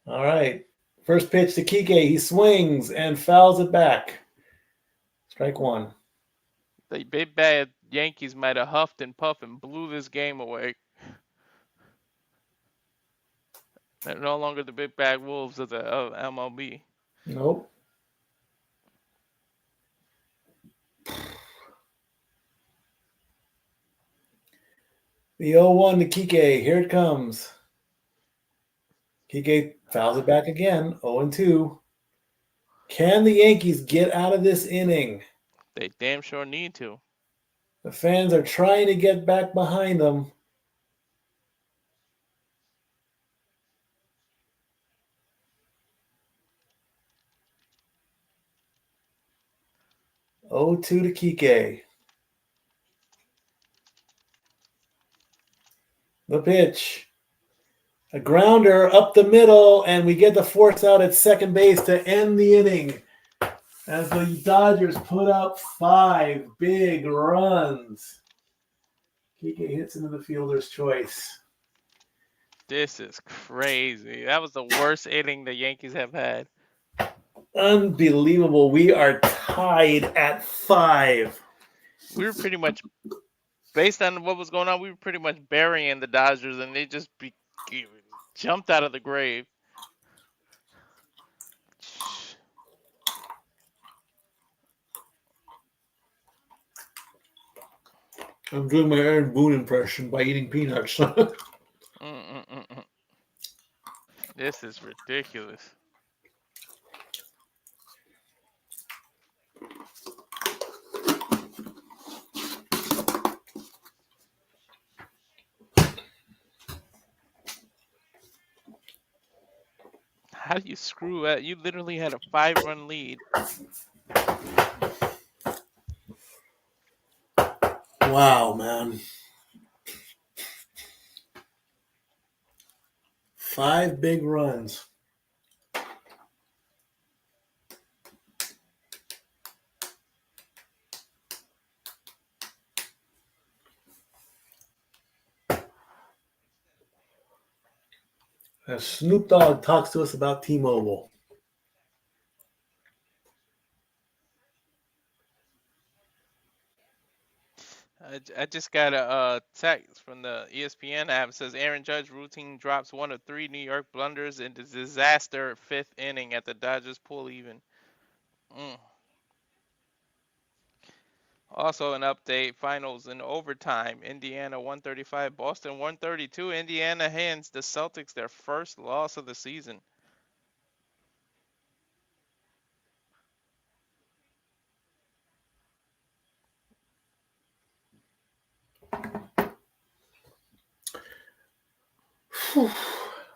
All right. First pitch to Kike. He swings and fouls it back. Strike one. The big bad Yankees might have huffed and puffed and blew this game away. They're no longer the big bad wolves of the MLB. Nope. The 0-1 to Kike. Here it comes. Kike fouls it back again. 0-2. Can the Yankees get out of this inning? They damn sure need to. The fans are trying to get back behind them. Oh, 2 to Kike. The pitch. A grounder up the middle, and we get the force out at second base to end the inning as the Dodgers put up 5 big runs. Kike hits into the fielder's choice. This is crazy. That was the worst inning the Yankees have had. Unbelievable. We are tied at 5. We were pretty much, based on what was going on, we were pretty much burying the Dodgers, and they just jumped out of the grave. I'm doing my Aaron Boone impression by eating peanuts. This is ridiculous. How do you screw that? You literally had a 5-run lead. Wow, man. 5 big runs. As Snoop Dogg talks to us about T-Mobile. I just got a text from the ESPN app. It says Aaron Judge routine drops 1 of 3 New York blunders in the disaster 5th inning at the Dodgers pull even. Also an update, finals in overtime. Indiana 135, Boston 132. Indiana hands the Celtics their first loss of the season.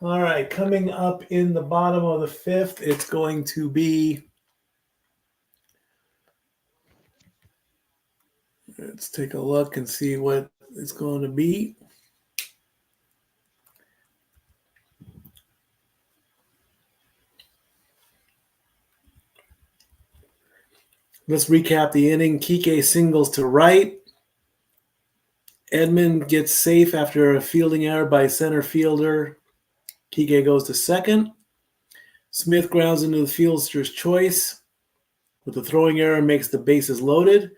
All right, coming up in the bottom of the 5th, it's going to be. Let's take a look and see what it's going to be. Let's recap the inning. Kike singles to right. Edman gets safe after a fielding error by center fielder. Kike goes to second. Smith grounds into the fielder's choice. With the throwing error, makes the bases loaded.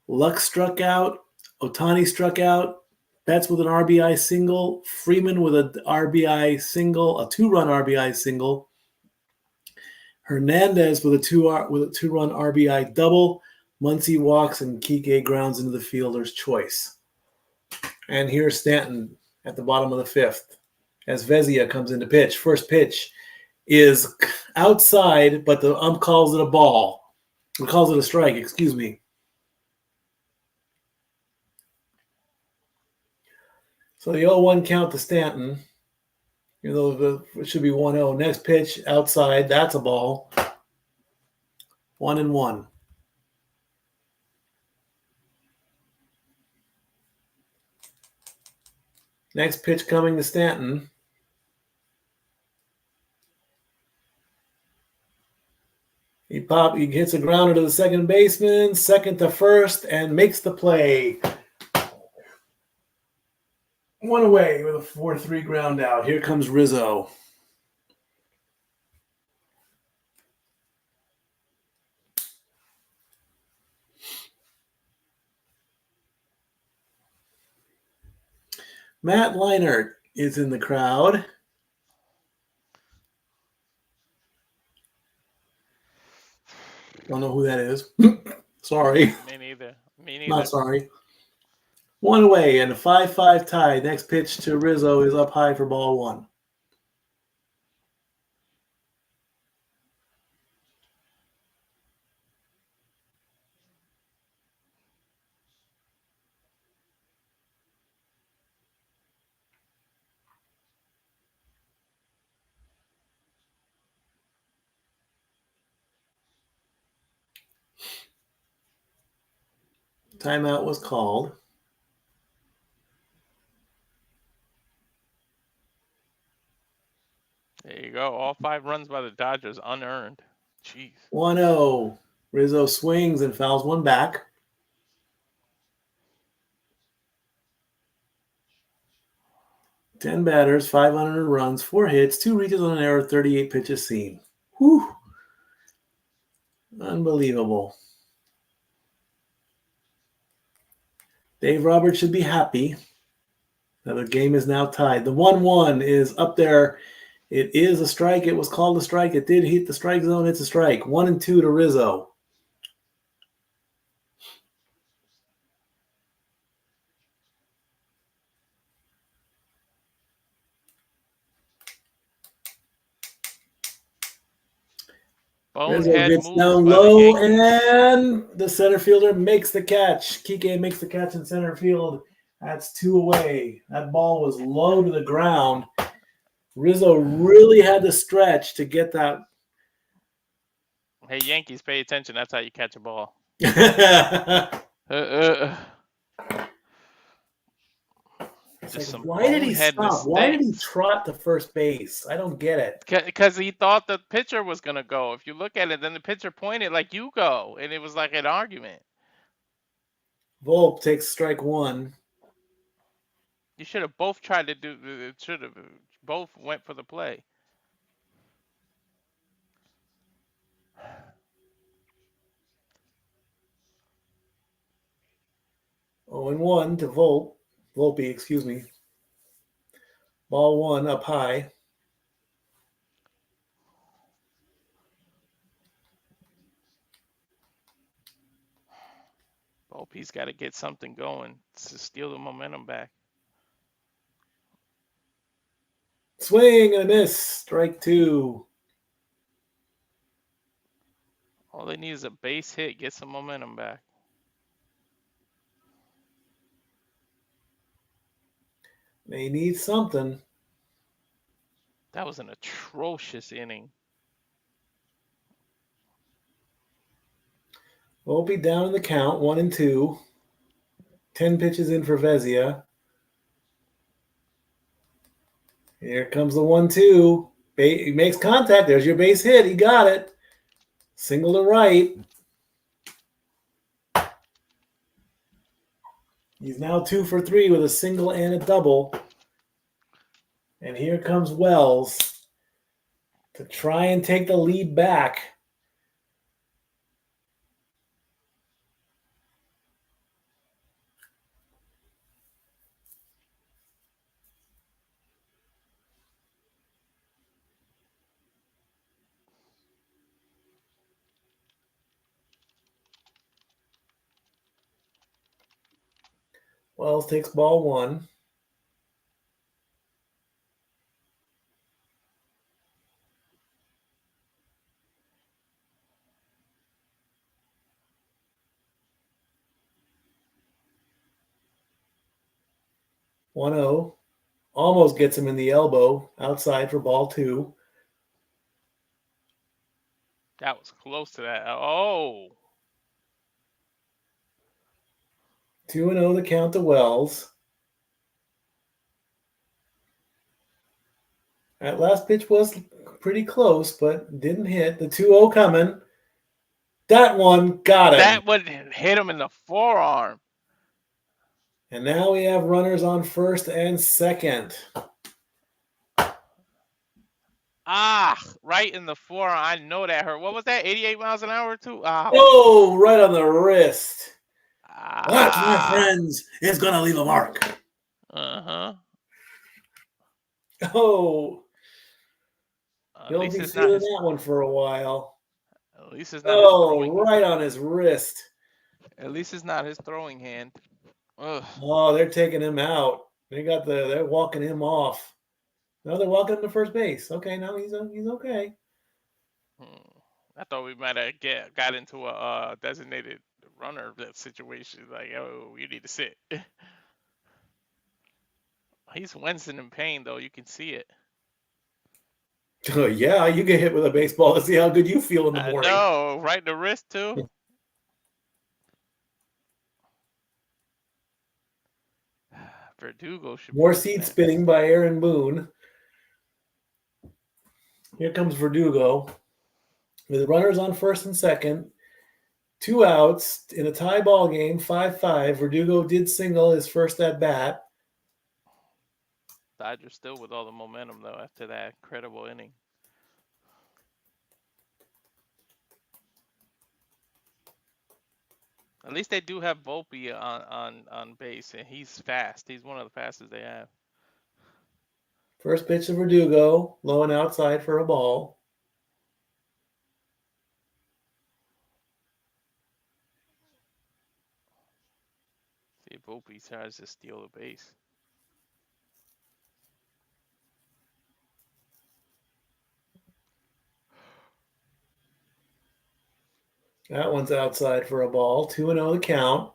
Luck struck out. Ohtani struck out. Betts with an RBI single. Freeman with a RBI single, a 2-run RBI single. Hernandez with a 2-run RBI double. Muncy walks and Kike grounds into the fielder's choice. And here's Stanton at the bottom of the fifth as Vezia comes in to pitch. First pitch is outside, but the ump calls it a ball. He calls it a strike, excuse me. So the 0-1 count to Stanton. Even though it should be 1-0. Next pitch outside, that's a ball. 1-1. Next pitch coming to Stanton. He hits a grounder to the second baseman, second to first, and makes the play. One away with a 4-3 ground out. Here comes Rizzo. Matt Leinart is in the crowd. Don't know who that is. Sorry. Me neither. Not sorry. One away and a 5-5 tie. Next pitch to Rizzo is up high for ball one. Timeout was called. There you go. All 5 runs by the Dodgers unearned. Jeez. 1-0. Rizzo swings and fouls one back. Ten batters, 500 runs, 4 hits, 2 reaches on an error, 38 pitches seen. Whew. Unbelievable. Dave Roberts should be happy that the game is now tied. The 1-1 is up there. It is a strike. It was called a strike. It did hit the strike zone. It's a strike. 1-2 to Rizzo. Rizzo gets down low, and the center fielder makes the catch. Kike makes the catch in center field. That's 2 away. That ball was low to the ground. Rizzo really had to stretch to get that. Hey, Yankees, pay attention. That's how you catch a ball. Like, why did he stop? Mistakes. Why did he trot to first base? I don't get it. Because he thought the pitcher was going to go. If you look at it, then the pitcher pointed like you go, and it was like an argument. Volpe takes strike 1. You should have both tried to do. Should have both went for the play. Oh, and 1 to Volpe, excuse me. Ball 1 up high. Volpe's got to get something going to steal the momentum back. Swing and a miss. Strike 2. All they need is a base hit, get some momentum back. They need something. That was an atrocious inning. Volpe down in the count, 1-2. 10 pitches in for Vezia. Here comes the 1-2. He makes contact. There's your base hit. He got it. Single to right. He's now 2 for 3 with a single and a double. And here comes Wells to try and take the lead back. Wells takes ball 1. One zero. Almost gets him in the elbow. Outside for ball 2. That was close to that. Oh. 2-0 the count to Wells. That last pitch was pretty close, but didn't hit. The 2-0 coming. That one got him. That would hit him in the forearm. And now we have runners on first and second. Right in the forearm. I know that hurt. What was that? 88 miles an hour too? Oh, right on the wrist. That, my Ah. friends, is going to leave a mark. Uh-huh. Oh. At He'll least be it's not feeling his. that one for a while. At least it's not his Oh, throwing. right on his wrist. At least it's not his throwing hand. Ugh. Oh, they're taking him out. They're walking him off. No, they're walking him to first base. Okay, now he's okay. I thought we might have got into a designated runner situation. Like, oh, you need to sit. He's wincing in pain, though. You can see it. Yeah, you get hit with a baseball to see how good you feel in the morning. No, right in the wrist, too. Verdugo should More be seed next. spinning by Aaron Boone. Here comes Verdugo. With runners on first and second. 2 outs in a tie ball game, 5-5. Verdugo did single his first at bat. Dodgers still with all the momentum, though, after that incredible inning. At least they do have Volpe on base, and he's fast. He's one of the fastest they have. First pitch to Verdugo, low and outside for a ball. See if Volpe tries to steal the base. That one's outside for a ball. 2-0 the count.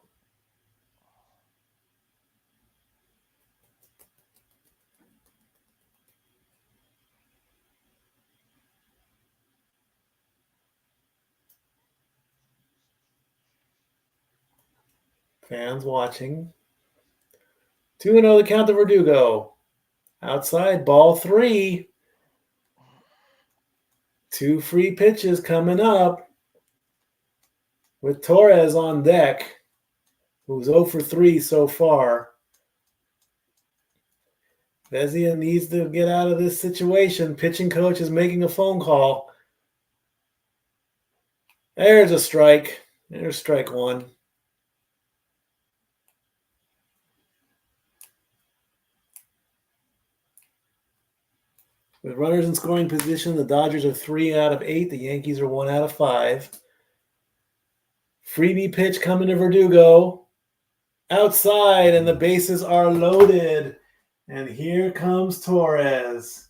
Fans watching. 2-0 the count to Verdugo. Outside, ball 3. 2 free pitches coming up. With Torres on deck, who's 0 for 3 so far. Vezina needs to get out of this situation. Pitching coach is making a phone call. There's a strike. There's strike 1. With runners in scoring position, the Dodgers are 3 out of 8. The Yankees are 1 out of 5. Freebie pitch coming to Verdugo. Outside, and the bases are loaded. And here comes Torres.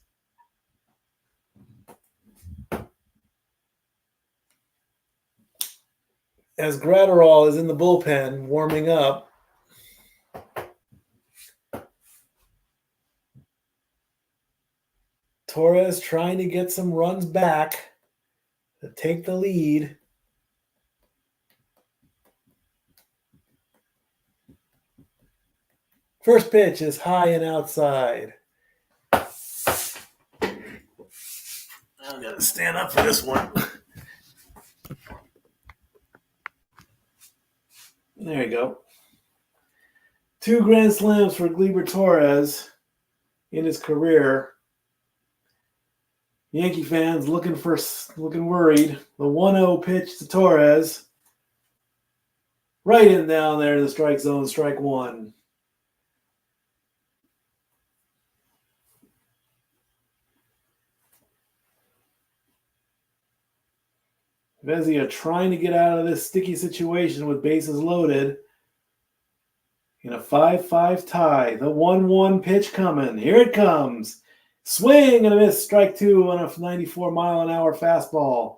As Gratterall is in the bullpen warming up. Torres trying to get some runs back to take the lead. First pitch is high and outside. I'm going to stand up for this one. There you go. 2 grand slams for Gleyber Torres in his career. Yankee fans looking worried. The 1-0 pitch to Torres. Right in down there in the strike zone, strike 1. Vezina trying to get out of this sticky situation with bases loaded. In a 5-5 tie, the 1-1 pitch coming. Here it comes. Swing and a miss. Strike two on a 94-mile-an-hour fastball.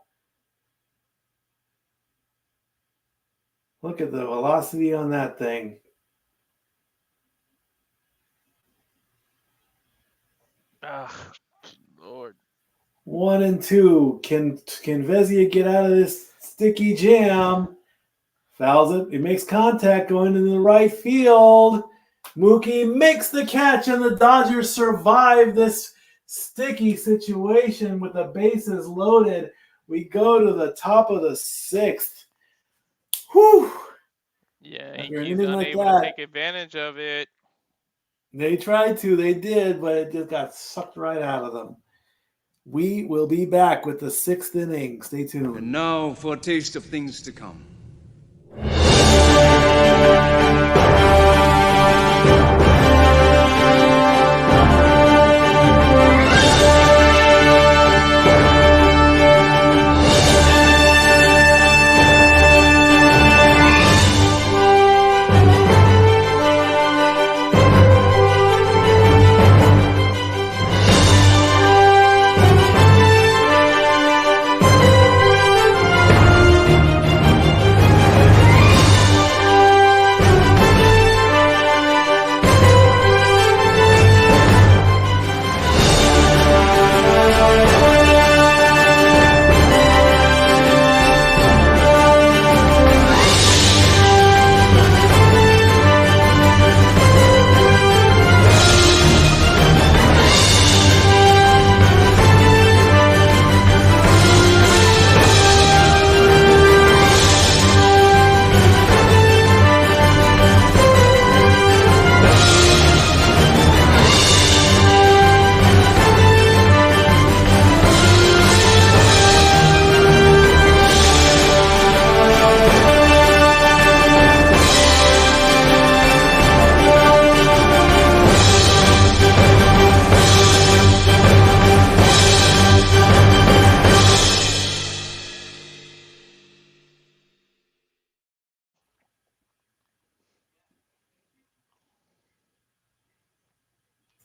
Look at the velocity on that thing. Lord. 1-2. Can Vezia get out of this sticky jam? Fouls it. It makes contact going into the right field. Mookie makes the catch, and the Dodgers survive this sticky situation with the bases loaded. We go to the top of the sixth. Whew. Yeah, After Yankees anything like unable that, to take advantage of it. they tried to. They did, but it just got sucked right out of them. We will be back with the sixth inning. Stay tuned. And now for a taste of things to come.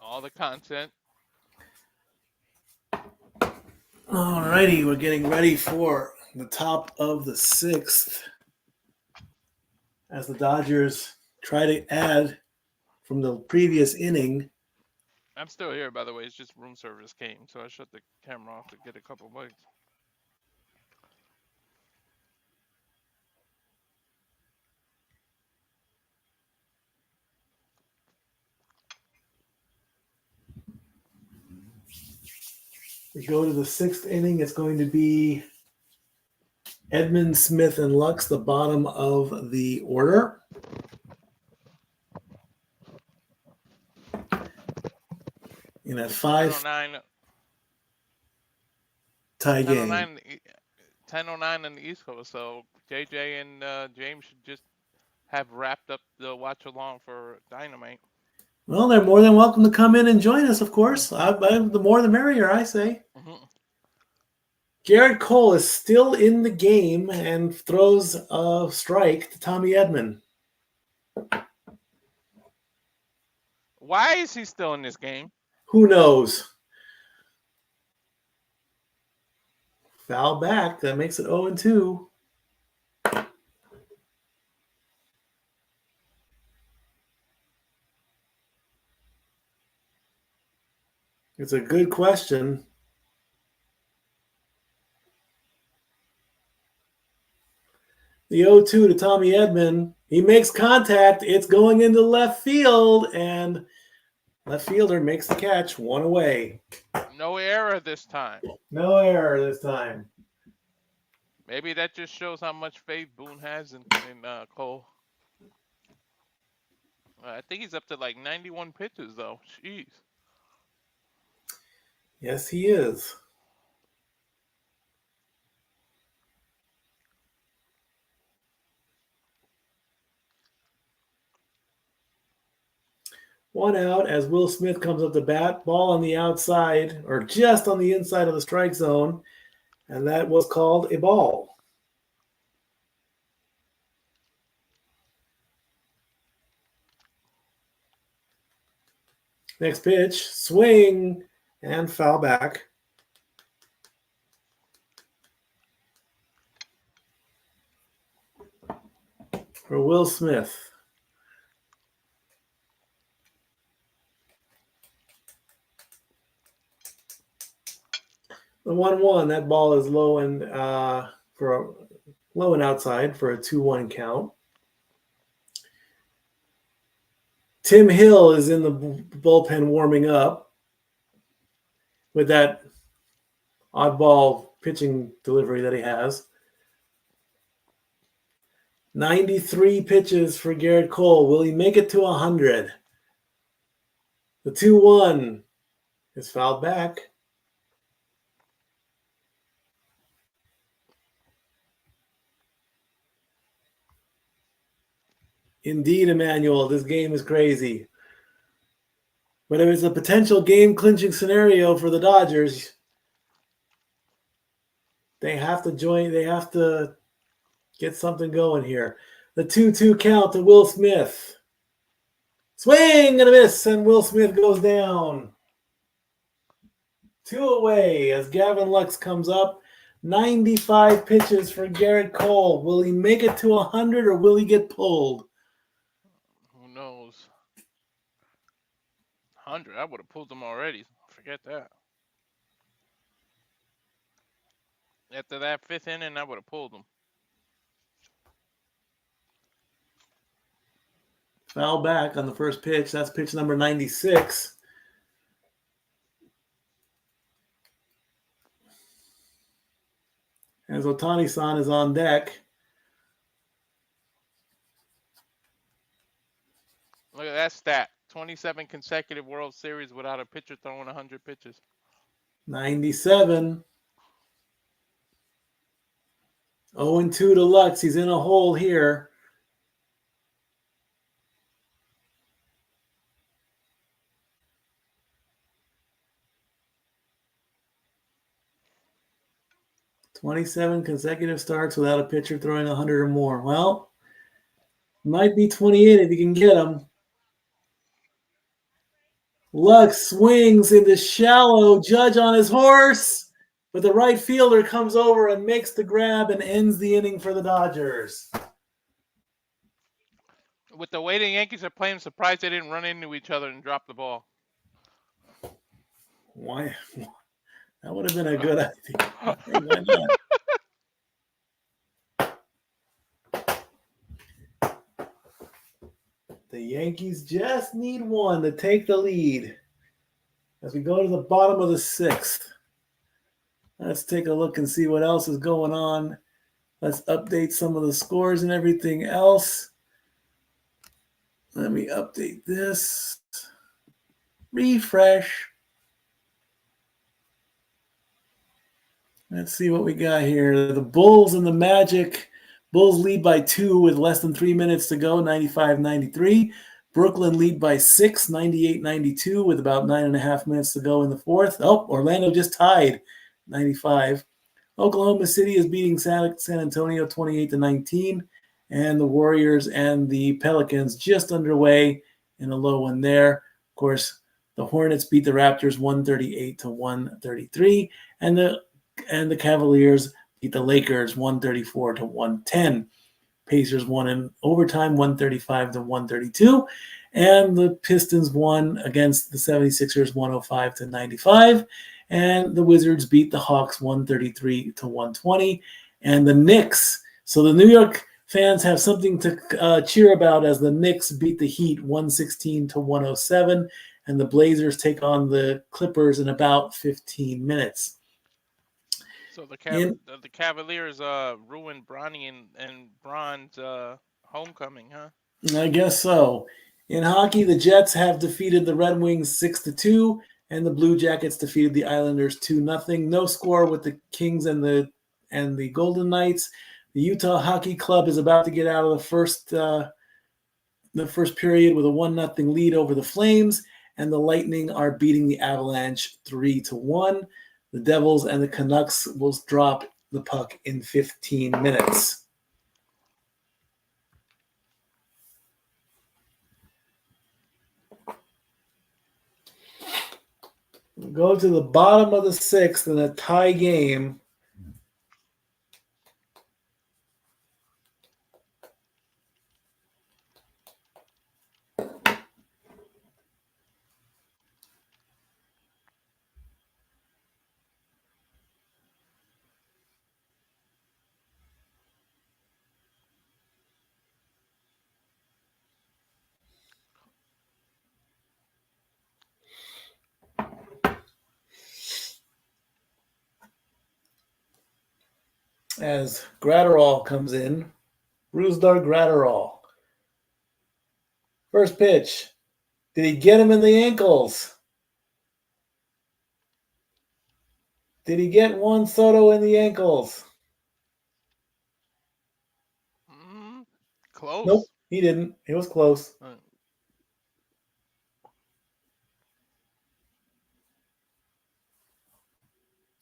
All the content. All righty, we're getting ready for the top of the sixth as the Dodgers try to add from the previous inning. I'm still here, by the way. It's just room service came, so I shut the camera off to get a couple bites. We go to the sixth inning. It's going to be Edmund, Smith, and Lux, the bottom of the order. In a 5 tie game. 10:09 on the East Coast, so JJ and James should just have wrapped up the watch along for Dynamite. Well, they're more than welcome to come in and join us, of course. The more the merrier, I say. Mm-hmm. Garrett Cole is still in the game and throws a strike to Tommy Edman. Why is he still in this game? Who knows? Foul back. That makes it 0-2. It's a good question. The 0-2 to Tommy Edman. He makes contact. It's going into left field, and left fielder makes the catch. One away. No error this time. No error this time. Maybe that just shows how much faith Boone has in Cole. I think he's up to like 91 pitches, though. Jeez. Yes, he is. One out as Will Smith comes up to bat. Ball on the outside, or just on the inside of the strike zone. And that was called a ball. Next pitch, swing, and foul back. For Will Smith. The 1-1, that ball is low and low and outside for a 2-1 count. Tim Hill is in the bullpen warming up with that oddball pitching delivery that he has. 93 pitches for Garrett Cole. Will he make it to 100? The 2-1 is fouled back. Indeed, Emmanuel, this game is crazy. But if it's a potential game-clinching scenario for the Dodgers, they have to get something going here. The 2-2 count to Will Smith. Swing and a miss, and Will Smith goes down. 2 away as Gavin Lux comes up. 95 pitches for Garrett Cole. Will he make it to 100 or will he get pulled? Who knows? 100. I would have pulled him already. Forget that. After that 5th inning, I would have pulled him. Foul back on the first pitch. That's pitch number 96. As Otani-san is on deck. Look at that stat. 27 consecutive World Series without a pitcher throwing 100 pitches. 97. 0-2 to Lux. He's in a hole here. "27 consecutive starts without a pitcher throwing 100 or more." Well, might be 28 if you can get him. Lux swings into shallow. Judge on his horse. But the right fielder comes over and makes the grab and ends the inning for the Dodgers. With the way the Yankees are playing, I'm surprised they didn't run into each other and drop the ball. Why? That would have been a good idea. Why not? The Yankees just need one to take the lead. As we go to the bottom of the 6th. Let's take a look and see what else is going on. Let's update some of the scores and everything else. Let me update this. Refresh. Let's see what we got here. The Bulls and the Magic. Bulls lead by 2 with less than 3 minutes to go, 95-93. Brooklyn lead by 6, 98-92 with about 9.5 minutes to go in the 4th. Oh, Orlando just tied, 95. Oklahoma City is beating San Antonio 28-19. And the Warriors and the Pelicans just underway in a low one there. Of course, the Hornets beat the Raptors 138-133. And the Cavaliers beat the Lakers 134-110. Pacers won in overtime 135-132. And the Pistons won against the 76ers 105-95. And the Wizards beat the Hawks 133-120. And the Knicks, so the New York fans have something to cheer about as the Knicks beat the Heat 116-107. And the Blazers take on the Clippers in about 15 minutes. So the Cavaliers ruined Bronny and Bron's homecoming, huh? I guess so. In hockey, the Jets have defeated the Red Wings 6-2, and the Blue Jackets defeated the Islanders 2-0. No score with the Kings and the Golden Knights. The Utah Hockey Club is about to get out of the first period with a 1-0 lead over the Flames, and the Lightning are beating the Avalanche 3-1. The Devils and the Canucks will drop the puck in 15 minutes. We'll go to the bottom of the sixth in a tie game. As Gratterall comes in, Brusdar Gratterall. First pitch. Did he get him in the ankles? Did he get Juan Soto in the ankles? Close. Nope, he didn't. It was close.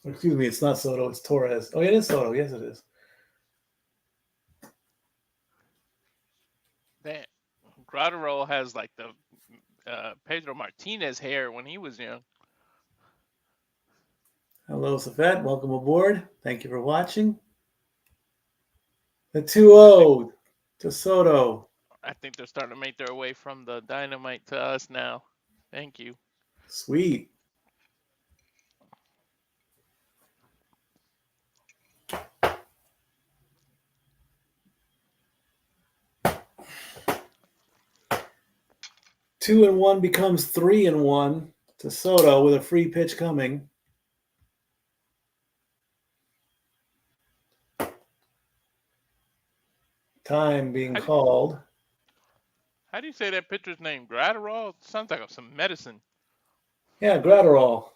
Excuse me, it's not Soto, it's Torres. Oh, it is Soto. Yes, it is. That Gratterall has like the Pedro Martinez hair when he was young. Hello, Safet. Welcome aboard. Thank you for watching. The 2-0 to Soto. I think they're starting to make their way from the dynamite to us now. Thank you. Sweet. Two and one becomes 3-1 to Soto with a free pitch coming. Time being called. How do you say that pitcher's name? Gratterall? Sounds like some medicine. Yeah, Gratterall.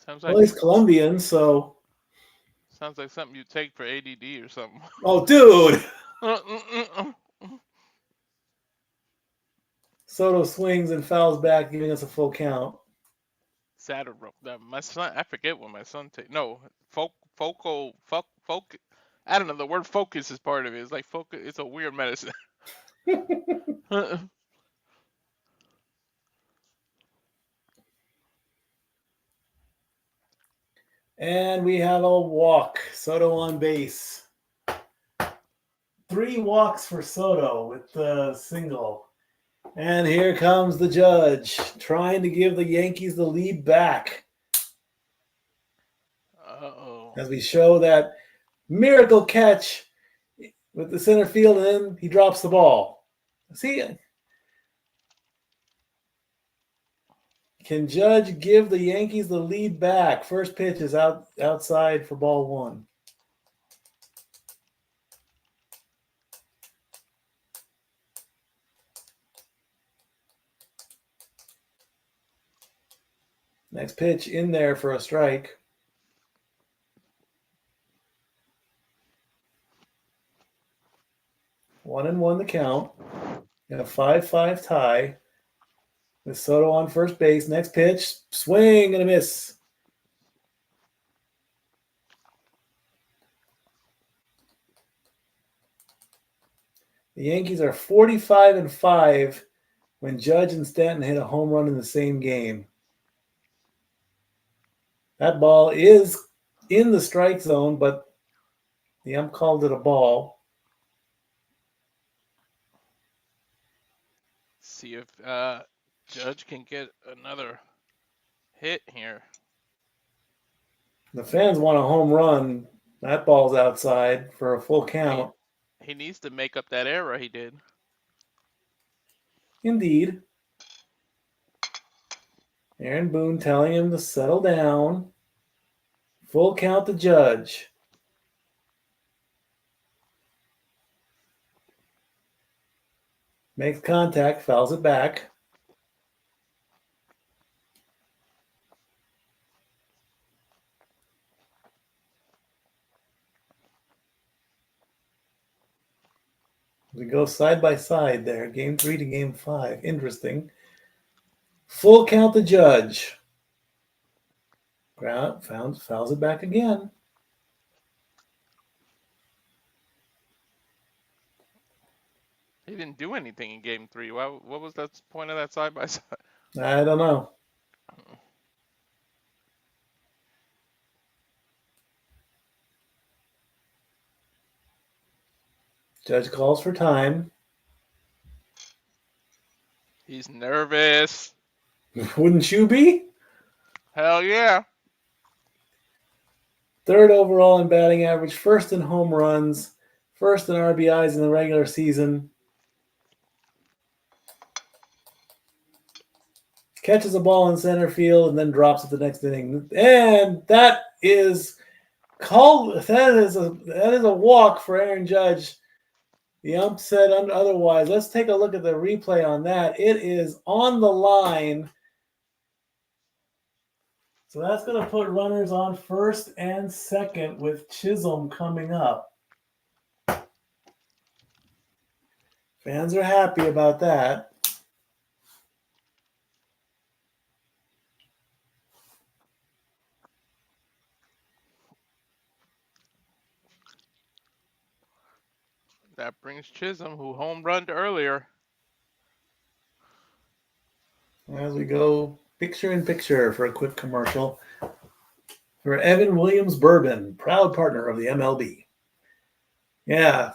Sounds like well, he's Colombian, so. Sounds like something you take for ADD or something. Oh, dude! Soto swings and fouls back, giving us a full count. Saturday. My son, I forget what my son takes. No, focal. I don't know. The word focus is part of it. It's like focus. It's a weird medicine. And we have a walk. Soto on base. 3 walks for Soto with the single. And here comes the judge, trying to give the Yankees the lead back. Uh-oh. As we show that miracle catch with the center field, and then he drops the ball. See, can Judge give the Yankees the lead back? First pitch is outside for ball 1. Next pitch in there for a strike. 1-1 the count. In a 5-5 tie. With Soto on first base. Next pitch, swing and a miss. The Yankees are 45-5 when Judge and Stanton hit a home run in the same game. That ball is in the strike zone, but the ump called it a ball. See if Judge can get another hit here. The fans want a home run. That ball's outside for a full count. He needs to make up that error he did. Indeed. Aaron Boone telling him to settle down. Full count to Judge. Makes contact, fouls it back. We go side by side there, game 3 to game 5. Interesting. Full count the Judge. Ground fouls it back again. He didn't do anything in game 3. What was that point of that side by side? I don't know. Judge calls for time. He's nervous. Wouldn't you be? Hell yeah. Third overall in batting average, first in home runs, first in RBIs in the regular season. Catches a ball in center field and then drops it the next inning. And that is called. That is a walk for Aaron Judge. The ump said otherwise. Let's take a look at the replay on that. It is on the line. So that's going to put runners on first and second with Chisholm coming up. Fans are happy about that. That brings Chisholm, who home runned earlier. As we go picture in picture for a quick commercial for Evan Williams Bourbon, proud partner of the MLB. Yeah,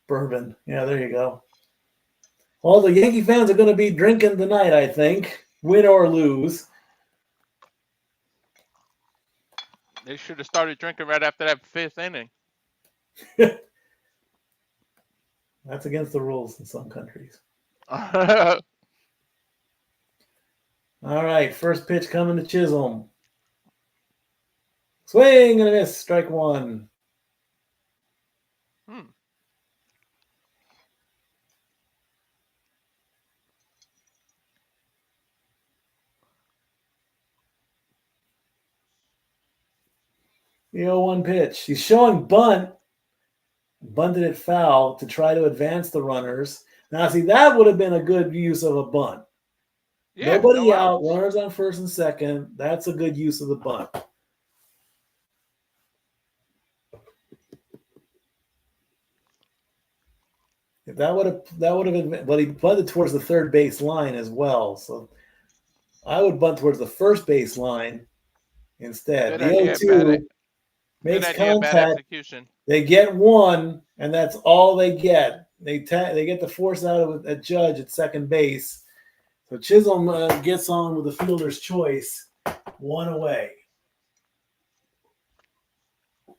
bourbon. Yeah, there you go. All the Yankee fans are going to be drinking tonight, I think, win or lose. They should have started drinking right after that 5th inning. That's against the rules in some countries. All right, first pitch coming to Chisholm. Swing and a miss, strike one. The 0-1 pitch. He's showing bunt. Bunted it foul to try to advance the runners. Now, see, that would have been a good use of a bunt. Yeah, Nobody no out, outs. runners on first and second. That's a good use of the bunt. If that would have been, but he bunted towards the third base line as well. So I would bunt towards the first base line instead. Good The idea, 0-2 makes Good idea, bad contact. execution. They get one, and that's all they get. They get the force out of a Judge at second base. So Chisholm gets on with the fielder's choice, one away.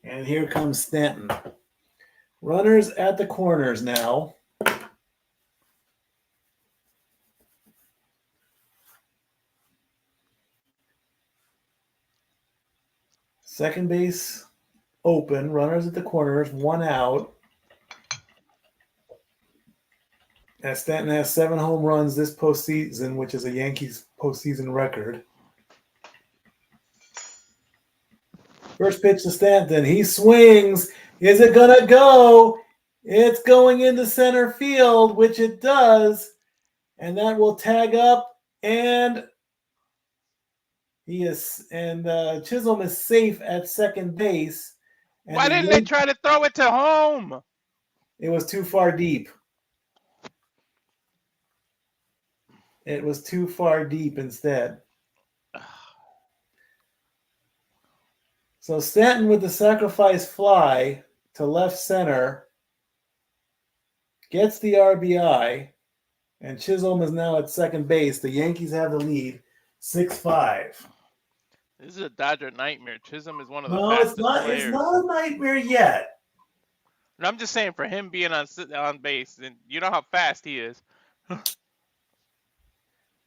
And here comes Stanton. Runners at the corners now. Second base open. Runners at the corners, one out. And Stanton has 7 home runs this postseason, which is a Yankees postseason record. First pitch to Stanton. He swings. Is it going to go? It's going into center field, which it does. And that will tag up. And Chisholm is safe at second base. And Why didn't they try to throw it to home? It was too far deep. It was too far deep instead. So Stanton with the sacrifice fly to left center gets the RBI, and Chisholm is now at second base. The Yankees have the lead, 6-5. This is a Dodger nightmare. Chisholm is one of the fastest players. It's not a nightmare yet. And I'm just saying, for him being on base, and you know how fast he is.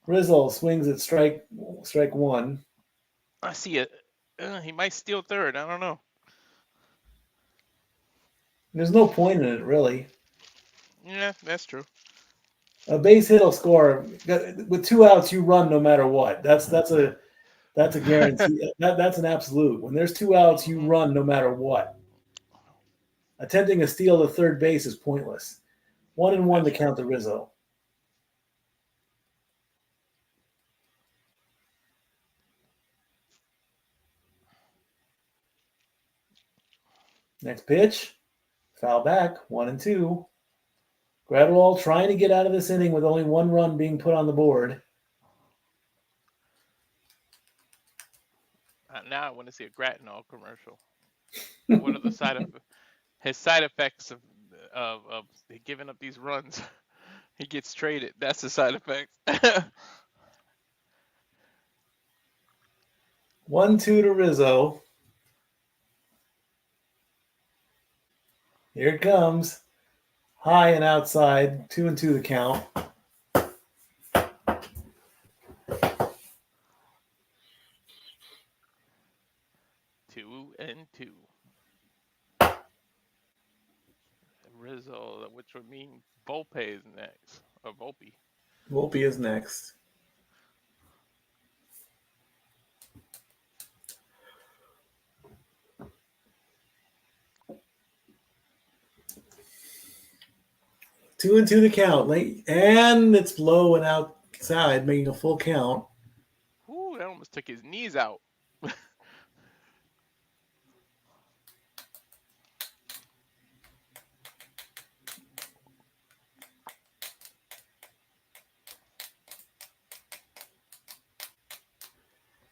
Rizzo swings at strike one. I see it. He might steal third. I don't know. There's no point in it, really. Yeah, that's true. A base hit will score. With 2 outs, you run no matter what. That's a guarantee. That's an absolute. When there's 2 outs, you run no matter what. Attempting a steal to third base is pointless. 1-1 to count to Rizzo. Next pitch, foul back, 1-2. Caldwell trying to get out of this inning with only 1 run being put on the board. Now I want to see a Gratinol commercial. What are the side effects of of giving up these runs. He gets traded. That's the side effect. 1-2 to Rizzo. Here it comes. High and outside. 2-2 the count. 2-2. Rizzo, which would mean Volpe is next, or Volpe. Volpe is next. Two and two to count. Late, and it's low and outside, making a full count. Ooh, that almost took his knees out.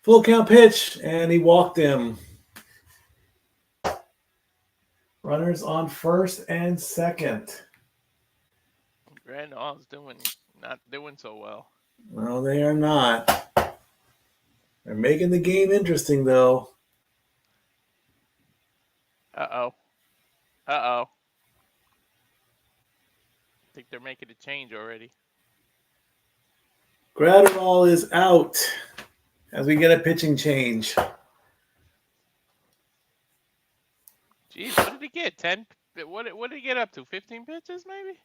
Full count pitch, and he walked him. Runners on first and second. Randall's not doing so well. No, they are not. They're making the game interesting, though. Uh-oh. I think they're making a change already. Gratterall is out as we get a pitching change. Jeez, what did he get? 10? What did he get up to? 15 pitches, maybe?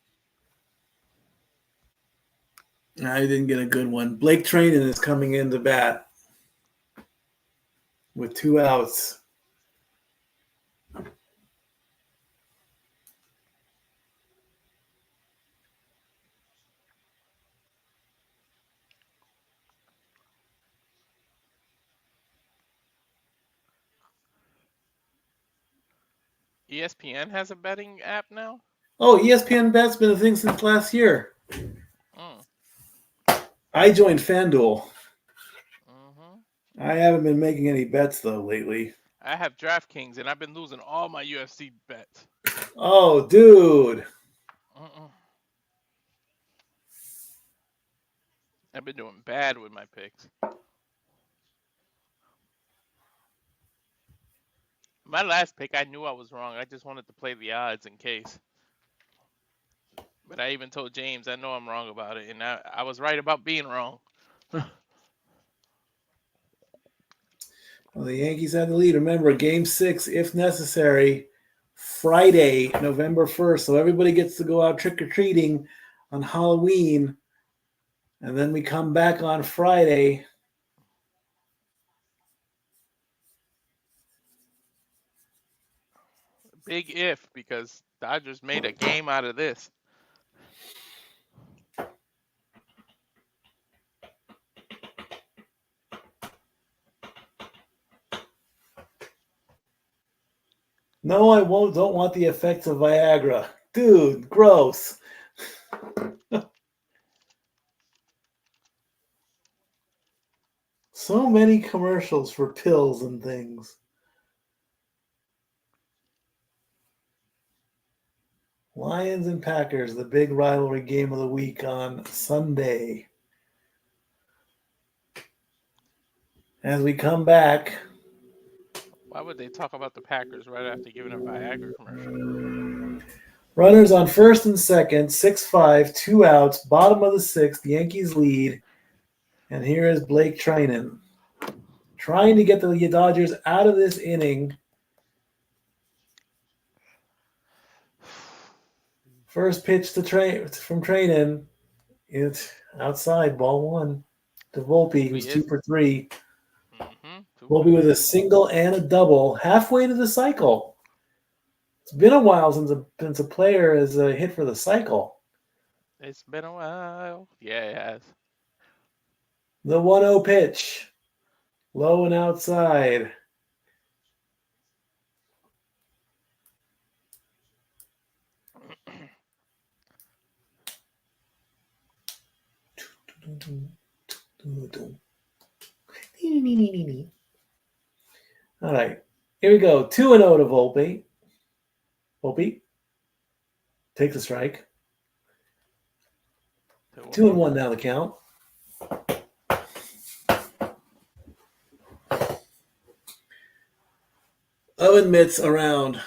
I didn't get a good one. Blake Trainen is coming into bat with 2 outs. ESPN has a betting app now? Oh, ESPN Bet's been a thing since last year. Mm. I joined FanDuel. Mm-hmm. I haven't been making any bets, though, lately. I have DraftKings, and I've been losing all my UFC bets. Oh, dude. I've been doing bad with my picks. My last pick, I knew I was wrong. I just wanted to play the odds in case. But I even told James, I know I'm wrong about it, and I was right about being wrong. Well, the Yankees had the lead. Remember, Game 6, if necessary, Friday, November 1st. So everybody gets to go out trick-or-treating on Halloween. And then we come back on Friday. Big if, because Dodgers made a game out of this. No, I won't. Don't want the effects of Viagra. Dude, gross. So many commercials for pills and things. Lions and Packers, the big rivalry game of the week on Sunday. As we come back. Why would they talk about the Packers right after giving a Viagra commercial? Runners on first and second, 6-5, 2 outs, bottom of the 6th, the Yankees lead. And here is Blake Trainen trying to get the Dodgers out of this inning. First pitch to from Trainen. It's outside, ball 1 to Volpe, who's 2 for 3. Volpe with a single and a double, halfway to the cycle. It's been a while since a player has hit for the cycle. It's been a while. Yeah, it has. The 1-0 pitch. Low and outside. All right. Here we go. 2-0 to Volpe. Volpe. Takes a strike. 2-1. 2-1 now the count. Oven mitts around.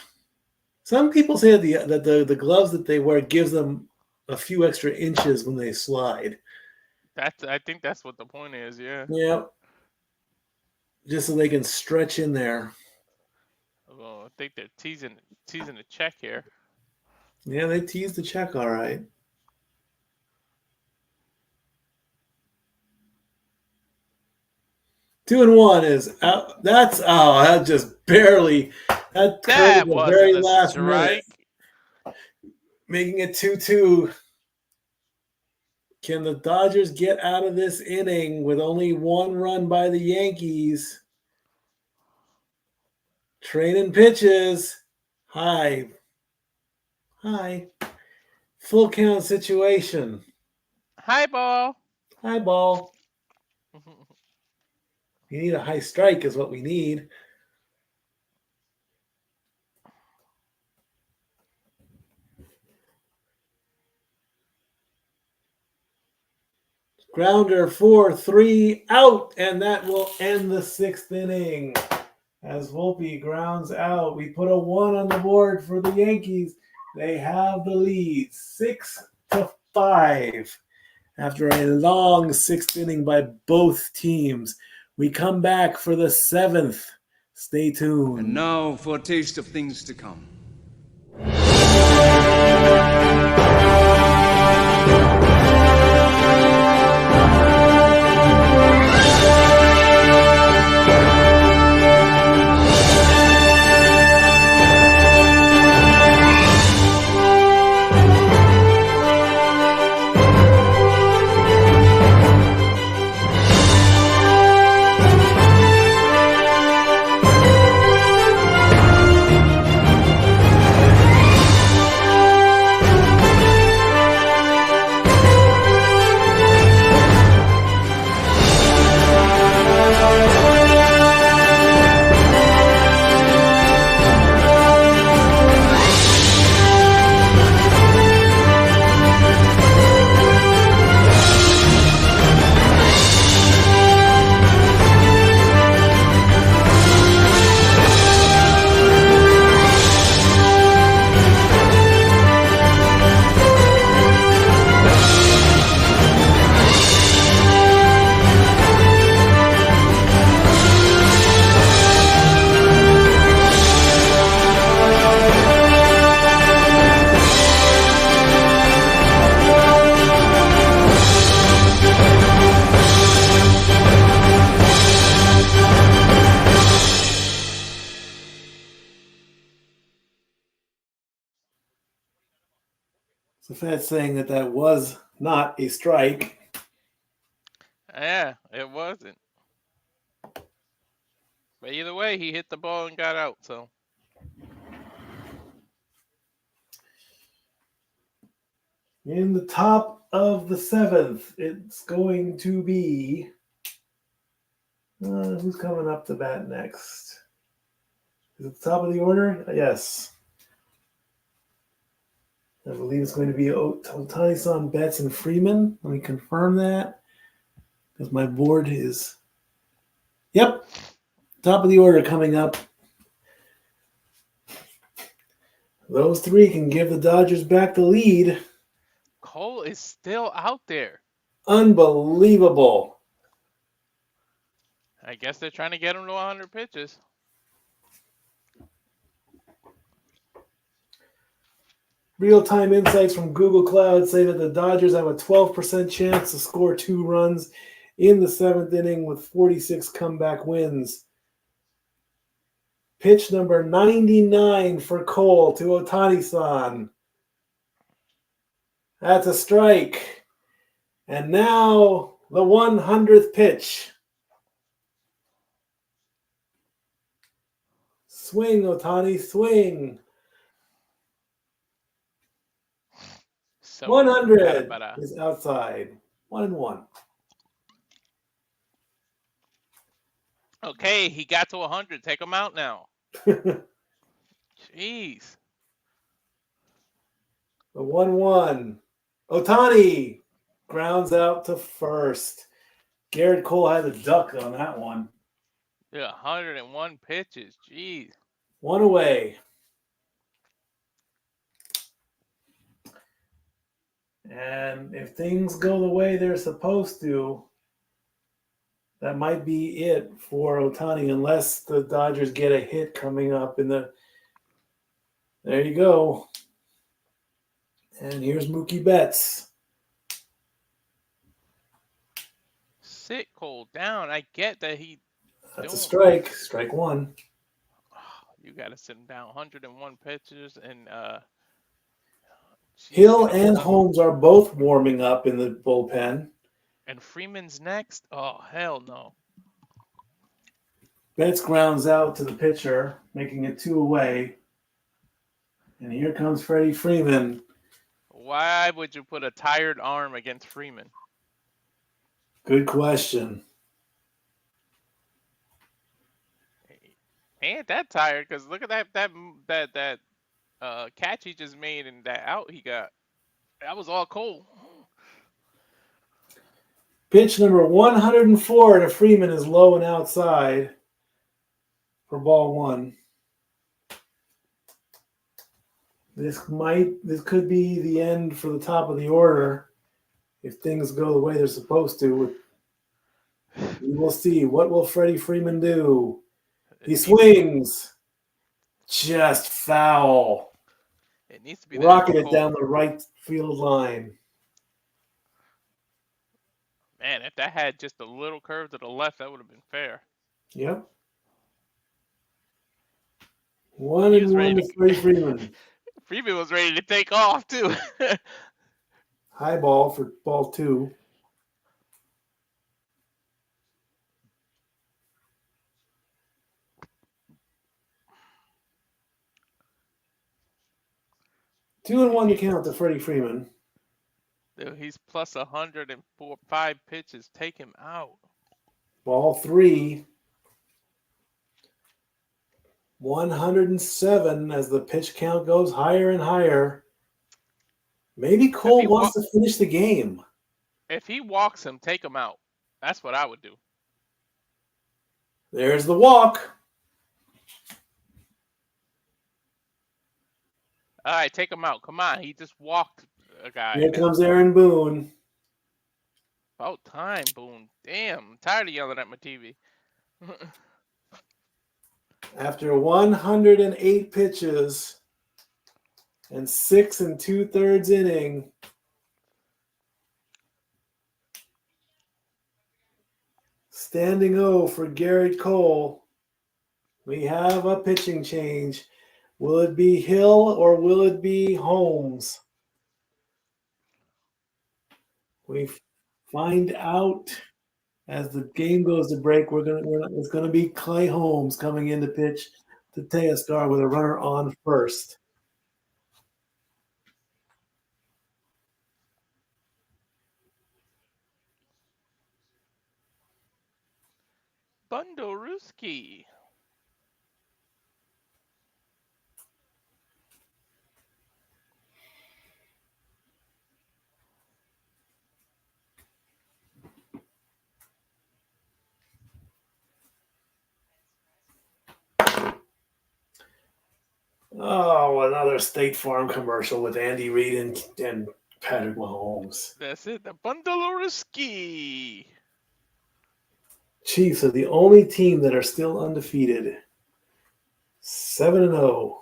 Some people say that the gloves that they wear gives them a few extra inches when they slide. I think that's what the point is. Yeah. Yeah. Just so they can stretch in there. Well, I think they're teasing the check here. Yeah, they teased the check all right. Two and one is out. That just barely. That occurred the very wasn't a last minute, strike. making it 2-2. Can the Dodgers get out of this inning with only one run by the Yankees? Training pitches. High. Full count situation. High ball. High ball. You need a high strike is what we need. Grounder 4-3 out, and that will end the sixth inning. As Volpe grounds out, we put a 1 on the board for the Yankees. They have the lead 6-5 after a long sixth inning by both teams. We come back for the seventh. Stay tuned. And now for a taste of things to come. The Fed's saying that was not a strike. Yeah, it wasn't. But either way, he hit the ball and got out. So. In the top of the seventh, it's going to be. Who's coming up to bat next? Is it the top of the order? Yes. I believe it's going to be Ohtani-san, Betts, and Freeman. Let me confirm that because my board is. Yep. Top of the order coming up. Those three can give the Dodgers back the lead. Cole is still out there. Unbelievable. I guess they're trying to get him to 100 pitches. Real-time insights from Google Cloud say that the Dodgers have a 12% chance to score 2 runs in the seventh inning with 46 comeback wins. Pitch number 99 for Cole to Ohtani-san. That's a strike. And now the 100th pitch. Swing, Ohtani, swing. So 100 is outside. 1-1. Okay, he got to 100. Take him out now. Jeez. The 1-1. Ohtani grounds out to first. Garrett Cole had a duck on that one. Yeah, 101 pitches. Jeez. One away. And if things go the way they're supposed to, that might be it for Ohtani, unless the Dodgers get a hit coming up in the. There you go. And here's Mookie Betts. Sit Cole down. I get that he. That's a Don't. strike. Strike one. You got to sit him down. 101 pitches and geez, Hill get and up. Holmes are both warming up in the bullpen. And Freeman's next. Oh hell no. Betts grounds out to the pitcher, making it 2 away. And here comes Freddie Freeman. Why would you put a tired arm against Freeman? Good question. He ain't that tired because look at that catch he just made and that out he got. That was all Cole. Pitch number 104 to Freeman is low and outside for ball one. This could be the end for the top of the order if things go the way they're supposed to. We will see. What will Freddie Freeman do? He swings. Just foul. It needs to be rocketed down the right field line. Man, if that had just a little curve to the left, that would have been fair. Yep. 1-1 to Freddie Freeman. Freeman was ready to take off too. High ball for ball two. Two and one to count to Freddie Freeman. Dude, he's plus 104, 5 pitches. Take him out. Ball three. 107 as the pitch count goes higher and higher. Maybe Cole wants to finish the game. If he walks him, take him out. That's what I would do. There's the walk. All right, take him out. Come on. He just walked a guy. Here comes Aaron Boone. About time, Boone. Damn, I'm tired of yelling at my TV. After 108 pitches and 6 2/3 inning, standing O for Garrett Cole. We have a pitching change. Will it be Hill or will it be Holmes? We find out as the game goes to break. It's going to be Clay Holmes coming in to pitch to Teoscar with a runner on first. Bundoruski. Oh, another State Farm commercial with Andy Reid and Patrick Mahomes. That's it, the Bundoruski. Chiefs are the only team that are still undefeated. 7-0.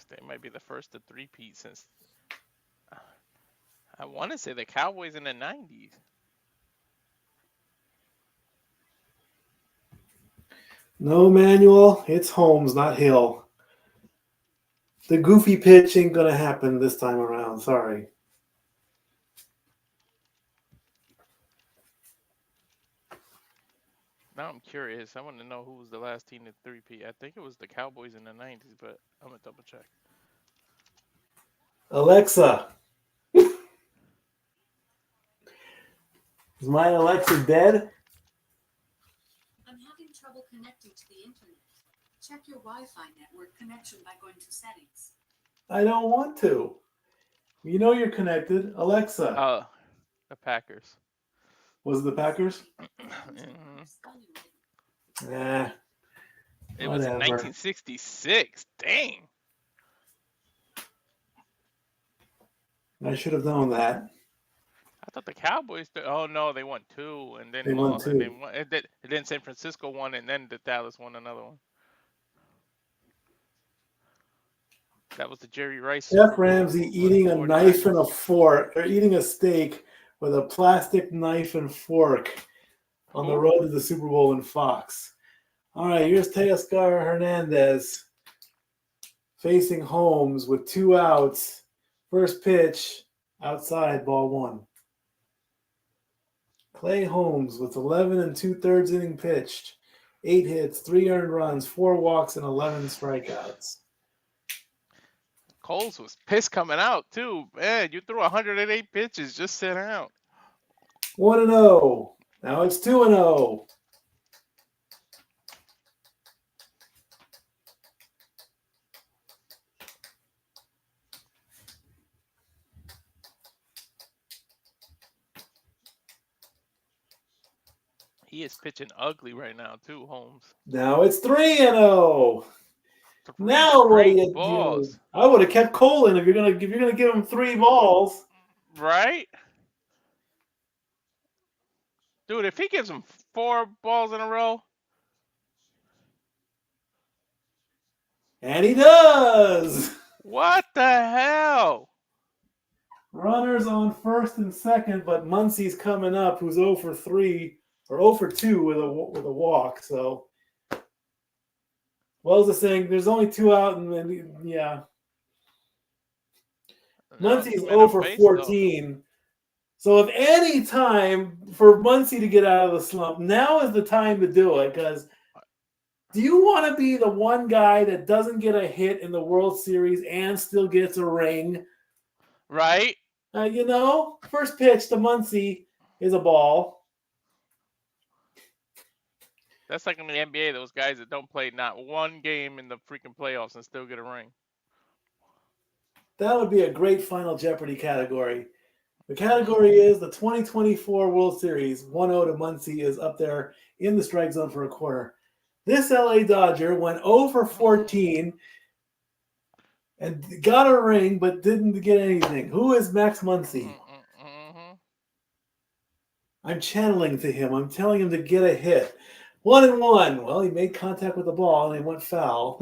They might be the first to three-peat since I want to say the Cowboys in the 90s. No, Manuel, it's Holmes, not Hill. The goofy pitch ain't going to happen this time around. Sorry. Now I'm curious. I want to know who was the last team to three-peat. I think it was the Cowboys in the 90s, but I'm going to double check. Alexa. Is my Alexa dead? I'm having trouble connecting to the internet. Check your Wi-Fi network connection by going to settings. I don't want to. You know you're connected. Alexa. Oh, the Packers. Was it the Packers? Nah. It was in Whatever. 1966. Dang. I should have known that. I thought the Cowboys. Oh no, they won 2, and then They won 2. And then one, and then San Francisco won, and then the Dallas won another one. That was the Jerry Rice. Jeff Ramsey eating a knife and a fork, or eating a steak with a plastic knife and fork on the road to the Super Bowl in Fox. All right, here's Teoscar Hernandez facing Holmes with 2 outs. First pitch, outside, ball 1. Clay Holmes with 11 2/3 inning pitched, 8 hits, 3 earned runs, 4 walks, and 11 strikeouts. Coles was pissed coming out too. Man, you threw 108 pitches, just sit out. 1-0. Now it's 2-0. He is pitching ugly right now too, Holmes. Now it's 3-0. Now what do you do? I would have kept Colin if you're gonna give him 3 balls. Right? Dude, if he gives him 4 balls in a row. And he does. What the hell? Runners on first and second, but Muncy's coming up, who's 0 for 3 or 0 for 2 with a walk. So Wells is saying there's only 2 out, and then yeah. Muncy's 0 for 14. Though. So if any time for Muncy to get out of the slump, now is the time to do it. Because do you want to be the one guy that doesn't get a hit in the World Series and still gets a ring? Right. First pitch to Muncy is a ball. That's like in the NBA, those guys that don't play not one game in the freaking playoffs and still get a ring. That would be a great Final Jeopardy category. The category is the 2024 World Series. 1-0 to Muncy is up there in the strike zone for a corner. This LA Dodger went 0 for 14 and got a ring but didn't get anything. Who is Max Muncy? I'm channeling to him. I'm telling him to get a hit. 1-1. Well, he made contact with the ball and he went foul.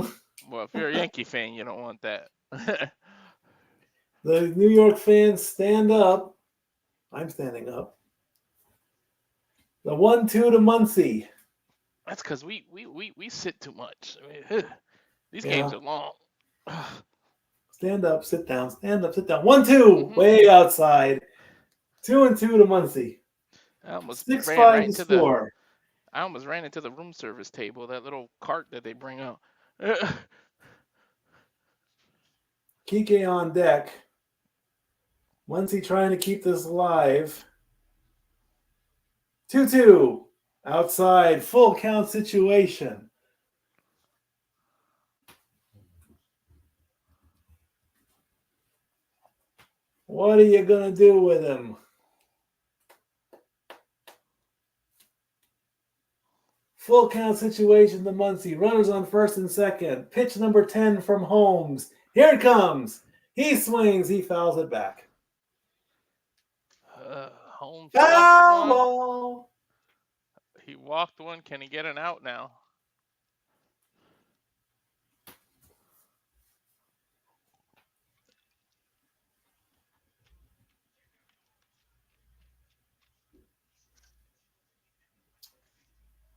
Well, if you're a Yankee fan, you don't want that. The New York fans stand up. I'm standing up. The 1-2 to Muncy. That's because we sit too much. I mean, these games are long. Stand up, sit down. Stand up, sit down. 1-2, way outside. 2-2 to Muncy. 6-5 to score. I almost ran into the room service table, that little cart that they bring out. Kike on deck. Muncy trying to keep this alive. 2-2. Outside. Full count situation. What are you going to do with him? Full count situation to Muncy. Runners on first and second. Pitch number 10 from Holmes. Here it comes. He swings. He fouls it back. Holmes foul. He walked one. Can he get an out now?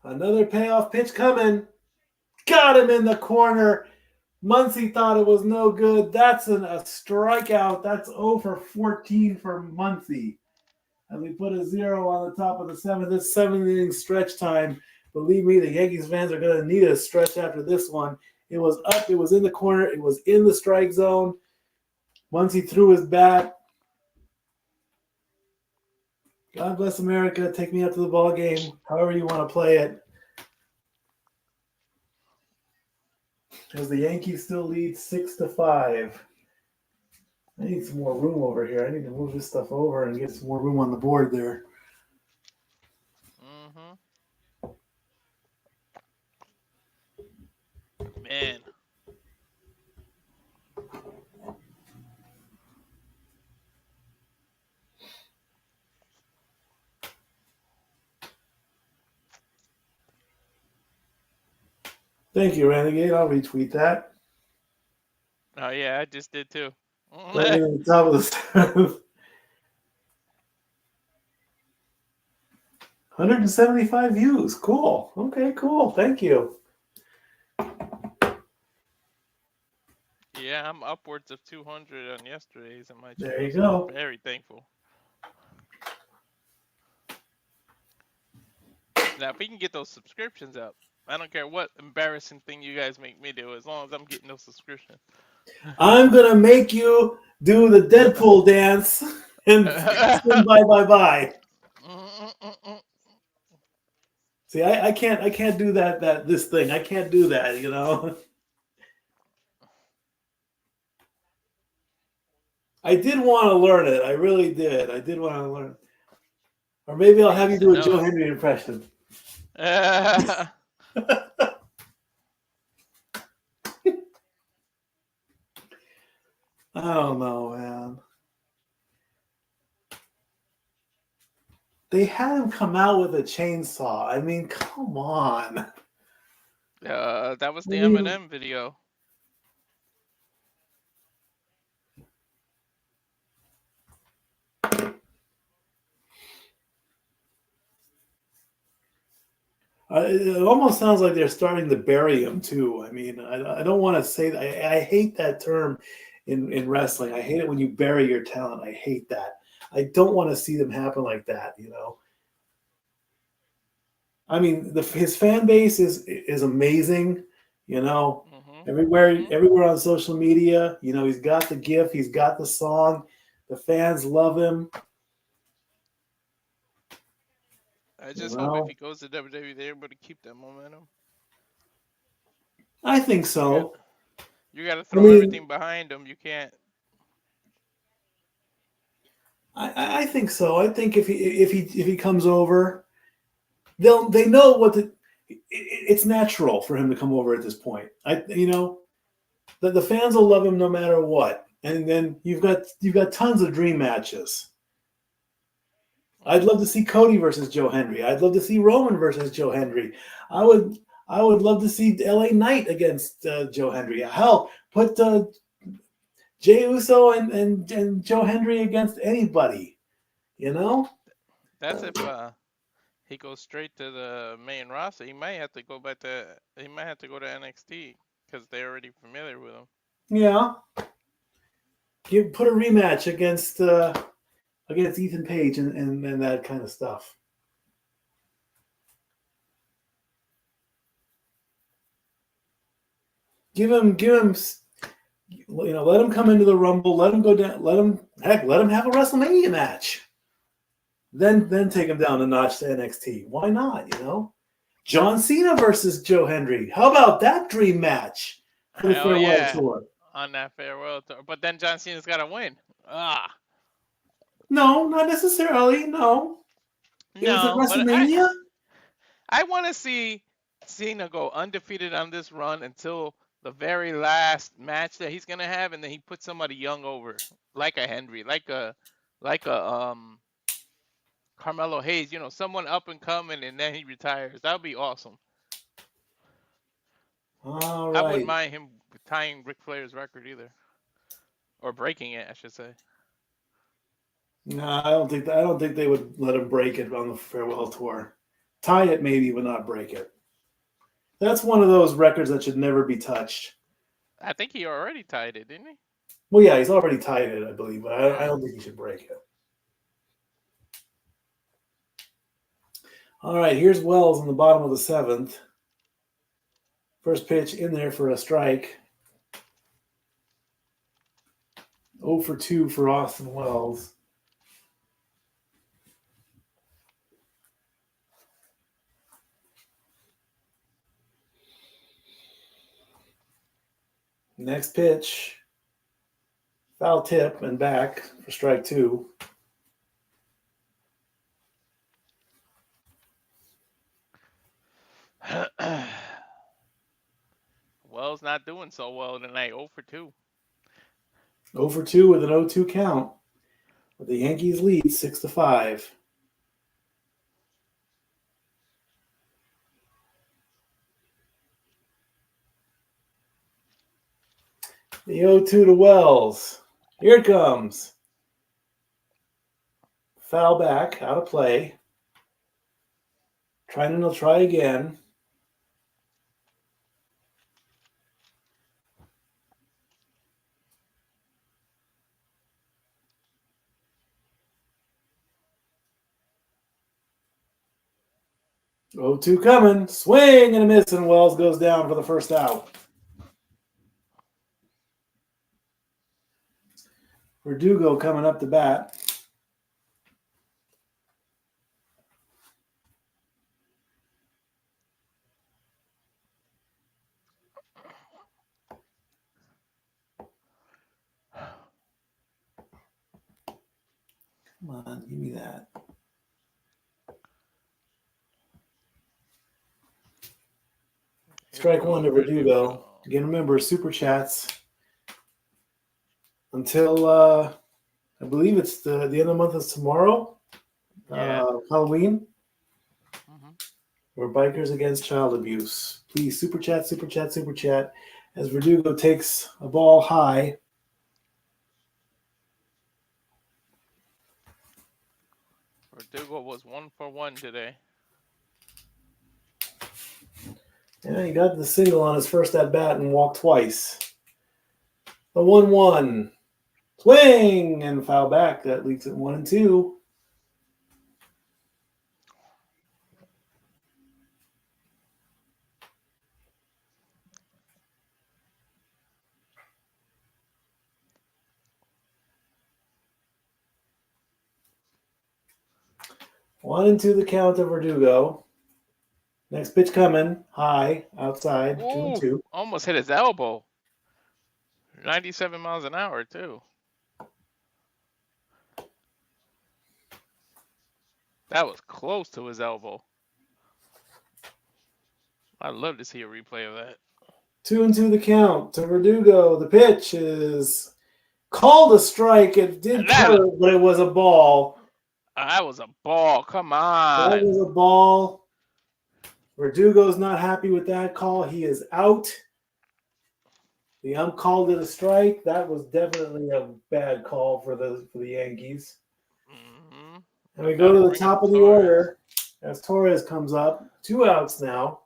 Another payoff pitch coming. Got him in the corner. Muncy thought it was no good. That's a strikeout. That's 0 for 14 for Muncy. And we put a 0 on the top of the 7th. This 7-inning stretch time. Believe me, the Yankees fans are going to need a stretch after this one. It was up. It was in the corner. It was in the strike zone. Muncy threw his bat. God bless America. Take me out to the ball game. However you want to play it. As the Yankees still lead 6-5. I need some more room over here. I need to move this stuff over and get some more room on the board there. Mm-hmm. Man. Thank you, Renegade. I'll retweet that. Oh yeah, I just did too. Right near the top of the seventh. 175 views. Cool. Okay, cool. Thank you. Yeah, I'm upwards of 200 on yesterday's in my There channel, you so I'm go. very thankful. Now, if we can get those subscriptions up, I don't care what embarrassing thing you guys make me do, as long as I'm getting those subscriptions. I'm gonna make you do the Deadpool dance and sing bye bye bye. See, I can't do this thing. I can't do that, you know. I did want to learn it. I really did. I did want to learn. Or maybe I'll I have you used to do a know Joe it. Henry impression. I don't know, man. They had him come out with a chainsaw. I mean, come on. That was I the mean, Eminem video. it almost sounds like they're starting to bury him too. I mean, I don't want to say that. I hate that term in wrestling. I hate it when you bury your talent. I hate that. I don't want to see them happen like that. You know. I mean, his fan base is amazing. You know, Mm-hmm. everywhere on social media. You know, he's got the gift. He's got the song. The fans love him. I You just hope if know, he goes to WWE, they're able to keep that momentum. I think You got so. you got to I throw mean, everything behind him. You can't. I think so. I think if he comes over, they know what it's natural for him to come over at this point. The fans will love him no matter what. And then you've got tons of dream matches. I'd love to see Cody versus Joe Henry. I'd love to see Roman versus Joe Henry. I would I would love to see LA Knight against Joe Henry. Hell, put Jey Uso and Joe Henry against anybody. You know? That's if he goes straight to the main roster. He might have to go back to. He might have to go to NXT because they're already familiar with him. Yeah. Put a rematch against Ethan Page and that kind of stuff. Give him let him come into the Rumble, let him go down, let him have a WrestleMania match. Then take him down a notch to NXT. Why not, you know? John Cena versus Joe Henry. How about that dream match for the Oh farewell yeah, tour? on that farewell tour. But then John Cena's got to win. Ah, No, not necessarily. No. It was at no, but WrestleMania? I want to see Cena go undefeated on this run until the very last match that he's gonna have, and then he puts somebody young over, like a Henry, like a Carmelo Hayes, someone up and coming, and then he retires. That would be awesome. All I wouldn't right. mind him tying Ric Flair's record either, or breaking it, I should say. No, I don't think they would let him break it on the farewell tour. Tie it maybe, but not break it. That's one of those records that should never be touched. I think he already tied it, didn't he? Well, yeah, he's already tied it, I believe, but I Yeah. don't think he should break it. All right, here's Wells in the bottom of the seventh. First pitch in there for a strike. 0 for 2 for Austin Wells. Next pitch. Foul tip and back for strike 2. Wells not doing so well tonight. 0 for 2. 0 for 2 with an 0-2 count. But the Yankees lead 6-5. The 0-2 to Wells. Here it comes. Foul back, out of play. Trinan will try again. Oh, 2 coming. Swing and a miss, and Wells goes down for the first out. Verdugo coming up to bat. Come on, give me that. Strike 1 to Verdugo. Again, remember, super chats until I believe it's the end of the month is tomorrow. Yeah. Halloween. Mm-hmm. We're bikers against child abuse. Please, super chat, super chat, super chat. As Verdugo takes a ball high. Verdugo was 1 for 1 today. Yeah, he got the single on his first at bat and walked twice. The 1-1. Swing and foul back. That leaves it 1-2. One and two the count of Verdugo. Next pitch coming. High. Outside. Ooh, 2-2. almost hit his elbow. 97 miles an hour, too. That was close to his elbow. I'd love to see a replay of that. 2-2 the count to Verdugo. The pitch is called a strike. It did hurt, but it was a ball. That was a ball. Come on. That was a ball. Verdugo's not happy with that call. He is out. The ump called it a strike. That was definitely a bad call for the Yankees. Mm-hmm. And we go to the top of the order as Torres comes up. 2 outs now.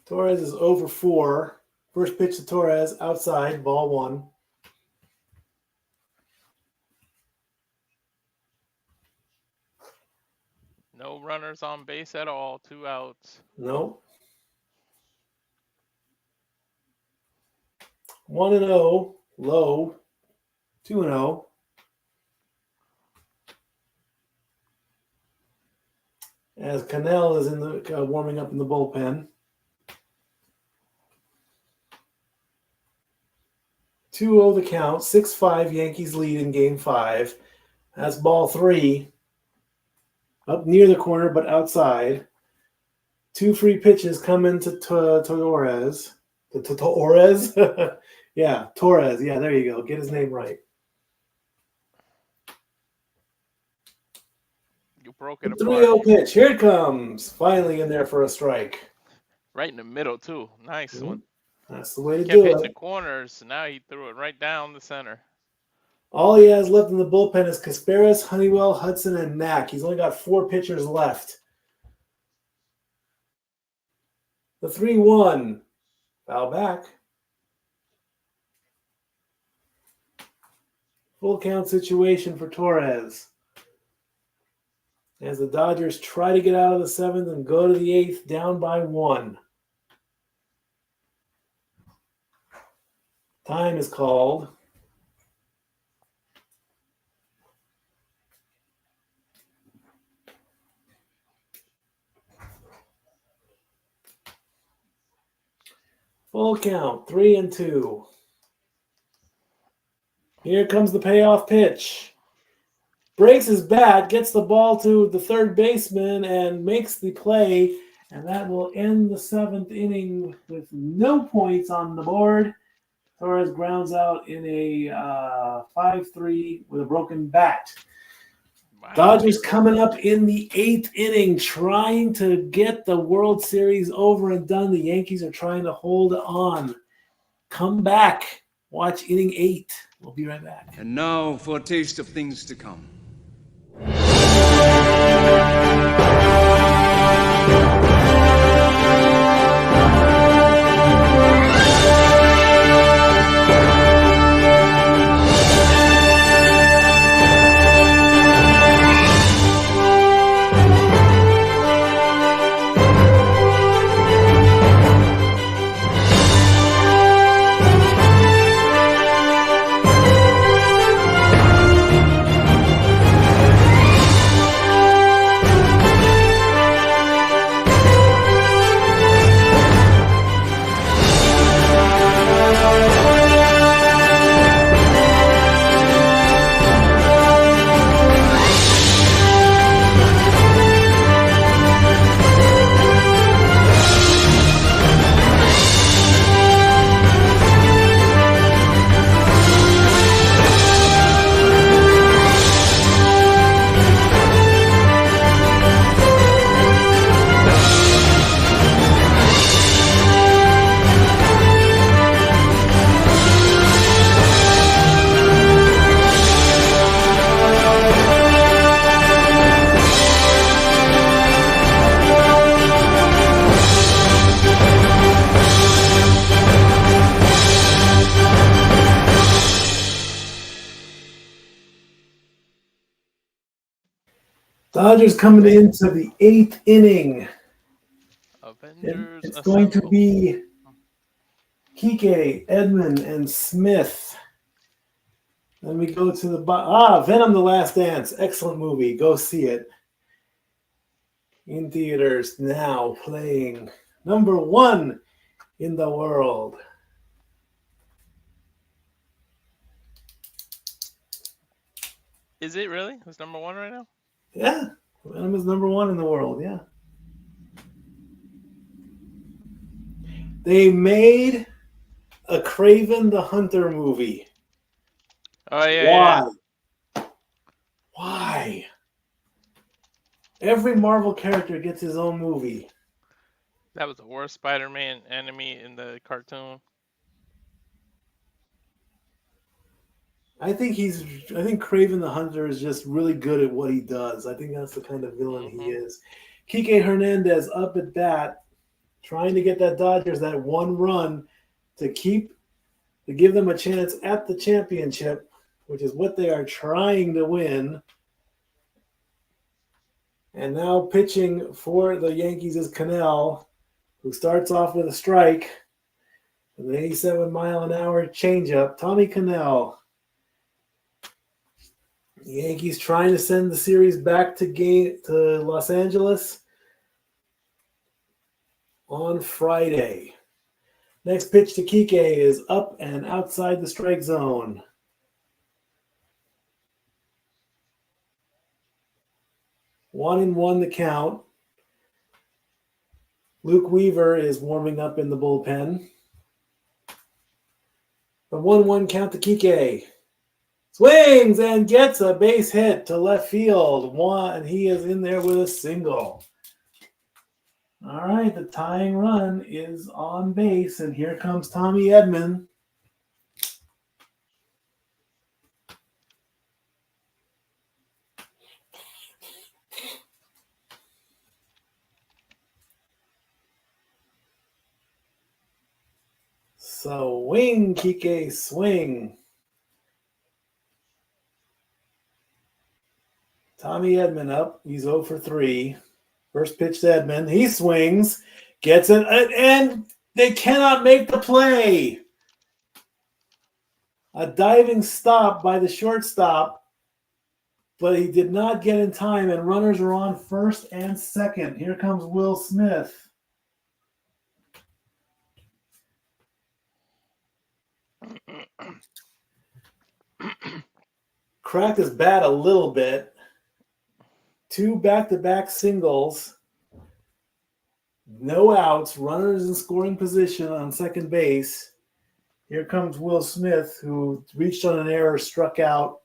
Torres is 0 for 4. First pitch to Torres, outside, ball 1. No runners on base at all. 2 outs. Nope. 1-0, low. 2-0. As Cannell is in the warming up in the bullpen. 2-0 the count. 6-5 Yankees lead in game 5. That's ball 3. Up near the corner, but outside. 2 free pitches coming to Torres. To Torres? Yeah, Torres. Yeah, there you go. Get his name right. You broke it The apart. 3-0 pitch. Here it comes. Finally in there for a strike. Right in the middle, too. Nice one. That's the way to Kept do hitting it. the corners. Now he threw it right down the center. All he has left in the bullpen is Kasparis, Honeywell, Hudson, and Mack. He's only got 4 pitchers left. The 3-1. Foul back. Full count situation for Torres. As the Dodgers try to get out of the 7th and go to the 8th, down by 1. Time is called. Full count, 3-2. Here comes the payoff pitch. Breaks his bat, gets the ball to the third baseman, and makes the play. And that will end the 7th inning with no points on the board. Torres grounds out in a 5-3 with a broken bat. Dodgers coming up in the 8th inning, trying to get the World Series over and done. The Yankees are trying to hold on. Come back. Watch inning 8. We'll be right back. And now for a taste of things to come. Dodgers coming into the 8th inning. Avengers It's going to assemble. be Kike, Edman, and Smith. Then we go to the Venom: The Last Dance. Excellent movie. Go see it. In theaters now, playing number 1 in the world. Is it really? It's number 1 right now? Yeah, Venom is number 1 in the world. Yeah. They made a Kraven the Hunter movie. Oh yeah. Why? Why? Every Marvel character gets his own movie. That was the worst Spider-Man enemy in the cartoon. I think Kraven the Hunter is just really good at what he does. I think that's the kind of villain he is. Kike Hernandez up at bat, trying to get that Dodgers that one run to give them a chance at the championship, which is what they are trying to win. And now pitching for the Yankees is Cannell, who starts off with a strike with an 87-mile-an-hour changeup. Tommy Cannell. The Yankees trying to send the series back to Los Angeles on Friday. Next pitch to Kike is up and outside the strike zone. 1-1 the count. Luke Weaver is warming up in the bullpen. The 1-1 count to Kike. Swings and gets a base hit to left field. And he is in there with a single. All right, the tying run is on base, and here comes Tommy Edman. Swing, Kike, swing. Tommy Edman up. He's 0 for 3. First pitch to Edman. He swings, gets it, and they cannot make the play. A diving stop by the shortstop, but he did not get in time, and runners are on first and second. Here comes Will Smith. Cracked his bat a little bit. 2 back-to-back singles. No outs. Runners in scoring position on second base. Here comes Will Smith, who reached on an error, struck out,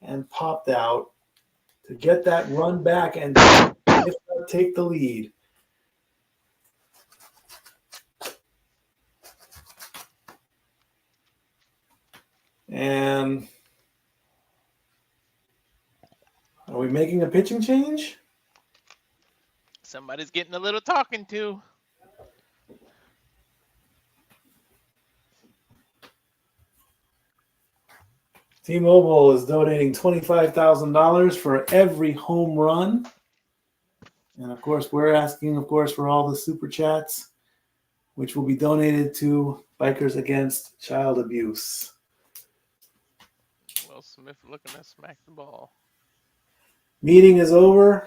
and popped out to get that run back and take the lead. And are we making a pitching change? Somebody's getting a little talking to. T-Mobile is donating $25,000 for every home run. And of course, we're asking, for all the super chats, which will be donated to Bikers Against Child Abuse. Will Smith looking to smack the ball. Meeting is over.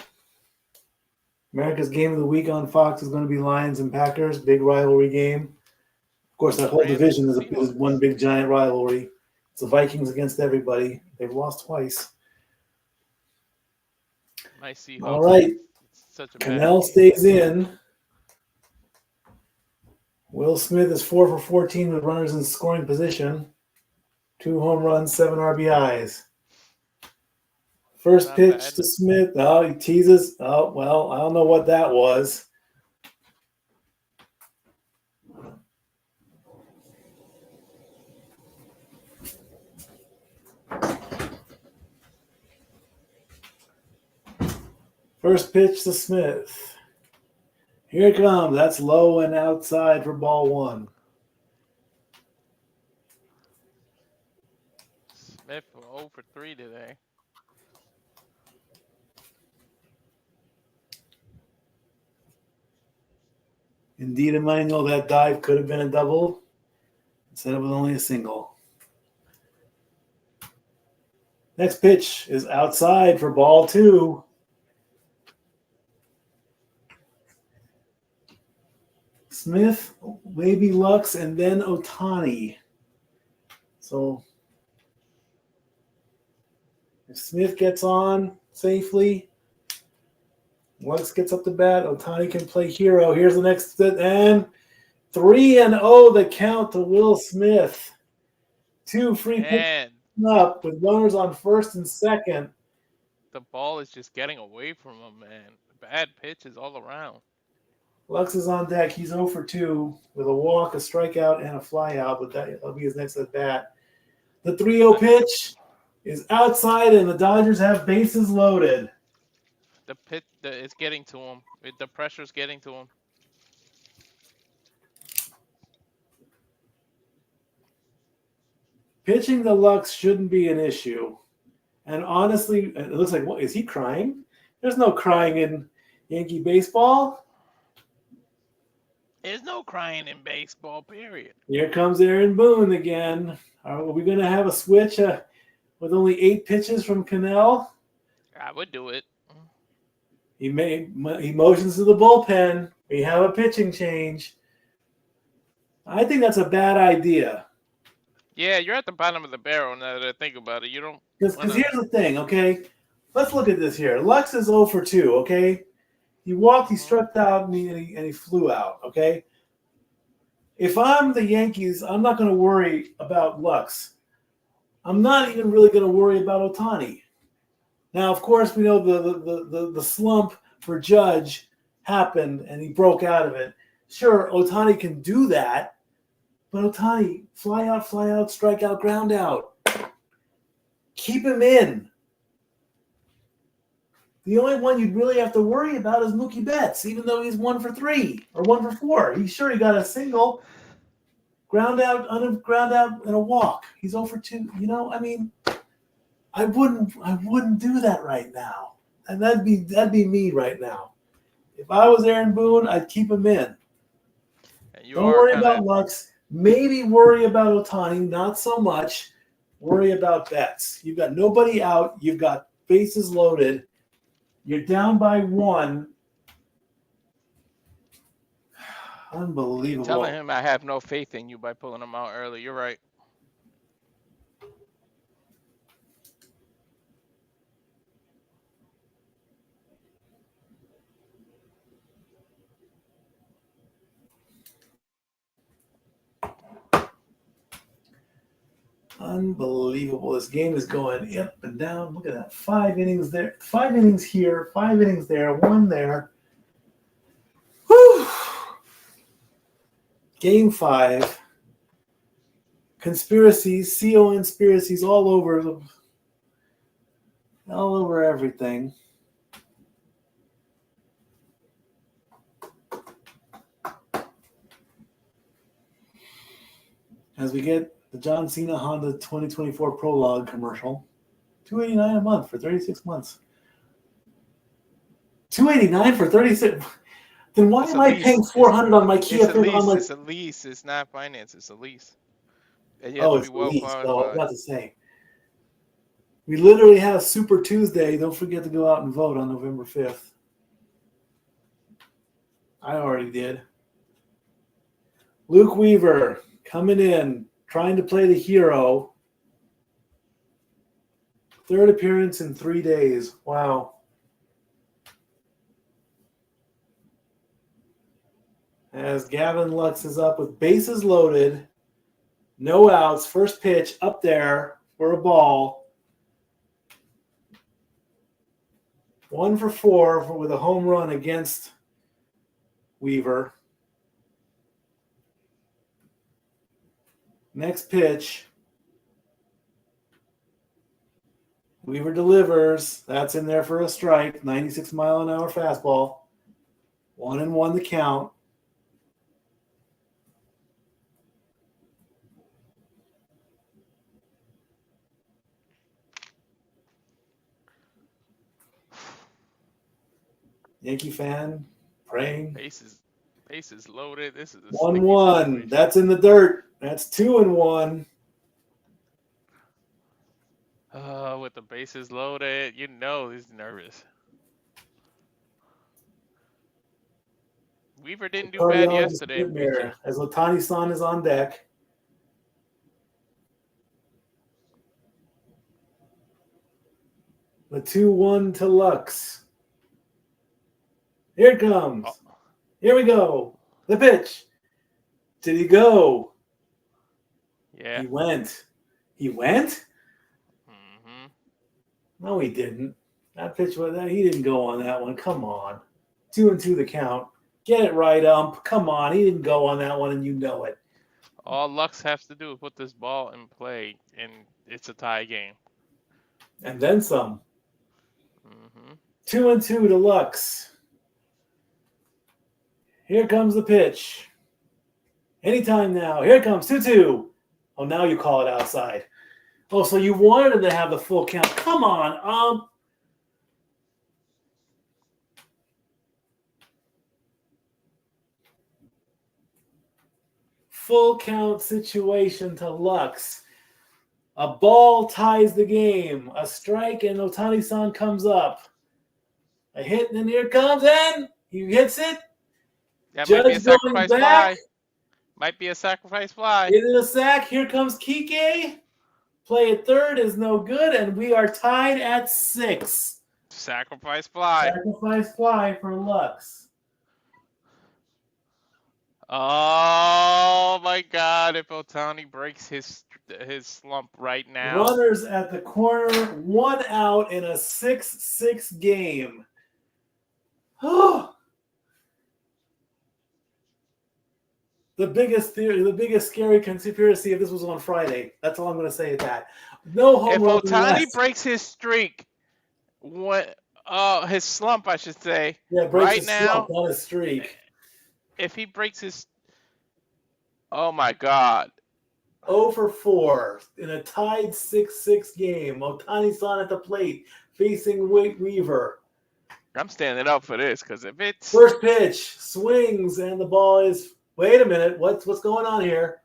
America's Game of the Week on Fox is going to be Lions and Packers, big rivalry game. Of course, that whole division is one big giant rivalry. It's the Vikings against everybody. They've lost twice. My Seahawks. All right. Cannell stays in. Will Smith is 4 for 14 with runners in scoring position. 2 home runs, 7 RBIs. First pitch to Smith. Oh, he teases. Oh, well, I don't know what that was. First pitch to Smith. Here it comes. That's low and outside for ball 1. Smith 0 for 3 today. Indeed, Emmanuel, that dive could have been a double instead of only a single. Next pitch is outside for ball 2. Smith, maybe Lux, and then Ohtani. So if Smith gets on safely, Lux gets up the bat, Ohtani can play hero. Here's the next set, and 3-0 the count to Will Smith. 2 free pitches up with runners on first and second. The ball is just getting away from him, man. Bad pitches all around. Lux is on deck. He's 0 for 2 with a walk, a strikeout, and a flyout, but that'll be his next at bat. The 3-0 pitch is outside, and the Dodgers have bases loaded. The pitch is getting to him. The pressure's getting to him. Pitching the Lux shouldn't be an issue. And honestly, it looks like, what, is he crying? There's no crying in Yankee baseball. There's no crying in baseball, period. Here comes Aaron Boone again. Are we going to have a switch with only 8 pitches from Cannell? I would do it. He motions to the bullpen. We have a pitching change. I think that's a bad idea. Yeah, you're at the bottom of the barrel now that I think about it. You don't. Because here's the thing, okay? Let's look at this here. Lux is 0 for 2, okay? He walked, he struck out, and he flew out, okay? If I'm the Yankees, I'm not going to worry about Lux. I'm not even really going to worry about Ohtani. Now, of course, we know the slump for Judge happened, and he broke out of it. Sure, Ohtani can do that, but Ohtani, fly out, strike out, ground out. Keep him in. The only one you'd really have to worry about is Mookie Betts, even though he's 1 for 3 or 1 for 4. He got a single, ground out, and a walk. He's 0 for 2. You know, I mean, I wouldn't do that right now, and that'd be me right now. If I was Aaron Boone, I'd keep him in. Don't worry about Lux. Maybe worry about Ohtani, not so much. Worry about Betts. You've got nobody out. You've got bases loaded. You're down by 1. Unbelievable. You're telling him I have no faith in you by pulling him out early. You're right. Unbelievable. This game is going up and down. Look at that. 5 innings there. 5 innings here. 5 innings there. 1 there. Whew. Game 5. Conspiracies, conspiracies all over everything. As we get the John Cena Honda 2024 Prologue commercial, $289 a month for 36 months. $289 for 36. Then why am I paying $400 on my Kia? It's a lease. It's a lease. It's not finance. It's a lease. And you have to be well qualified. Oh, I was about to say. We literally have Super Tuesday. Don't forget to go out and vote on November 5th. I already did. Luke Weaver coming in, trying to play the hero. 3rd appearance in 3 days. Wow. As Gavin Lux is up with bases loaded, no outs, first pitch up there for a ball. 1 for 4 with a home run against Weaver. Next pitch. Weaver delivers. That's in there for a strike. 96-mile-an-hour fastball. 1-1 the count. Yankee fan praying. Bases loaded. This is a 1-1. That's in the dirt. That's 2-1. With the bases loaded, you know he's nervous. Weaver didn't do bad yesterday. As Otani-san is on deck. The 2-1 to Lux. Here it comes. Oh. Here we go. The pitch. Did he go? Yeah. He went. He went? Mm-hmm. No, he didn't. That pitch was that. He didn't go on that one. Come on. 2-2 the count. Get it right, ump. Come on. He didn't go on that one, and you know it. All Lux has to do is put this ball in play, and it's a tie game. And then some. Mm-hmm. 2-2 to Lux. Here comes the pitch. Anytime now. Here it comes. 2-2. Oh, now you call it outside. Oh, so you wanted him to have the full count. Come on, Full count situation to Lux. A ball ties the game. A strike, and Otani-san comes up. A hit, and then here it comes, and he hits it. That Judge might be a sacrifice fly. Might be a sacrifice fly. It is a sack. Here comes Kike. Play at third is no good, and we are tied at 6. Sacrifice fly. Sacrifice fly for Lux. Oh my God! If Otani breaks his slump right now. Runners at the corner, 1 out in a 6-6 game. Oh. The biggest scary conspiracy if this was on Friday. That's all I'm going to say at that. No home if run. Otani breaks his streak, his slump, I should say. Yeah, breaks right his now, slump, not his streak. If he breaks his, oh my God. 0 for 4 in a tied 6-6 game. Otani-san at the plate facing Weaver. I'm standing up for this because if it's first pitch swings and the ball is. Wait a minute. What's going on here?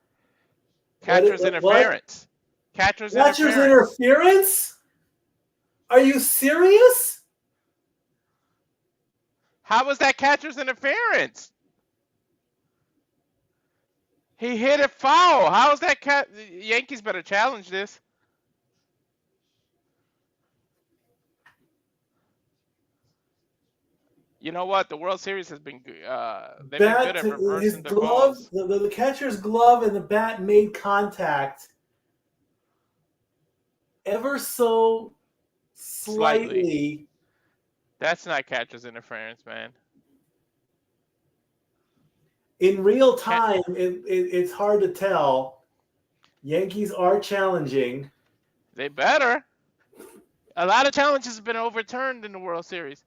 Catcher's interference. Catcher's interference? Are you serious? How was that catcher's interference? He hit it foul. How is that Yankees better challenge this. You know what? The World Series has been they've been good at reversing the glove, the catcher's glove and the bat made contact. ever so slightly. That's not catcher's interference, man. In real time, it's hard to tell. Yankees are challenging. They better. A lot of challenges have been overturned in the World Series.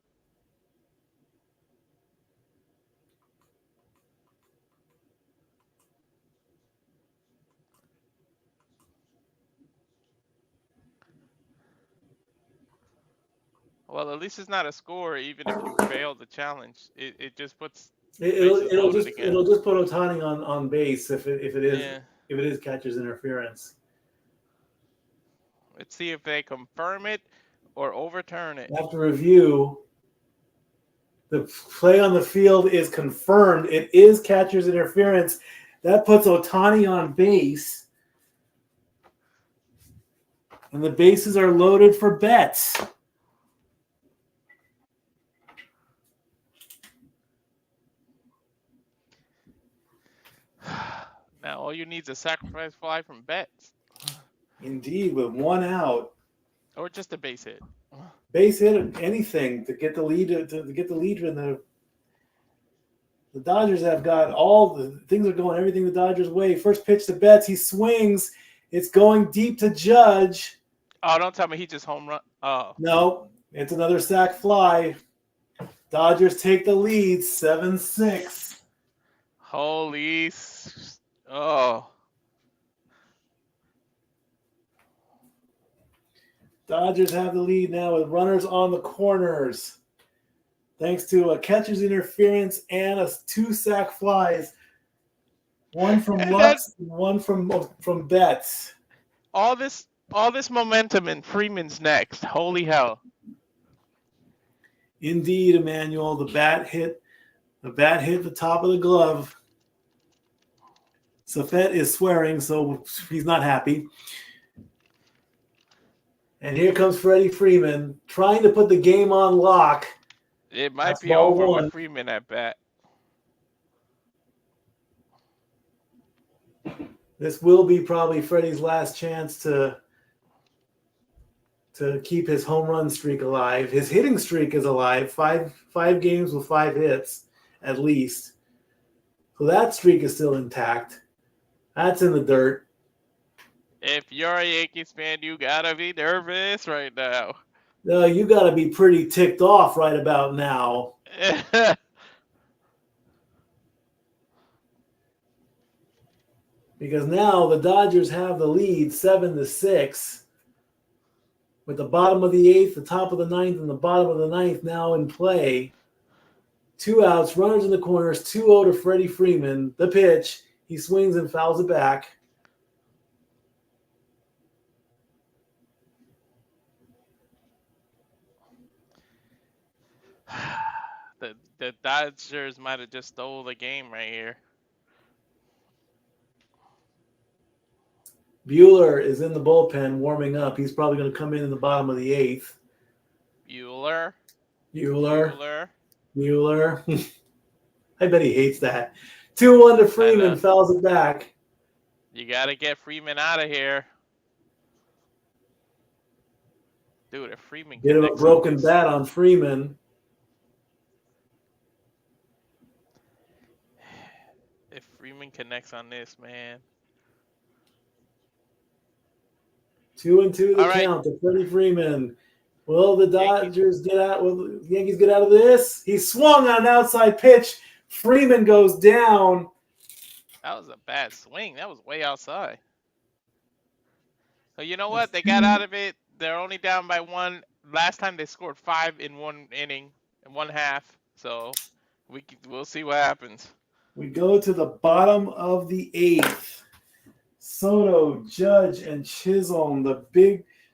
Well, at least it's not a score. Even if you fail the challenge, it just puts bases loaded again. It'll just put Ohtani on base if it Yeah. is catcher's interference. Let's see if they confirm it or overturn it. After review, the play on the field is confirmed. It is catcher's interference. That puts Ohtani on base. And the bases are loaded for bets. Now all you need is a sacrifice fly from Betts. Indeed, with one out. Or just a base hit. Base hit, anything to get the lead to get the lead in the Dodgers have got all the things are going everything the Dodgers' way. First pitch to Betts, he swings. It's going deep to Judge. Oh, don't tell me he just home run. Oh. No, it's another sac fly. Dodgers take the lead, 7-6. Holy. Oh. Dodgers have the lead now with runners on the corners. Thanks to a catcher's interference and two sac flies. One from Lux and one from Betts. All this momentum in Freeman's next. Holy hell. Indeed, Emmanuel. The bat hit the top of the glove. Safet is swearing, so he's not happy. And here comes Freddie Freeman trying to put the game on lock. It might be over with Freeman at bat. This will be probably Freddie's last chance to keep his home run streak alive. His hitting streak is alive. Five games with 5 hits at least. So that streak is still intact. That's in the dirt. If you're a Yankees fan, you gotta be nervous right now. You gotta be pretty ticked off right about now. Because now the Dodgers have the lead 7-6. With the bottom of the 8th, the top of the 9th, and the bottom of the 9th now in play. 2 outs, runners in the corners, 2-0 to Freddie Freeman. The pitch, he swings and fouls it back. The Dodgers might have just stole the game right here. Buehler is in the bullpen warming up. He's probably going to come in the bottom of the 8th. Buehler. I bet he hates that. 2-1 to Freeman, fouls it back. You got to get Freeman out of here. Dude, if Freeman get him a broken bat on Freeman. If Freeman connects on this, man. 2-2 the count to Freddie Freeman. Will the Dodgers get out? Will the Yankees get out of this? He swung on an outside pitch. Freeman goes down. That was a bad swing. That was way outside. So you know what? They got out of it. They're only down by 1. Last time they scored 5 in 1 inning, in 1 half. So we'll see what happens. We go to the bottom of the 8th. Soto, Judge, and Chisholm, the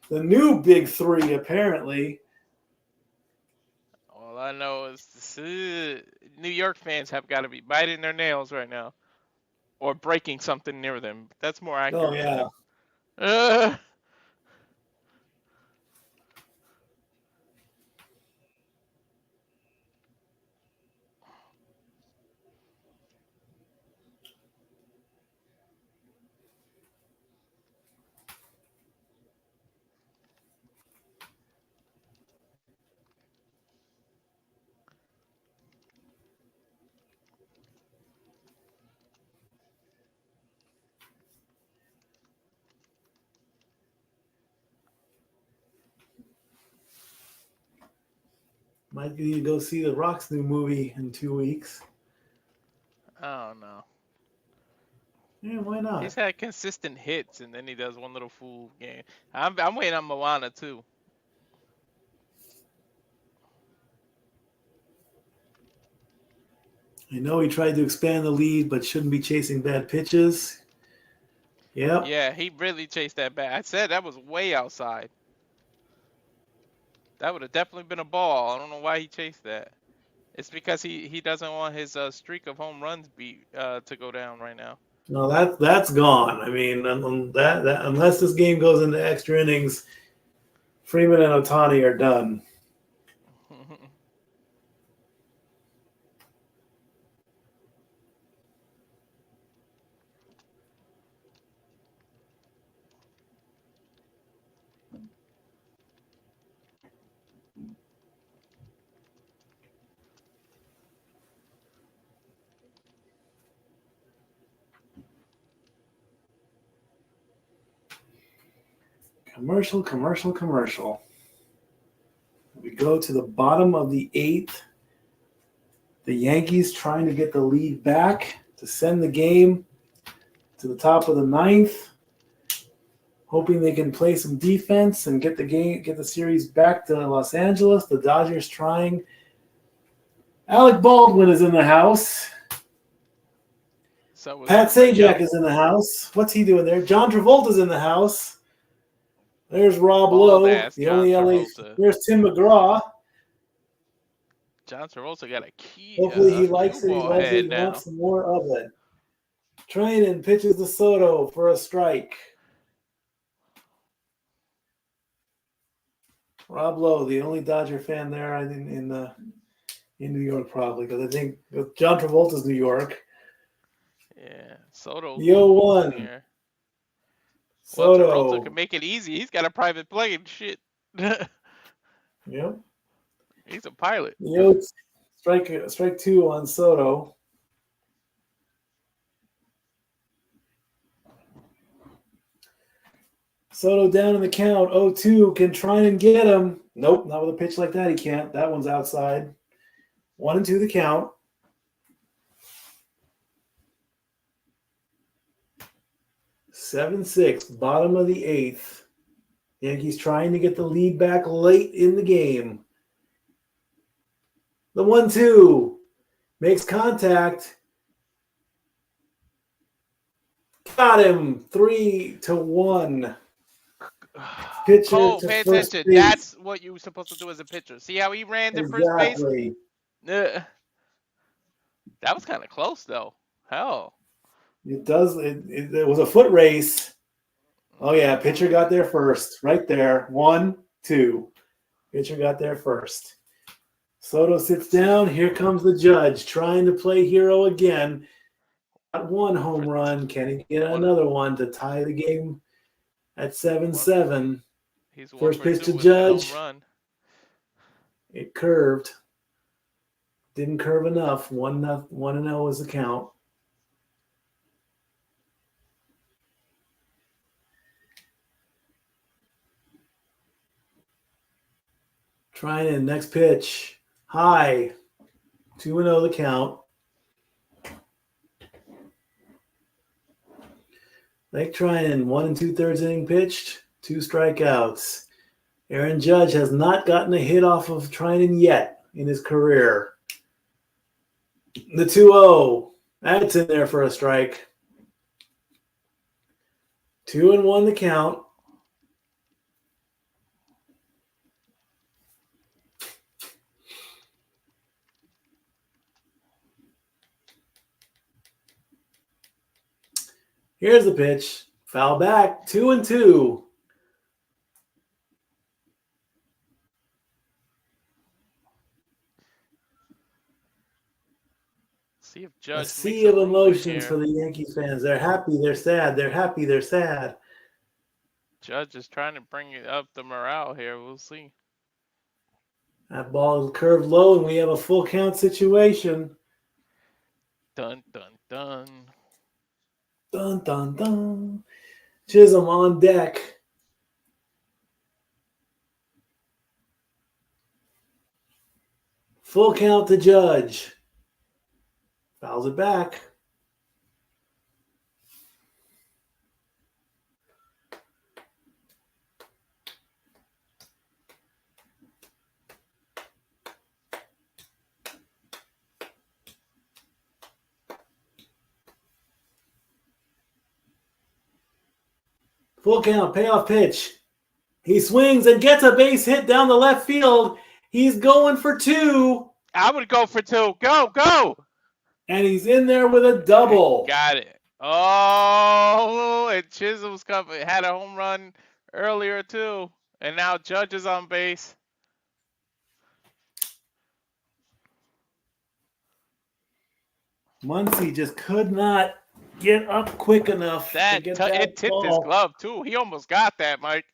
new big 3, apparently. All I know is New York fans have got to be biting their nails right now, or breaking something near them. That's more accurate. Oh yeah. Might need to go see The Rock's new movie in 2 weeks. I don't know. Yeah, why not? He's had consistent hits, and then he does one little fool game. I'm waiting on Moana too. I know he tried to expand the lead, but shouldn't be chasing bad pitches. Yep. Yeah, he really chased that bat. I said that was way outside. That would have definitely been a ball. I don't know why he chased that. It's because he doesn't want his streak of home runs to go down right now. No, that's gone. I mean, that unless this game goes into extra innings, Freeman and Ohtani are done. Commercial. We go to the bottom of the 8th. The Yankees trying to get the lead back to send the game to the top of the 9th, hoping they can play some defense and get the series back to Los Angeles. The Dodgers trying. Alec Baldwin is in the house. So Pat Sajak is in the house. What's he doing there? John Travolta's in the house. There's Rob Lowe, the only LA. There's Tim McGraw. John Travolta got a key. Hopefully he likes it. He loves head it. He now. wants some more of it. Trinan pitches to Soto for a strike. Rob Lowe, the only Dodger fan there in New York, probably, because I think John Travolta's New York. Yeah, Soto. The 0-1. Here. Soto. Well, Travolta can make it easy. He's got a private plane. Shit. Yep. He's a pilot. Strike 2 on Soto. Soto down in the count. 0-2. Can try and get him. Nope, not with a pitch like that. He can't. That one's outside. 1-2 the count. 7-6, bottom of the 8th. Yankees trying to get the lead back late in the game. The 1-2 makes contact. Got him. 3-1. Pitcher Cole, to pay first attention. base. That's what you're supposed to do as a pitcher. See how he ran to first base? That was kind of close, though. Hell. It does. It was a foot race. Oh, yeah. Pitcher got there first. Right there. 1-2. Pitcher got there first. Soto sits down. Here comes the judge trying to play hero again. Got one home run. Can he get another one to tie the game at 7-7? First pitch to Judge. It curved. Didn't curve enough. 1-0 is the count. Trying in next pitch. High. 2-0 the count. Lake Trinan, 1 2/3 inning pitched, 2 strikeouts. Aaron Judge has not gotten a hit off of Trinan yet in his career. The 2-0. That's in there for a strike. 2-1 the count. Here's the pitch. Foul back. 2-2. See if Judge a sea of emotions for the Yankees fans. They're happy. They're sad. They're happy. They're sad. Judge is trying to bring up the morale here. We'll see. That ball is curved low, and we have a full count situation. Dun, dun, dun. Dun, dun, dun. Chisholm on deck. Full count to Judge. Fouls it back. Full count, payoff pitch. He swings and gets a base hit down the left field. He's going for 2. I would go for 2. Go! And he's in there with a double. Got it. Oh, and Chisholm's had a home run earlier too, and now Judge is on base. Muncy just could not get up quick enough to get that it tipped ball. his glove too. He almost got that, Mike.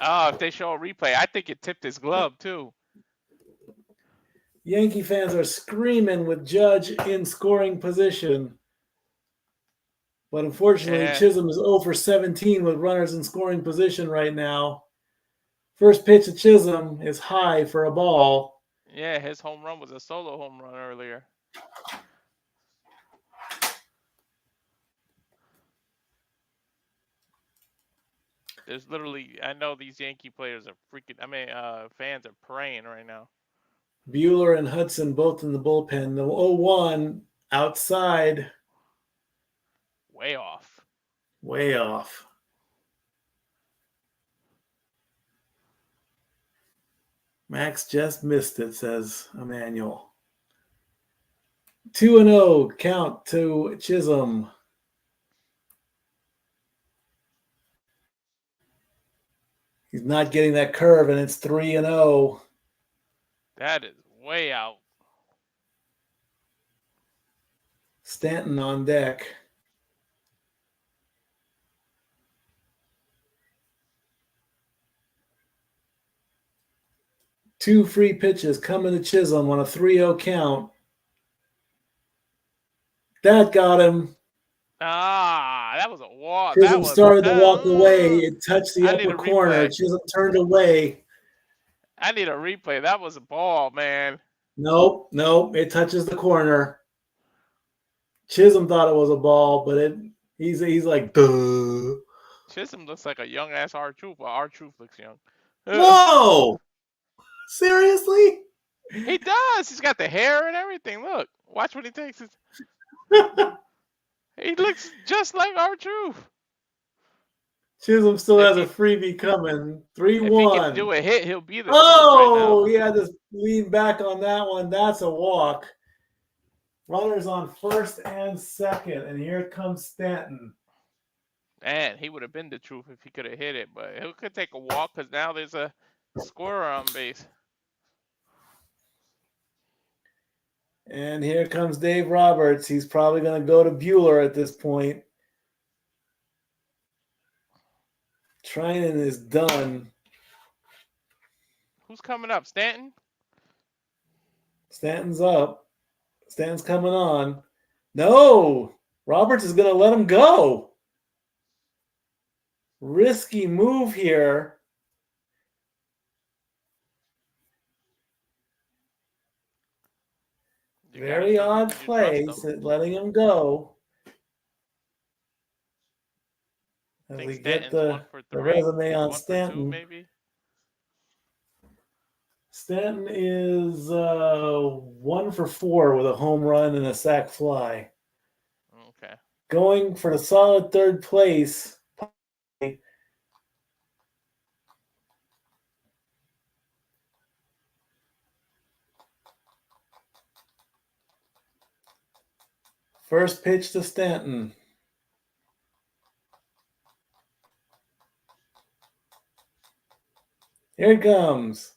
Oh, if they show a replay, I think it tipped his glove too. Yankee fans are screaming with Judge in scoring position. But unfortunately, Chisholm is 0 for 17 with runners in scoring position right now. First pitch of Chisholm is high for a ball. Yeah, his home run was a solo home run earlier. There's literally, I know these Yankee players are fans are praying right now. Buehler and Hudson both in the bullpen. The 0-1 outside. Way off. Way off. Max just missed it, says Emmanuel. 2-0 count to Chisholm. He's not getting that curve, and it's 3-0. That is way out. Stanton on deck. Two free pitches coming to Chisholm on a 3-0 count. That got him. That was a walk. Chisholm started to walk away. It touched the upper corner. Chisholm turned away. I need a replay. That was a ball, man. Nope. It touches the corner. Chisholm thought it was a ball, but he's like, duh. Chisholm looks like a young ass R-Truth, but R-Truth looks young. Whoa! Seriously? He does. He's got the hair and everything. Look. Watch when he takes his... He looks just like R-Truth. Chisholm still has a freebie coming. 3-1. If he can do a hit, he'll be the right now. He had to lean back on that one. That's a walk. Runners on first and second, and here comes Stanton. Man, he would have been the truth if he could have hit it, but he could take a walk because now there's a scorer on base. And here comes Dave Roberts. He's probably going to go to Buehler at this point. Trinan is done. Who's coming up? Stanton? Stanton's up. Stanton's coming on. No! Roberts is going to let him go. Risky move here. Very odd play, letting him go. As we get the resume on Stanton. Maybe? Stanton is 1 for 4 with a home run and a sac fly. Okay. Going for the solid third place. First pitch to Stanton. Here it comes.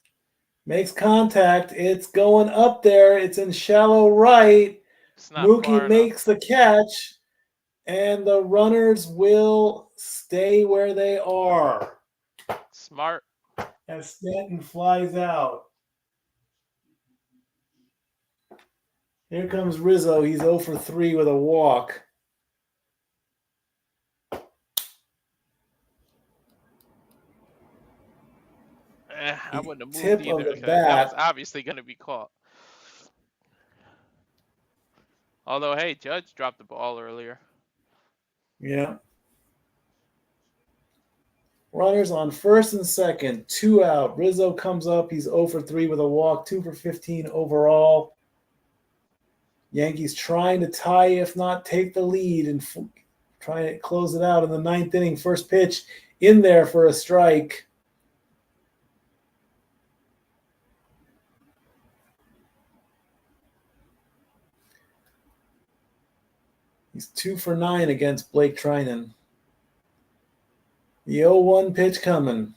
Makes contact. It's going up there. It's in shallow right. Mookie makes the catch, and the runners will stay where they are. Smart. As Stanton flies out. Here comes Rizzo. He's 0 for 3 with a walk. I wouldn't have moved Tip of either the because that was bat. obviously going to be caught. Although, hey, Judge dropped the ball earlier. Yeah. Runners on first and second, 2 out. Rizzo comes up. He's 0 for 3 with a walk, 2 for 15 overall. Yankees trying to tie, if not take the lead, and trying to close it out in the ninth inning. First pitch in there for a strike. He's 2 for 9 against Blake Trinan. The 0-1 pitch coming.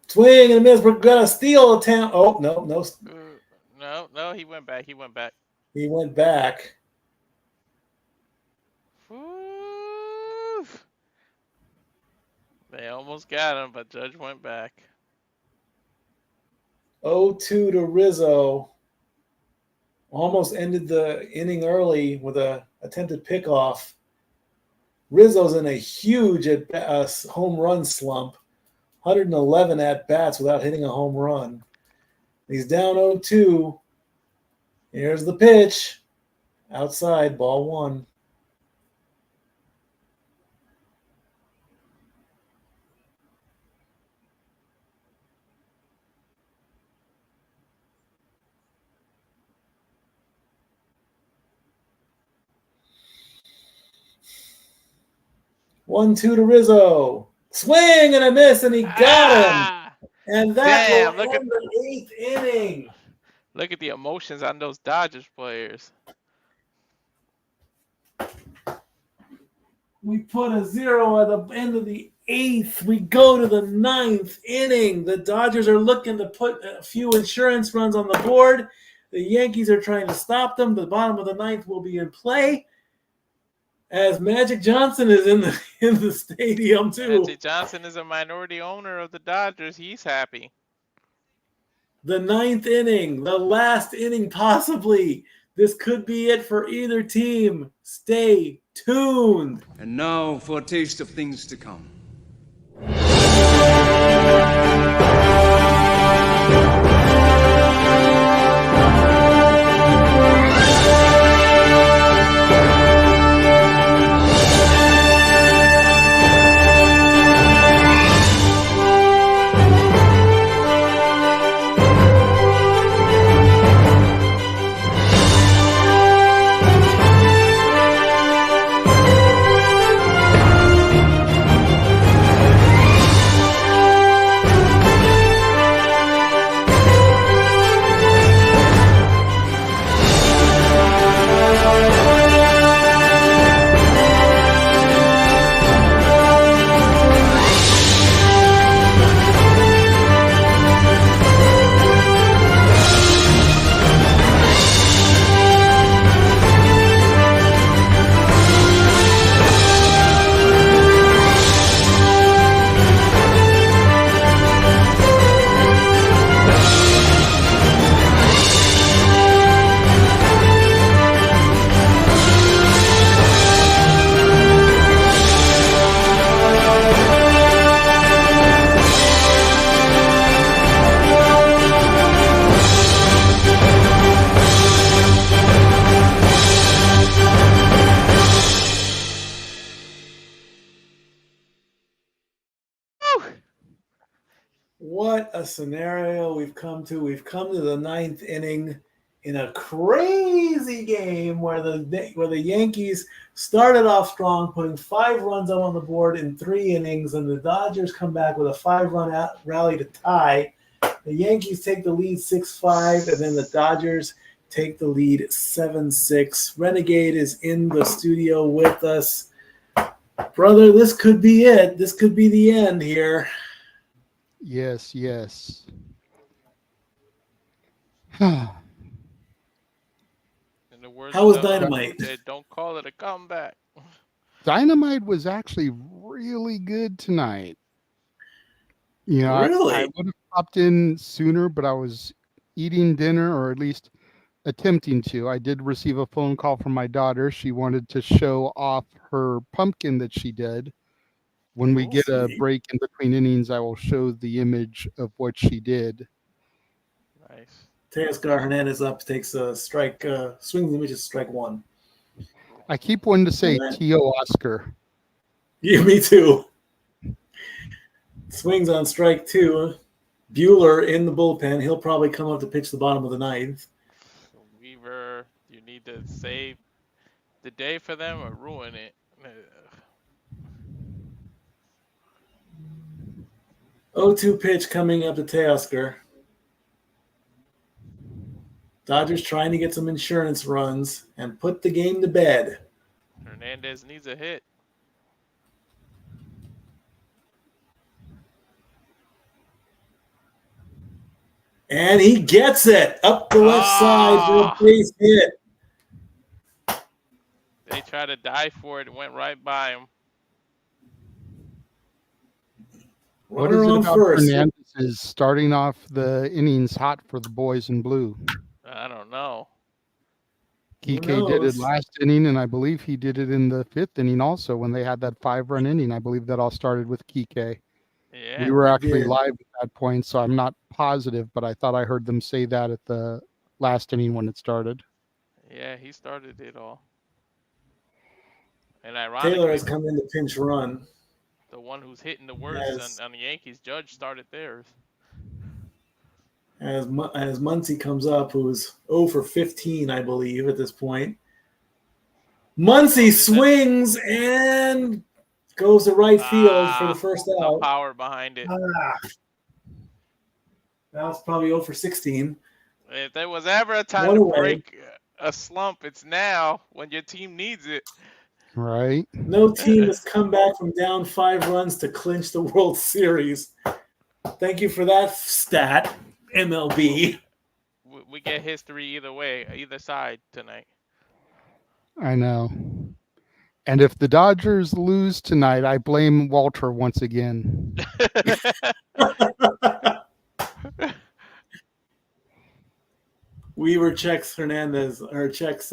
Swing and a miss. We're going to steal a attempt. Oh, no. No, he went back. He went back. Woo. They almost got him, but Judge went back. 0-2 to Rizzo. Almost ended the inning early with a attempted pickoff. Rizzo's in a huge home run slump. 111 at-bats without hitting a home run. He's down 0-2. Here's the pitch. Outside, ball 1. One, 2 to Rizzo. Swing and a miss, and he got him. And that will end the 8th inning. Look at the emotions on those Dodgers players. We put a 0 at the end of the 8th. We go to the 9th inning. The Dodgers are looking to put a few insurance runs on the board. The Yankees are trying to stop them. The bottom of the 9th will be in play. As Magic Johnson is in the stadium too. Magic Johnson is a minority owner of the Dodgers. He's happy. The 9th inning, the last inning possibly. This could be it for either team. Stay tuned. And now for a taste of things to come. What a scenario we've come to. We've come to the 9th inning in a crazy game where the Yankees started off strong, putting 5 runs up on the board in 3 innings, and the Dodgers come back with a 5-run rally to tie. The Yankees take the lead 6-5, and then the Dodgers take the lead 7-6. Renegade is in the studio with us. Brother, this could be it. This could be the end here. Yes. How was Dynamite? Don't call it a comeback. Dynamite was actually really good tonight. You know, really? I would have popped in sooner, but I was eating dinner, or at least attempting to. I did receive a phone call from my daughter. She wanted to show off her pumpkin that she did. When we We'll get a see. break in between innings, I will show the image of what she did. Nice. Teoscar Hernandez up, takes a strike, swings and misses, strike one. I keep wanting to say What? T.O. Oscar. Yeah, me too. Swings on strike two. Bueller in the bullpen. He'll probably come up to pitch the bottom of the ninth. Weaver, you need to save the day for them or ruin it. 0-2 pitch coming up to Teoscar. Dodgers trying to get some insurance runs and put the game to bed. Hernandez needs a hit. And he gets it up the left side for a base hit. They tried to die for it. It went right by him. What is Runner it on about first. Hernandez is starting off the innings hot for the boys in blue? I don't know. Who Kike did it knows? last inning, and I believe he did it in the 5th inning also when they had that 5-run inning. I believe that all started with Kike. Yeah. We were He actually did. live at that point, so I'm not positive, but I thought I heard them say that at the last inning when it started. Yeah, he started it all. And Taylor ironically, has come in to pinch run. the one who's hitting the worst As on the Yankees, Judge, started theirs. as Muncy comes up, who's 0 for 15, I believe, at this point. Muncy swings and goes to right field for the first The out. power behind it. That was probably 0 for 16. If there was ever a time One to away. break a slump, it's now when your team needs it. Right. No team has come back from down 5 runs to clinch the World Series. Thank you for that stat, MLB. We get history either way, either side tonight. I know. And if the Dodgers lose tonight, I blame Walter once again. Weaver checks Hernandez, or checks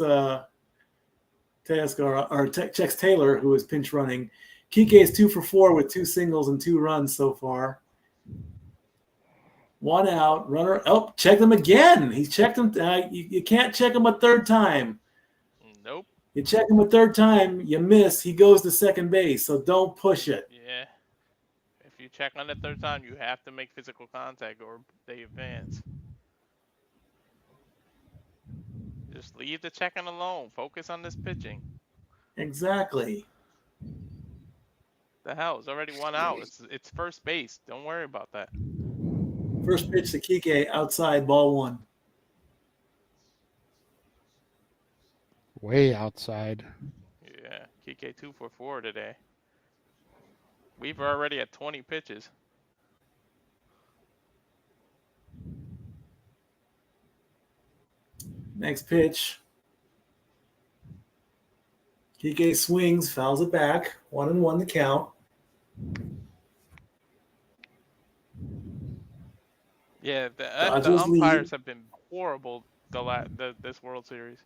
Teoscar, or checks Taylor, who is pinch running. Kike is 2 for 4 with 2 singles and 2 runs so far. 1 out, runner. Oh, check them again. He checked them. You can't check him a third time. Nope. You check him a third time, you miss. He goes to second base, so don't push it. Yeah. If you check on the third time, you have to make physical contact or they advance. Just leave the checking alone. Focus on this pitching. Exactly. The hell, it's already 1 out. It's first base. Don't worry about that. First pitch to Kike, outside, ball 1. Way outside. Yeah, Kike 2 for 4 today. Weaver already at 20 pitches. Next pitch. Kike swings, fouls it back. 1-1 the count. Yeah, the Dodgers umpires lead. have been horrible this World Series.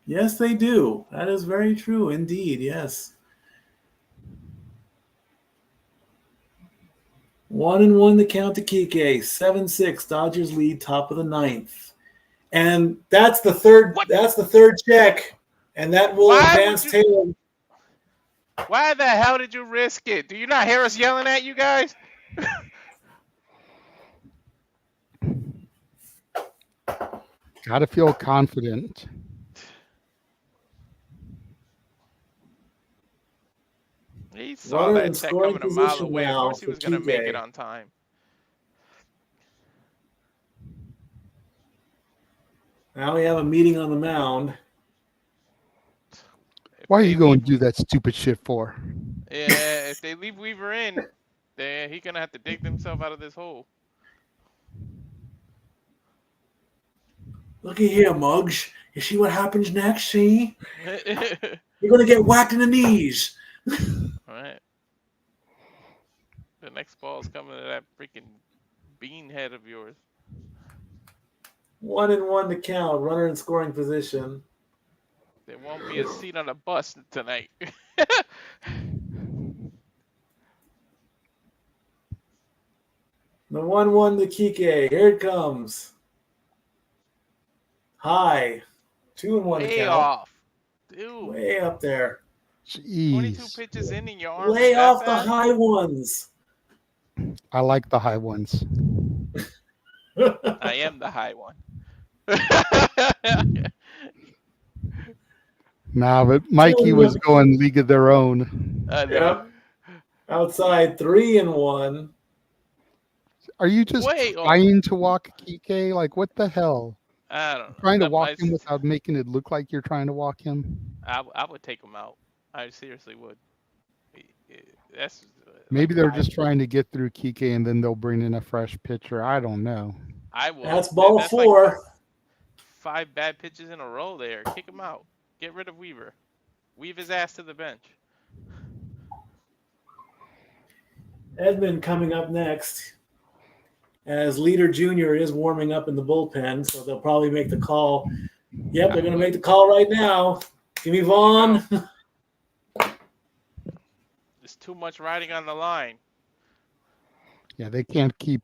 Yes, they do. That is very true indeed, yes. 1-1 the count to Kike. 7-6. Dodgers lead, top of the 9th. And that's the third. What? That's the third check, and that will Why advance would you- Taylor. Why the hell did you risk it? Do you not hear us yelling at you guys? Gotta feel confident. He saw Runner that in check scoring coming a mile position away. Of now course he for was going to make it Kike. on time. Now we have a meeting on the mound. Why are you going to do that stupid shit for? Yeah, if they leave Weaver in, then he's going to have to dig himself out of this hole. Looky here, Muggs. You see what happens next? See? All You're going to get whacked in the knees. right. The next ball is coming to that freaking bean head of yours. 1-1 to count. Runner in scoring position. There won't be a seat on the bus tonight. The 1-1 to Kike. Here it comes. High. 2-1 to Way count. off. Dude. Way up there. 22 Jeez. pitches in and your arm is Lay that off the bad? high ones. I like the high ones. I am the high one. Nah, but Mikey was going League of Their Own. I know. Yep. Outside 3-1. Are you just Way off. trying to walk Kike? Like, what the hell? I don't know. Trying to walk him without making it look like you're trying to walk him? I would take him out. I seriously would. That's Maybe they're just trying to get through Kike and then they'll bring in a fresh pitcher. I don't know. I would. That's ball That's 4. Like 5 bad pitches in a row there. Kick him out. Get rid of Weaver. Weave his ass to the bench. Edmund coming up next. As Leader Jr. is warming up in the bullpen, so they'll probably make the call. Yep, they're going to make the call right now. Give me Vaughn. There's too much riding on the line. Yeah, they can't keep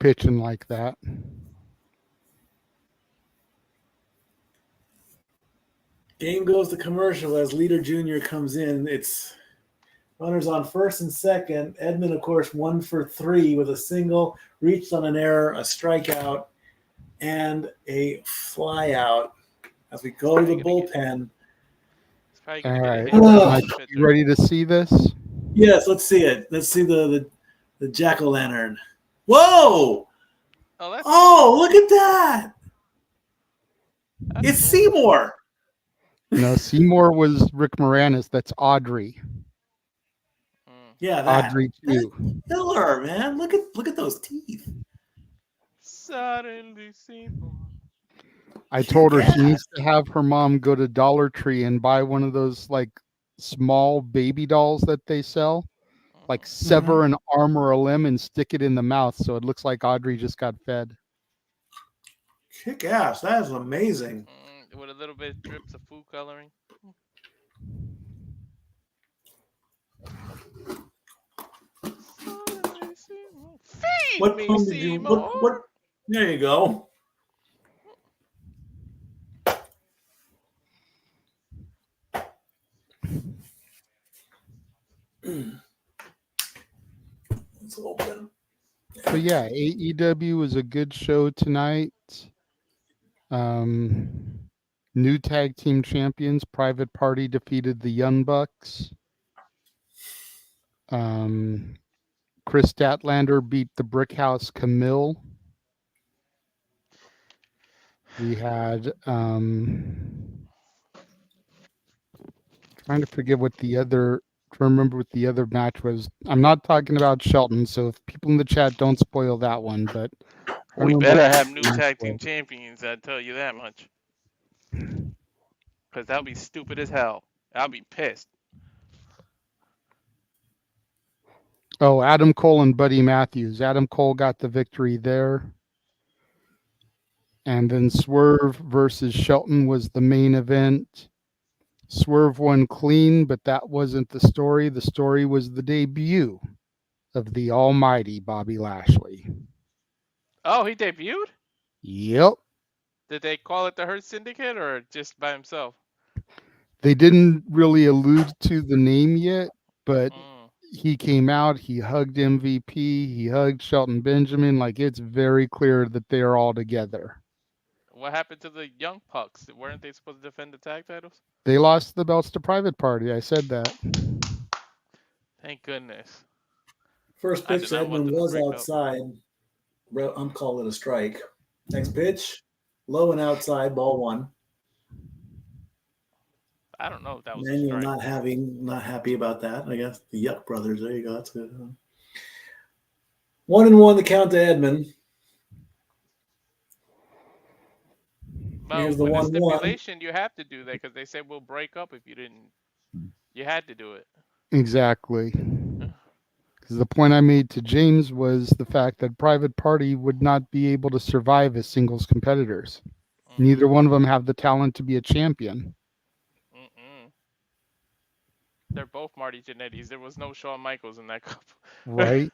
pitching like that. Game goes to commercial as Leader Jr. comes in. It's runners on first and second. Edmund, of course, 1 for 3 with a single, reached on an error, a strikeout, and a flyout. As we go to the bullpen. All right, Mike, you ready to see this? Yes, let's see it. Let's see the jack-o'-lantern. Whoa! Oh, look at that! It's Seymour. No, Seymour was Rick Moranis. That's Audrey. Yeah, that. Audrey too. That's killer, man. Look at those teeth. Suddenly Seymour. I told her she needs to have her mom go to Dollar Tree and buy one of those like small baby dolls that they sell. Like sever an arm or a limb and stick it in the mouth so it looks like Audrey just got fed. Kick ass. That is amazing. With a little bit of drips of food coloring. Feed what me, did you what there you go. It's open. So yeah, AEW was a good show tonight. New tag team champions, Private Party defeated the Young Bucks. Chris Statlander beat the Brickhouse Camille. We had trying to forget what the other remember what the other match was. I'm not talking about Shelton, so if people in the chat don't spoil that one, but we better have new tag team champions, I tell you that much. Because that'll be stupid as hell. I'll be pissed. Oh, Adam Cole and Buddy Matthews. Adam Cole got the victory there. And then Swerve versus Shelton was the main event. Swerve won clean, but that wasn't the story. The story was the debut of the almighty Bobby Lashley. Oh, he debuted? Yep. Did they call it the Hurt Syndicate or just by himself? They didn't really allude to the name yet, but he came out, he hugged MVP, he hugged Shelton Benjamin. Like, it's very clear that they are all together. What happened to the Young Pucks? Weren't they supposed to defend the tag titles? They lost the belts to Private Party. I said that. Thank goodness. First pitch, Edmund was outside. I'm calling it a strike. Next pitch, low and outside, ball 1. I don't know if that was Manuel a strike. not happy about that. I guess the Yuck brothers. There you go. That's good. 1-1 the count to Edmund. Well, Here's the with 1-1. stipulation, you have to do that because they said we'll break up if you didn't. You had to do it. Exactly. Because the point I made to James was the fact that Private Party would not be able to survive as singles competitors. Neither one of them have the talent to be a champion. They're both Marty Jannetty's. There was no Shawn Michaels in that couple. Right.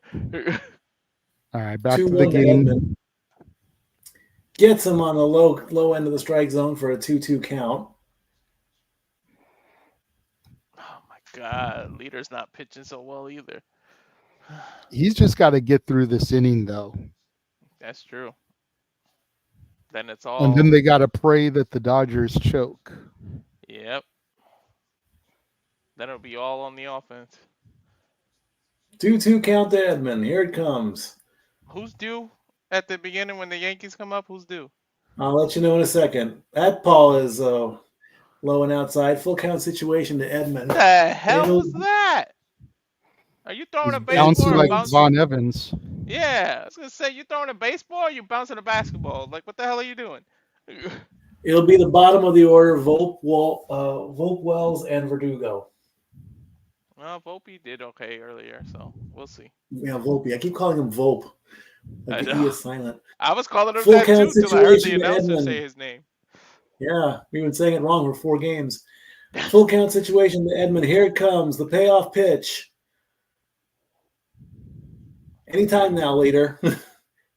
All right, back to the 2-1 to game. Edmund. Gets him on the low end of the strike zone for a 2-2 count. Oh my God, Leader's not pitching so well either. He's just got to get through this inning, though. That's true. Then it's And all. then they got to pray that the Dodgers choke. Yep. Then it'll be all on the offense. 2-2 count to Edmund. Here it comes. Who's due at the beginning when the Yankees come up? Who's due? I'll let you know in a second. That ball is low and outside. Full count situation to Edmund. The hell was that? Are you throwing He's a baseball bouncing or like bouncing? Von Evans. Yeah, I was gonna say you throwing a baseball or you bouncing a basketball? Like what the hell are you doing? It'll be the bottom of the order: Volpe, Wells, and Verdugo. Well, Volpe did okay earlier, so we'll see. Yeah, Volpe. I keep calling him Volpe. I Like the know. E is silent. I was calling him Full that count too till I heard the situation to announcer Edmund. say his name. Yeah, we've been saying it wrong for 4 games. Full count situation to Edmund. Here it comes. The payoff pitch. Anytime now, leader.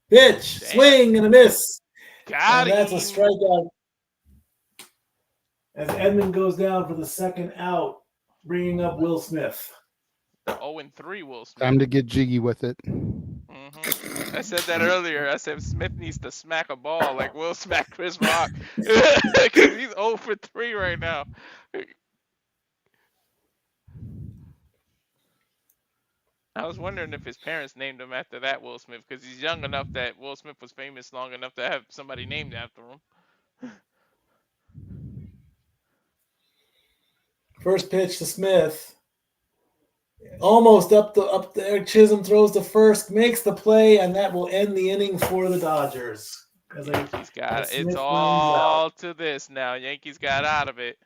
Pitch, Damn. swing, and a miss. Got And that's a him. strikeout. As Edmund goes down for the second out, bringing up Will Smith. The 0-3 Will Smith. Time to get jiggy with it. I said that earlier. I said Smith needs to smack a ball like Will smack Chris Rock. Because he's 0-3 right now. I was wondering if his parents named him after that Will Smith, because he's young enough that Will Smith was famous long enough to have somebody named after him. First pitch to Smith. Almost up there. Chisholm throws to first, makes the play, and that will end the inning for the Dodgers. Yankees got it. Smith It's runs all out. to this now. Yankees got out of it.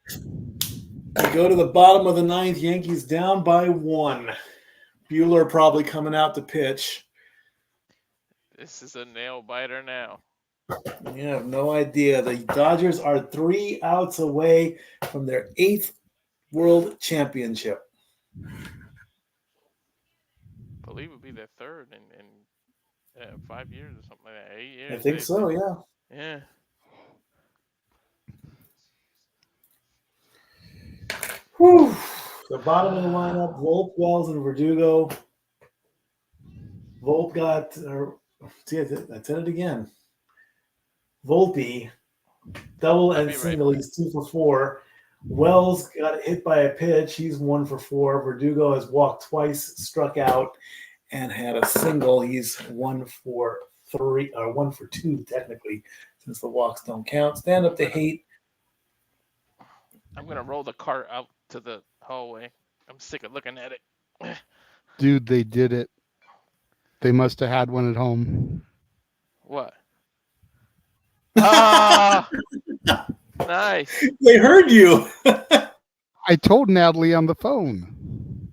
We go to the bottom of the 9th. Yankees down by 1. Buehler probably coming out to pitch. This is a nail biter now. You have no idea. The Dodgers are 3 outs away from their 8th World Championship. I believe it would be their third in 5 years or something like that. 8 years. I think so, yeah. Yeah. Whew. The bottom of the lineup: Volpe, Wells, and Verdugo. Volpe got, see, I said it again. Volpe, double and single. He's 2 for 4. Wells got hit by a pitch. He's 1 for 4. Verdugo has walked twice, struck out, and had a single. He's 1 for 3, or 1 for 2 technically, since the walks don't count. Stand up to hate. I'm gonna roll the cart out to the hallway. I'm sick of looking at it. Dude, they did it. They must have had one at home. What? Ah, nice. They heard you. I told Natalie on the phone.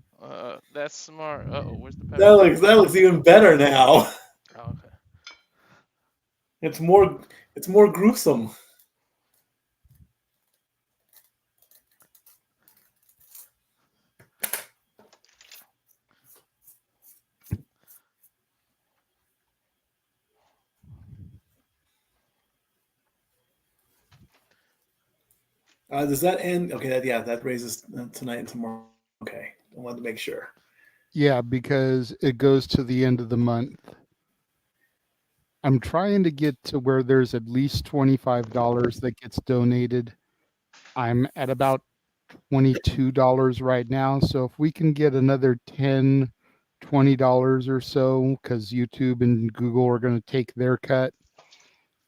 That's smart. Uh-oh, where's the pepper? That looks even better now. Oh, okay. It's more gruesome. Does that end? Okay, that raises tonight and tomorrow. Okay, I wanted to make sure. Yeah, because it goes to the end of the month. I'm trying to get to where there's at least $25 that gets donated. I'm at about $22 right now. So if we can get another $10, $20 or so, because YouTube and Google are going to take their cut,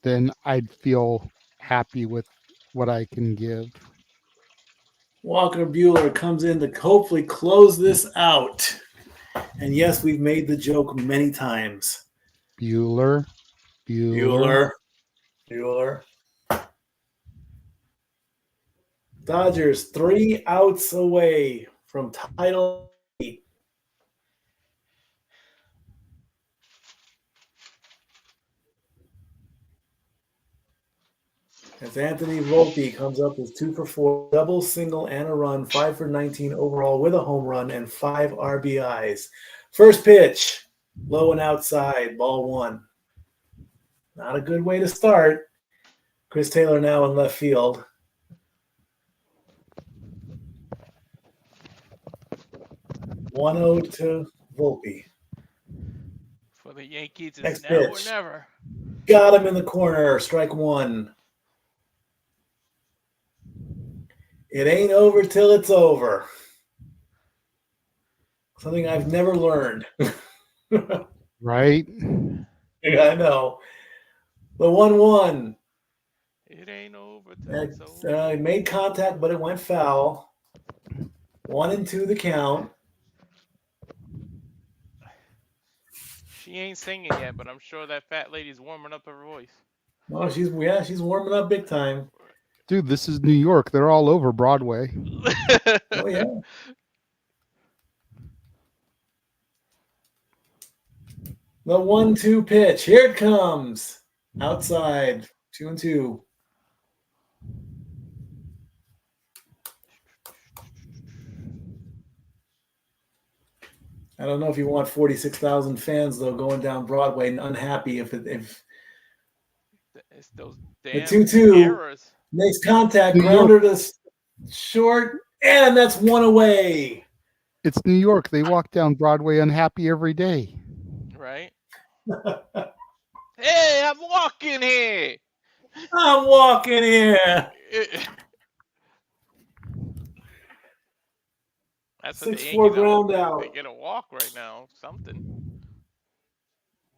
then I'd feel happy with what I can give. Walker Buehler comes in to hopefully close this out. And yes, we've made the joke many times. Bueller. Dodgers 3 outs away from title 8. As Anthony Volpe comes up with 2 for 4, double, single, and a run, 5 for 19 overall with a home run and 5 RBIs. First pitch, low and outside, ball 1. Not a good way to start. Chris Taylor now in left field. 1-0 to Volpe. For the Yankees, it's Next now or pitch. never. Got him in the corner, strike 1. It ain't over till it's over. Something I've never learned. Right? I know. The 1-1. It ain't over till it's over. It made contact, but it went foul. 1-2 the count. She ain't singing yet, but I'm sure that fat lady's warming up her voice. Oh, she's warming up big time. Dude, this is New York. They're all over Broadway. Oh yeah. The 1-2 pitch. Here it comes. Outside. 2-2. I don't know if you want 46,000 fans though going down Broadway and unhappy if It's those the damn 2-2 errors. makes contact, New grounder to short, and that's 1 away. It's New York. They walk down Broadway unhappy every day. Right? Hey, I'm walking here. I'm walking here. That's what the 6-4 Yankees ground are. out. They get a walk right now. Something.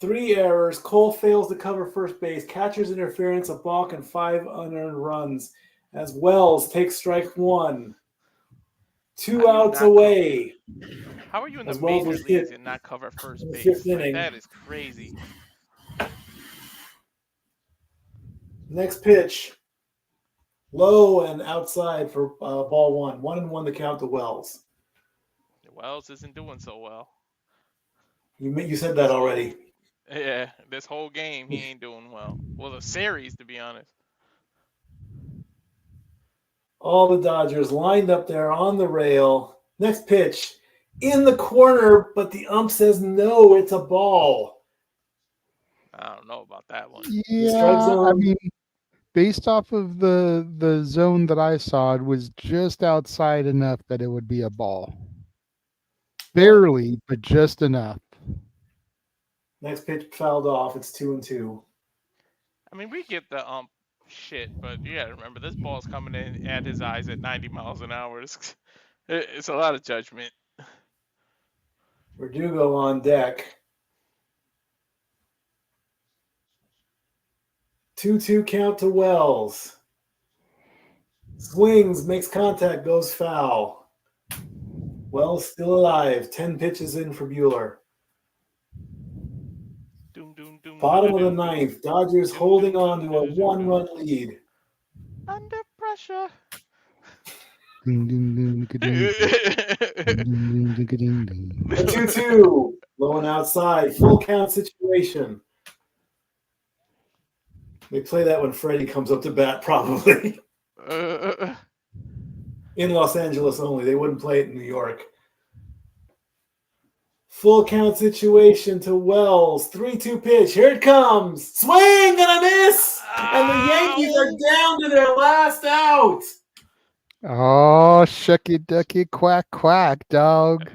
3 errors. Cole fails to cover first base. Catcher's interference, a balk, and 5 unearned runs. As Wells takes strike 1. 2 outs away. How are you in the As Wells major was leagues hit and not cover first in the base? 5th Like, inning. that is crazy. Next pitch. Low and outside for ball 1. 1-1 the count to Wells. Wells isn't doing so well. You said that already. Yeah, this whole game he ain't doing well. Well, the series, to be honest. All the Dodgers lined up there on the rail. Next pitch. In the corner, but the ump says no, it's a ball. I don't know about that one. Yeah, I mean, based off of the zone that I saw, it was just outside enough that it would be a ball. Barely, but just enough. Next pitch fouled off. It's 2-2. I mean, we get the shit, but you gotta remember this ball's coming in at his eyes at 90 miles an hour. It's a lot of judgment. Verdugo on deck. 2-2 count to Wells. Swings, makes contact, goes foul. Wells still alive. 10 pitches in for Bueller. Doom, doom, doom, Bottom of the doom, ninth. Dodgers holding on to a 1-run lead. Under pressure. The 2-2. Low and outside. Full count situation. They play that when Freddie comes up to bat, probably. In Los Angeles only. They wouldn't play it in New York. Full count situation to Wells. 3-2 pitch. Here it comes. Swing and a miss. And the Yankees are down to their last out. Oh, shucky ducky quack quack, dog.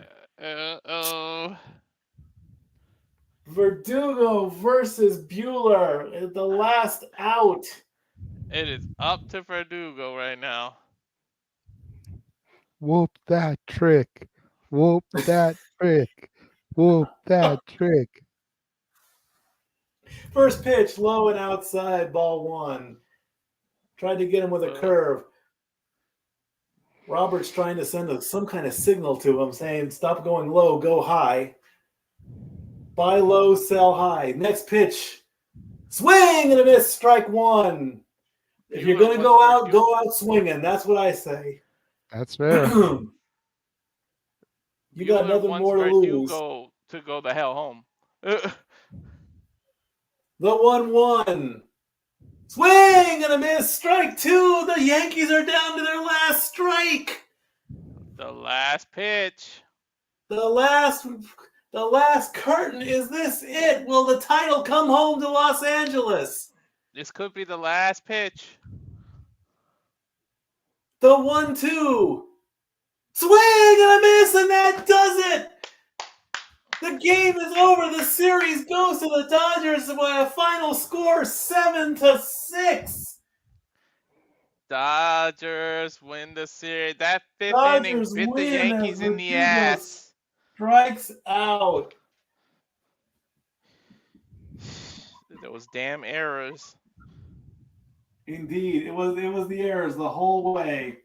Verdugo versus Bueller at the last out. It is up to Verdugo right now. Whoop that trick. Whoop that trick. Whoop that trick. First pitch, low and outside, ball 1. Tried to get him with a curve. Robert's trying to send some kind of signal to him saying, stop going low, go high. Buy low, sell high. Next pitch. Swing and a miss, strike 1. If you're going to go out swinging. That's what I say. That's fair. You got nothing more to lose. To go the hell home. The 1-1. Swing and a miss. Strike two. The Yankees are down to their last strike. The last pitch. The last curtain. Is this it? Will the title come home to Los Angeles? This could be the last pitch. The 1-2. Swing and a miss, and that does it. The game is over. The series goes to the Dodgers by a final score 7-6. Dodgers win the series. That fifth inning Dodgers bit the win Yankees as in the Verdugo ass. strikes out. Those damn errors. Indeed, it was the errors the whole way.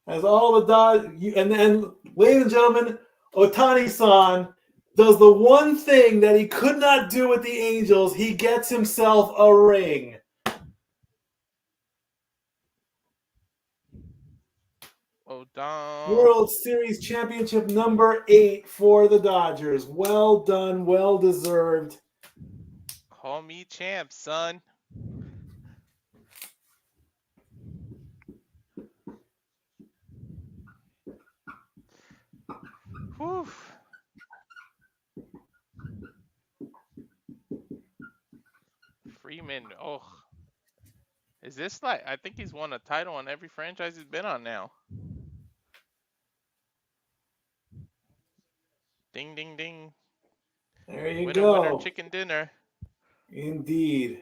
As all the Dodgers, and ladies and gentlemen, Ohtani-san does the one thing that he could not do with the Angels. He gets himself a ring. Oh, damn. World Series Championship number 8 for the Dodgers. Well done, well deserved. Call me champ, son. Whew. Freeman, oh. Is this like, I think he's won a title on every franchise he's been on now. Ding, ding, ding. There you Winner, go. winner, chicken dinner. Indeed.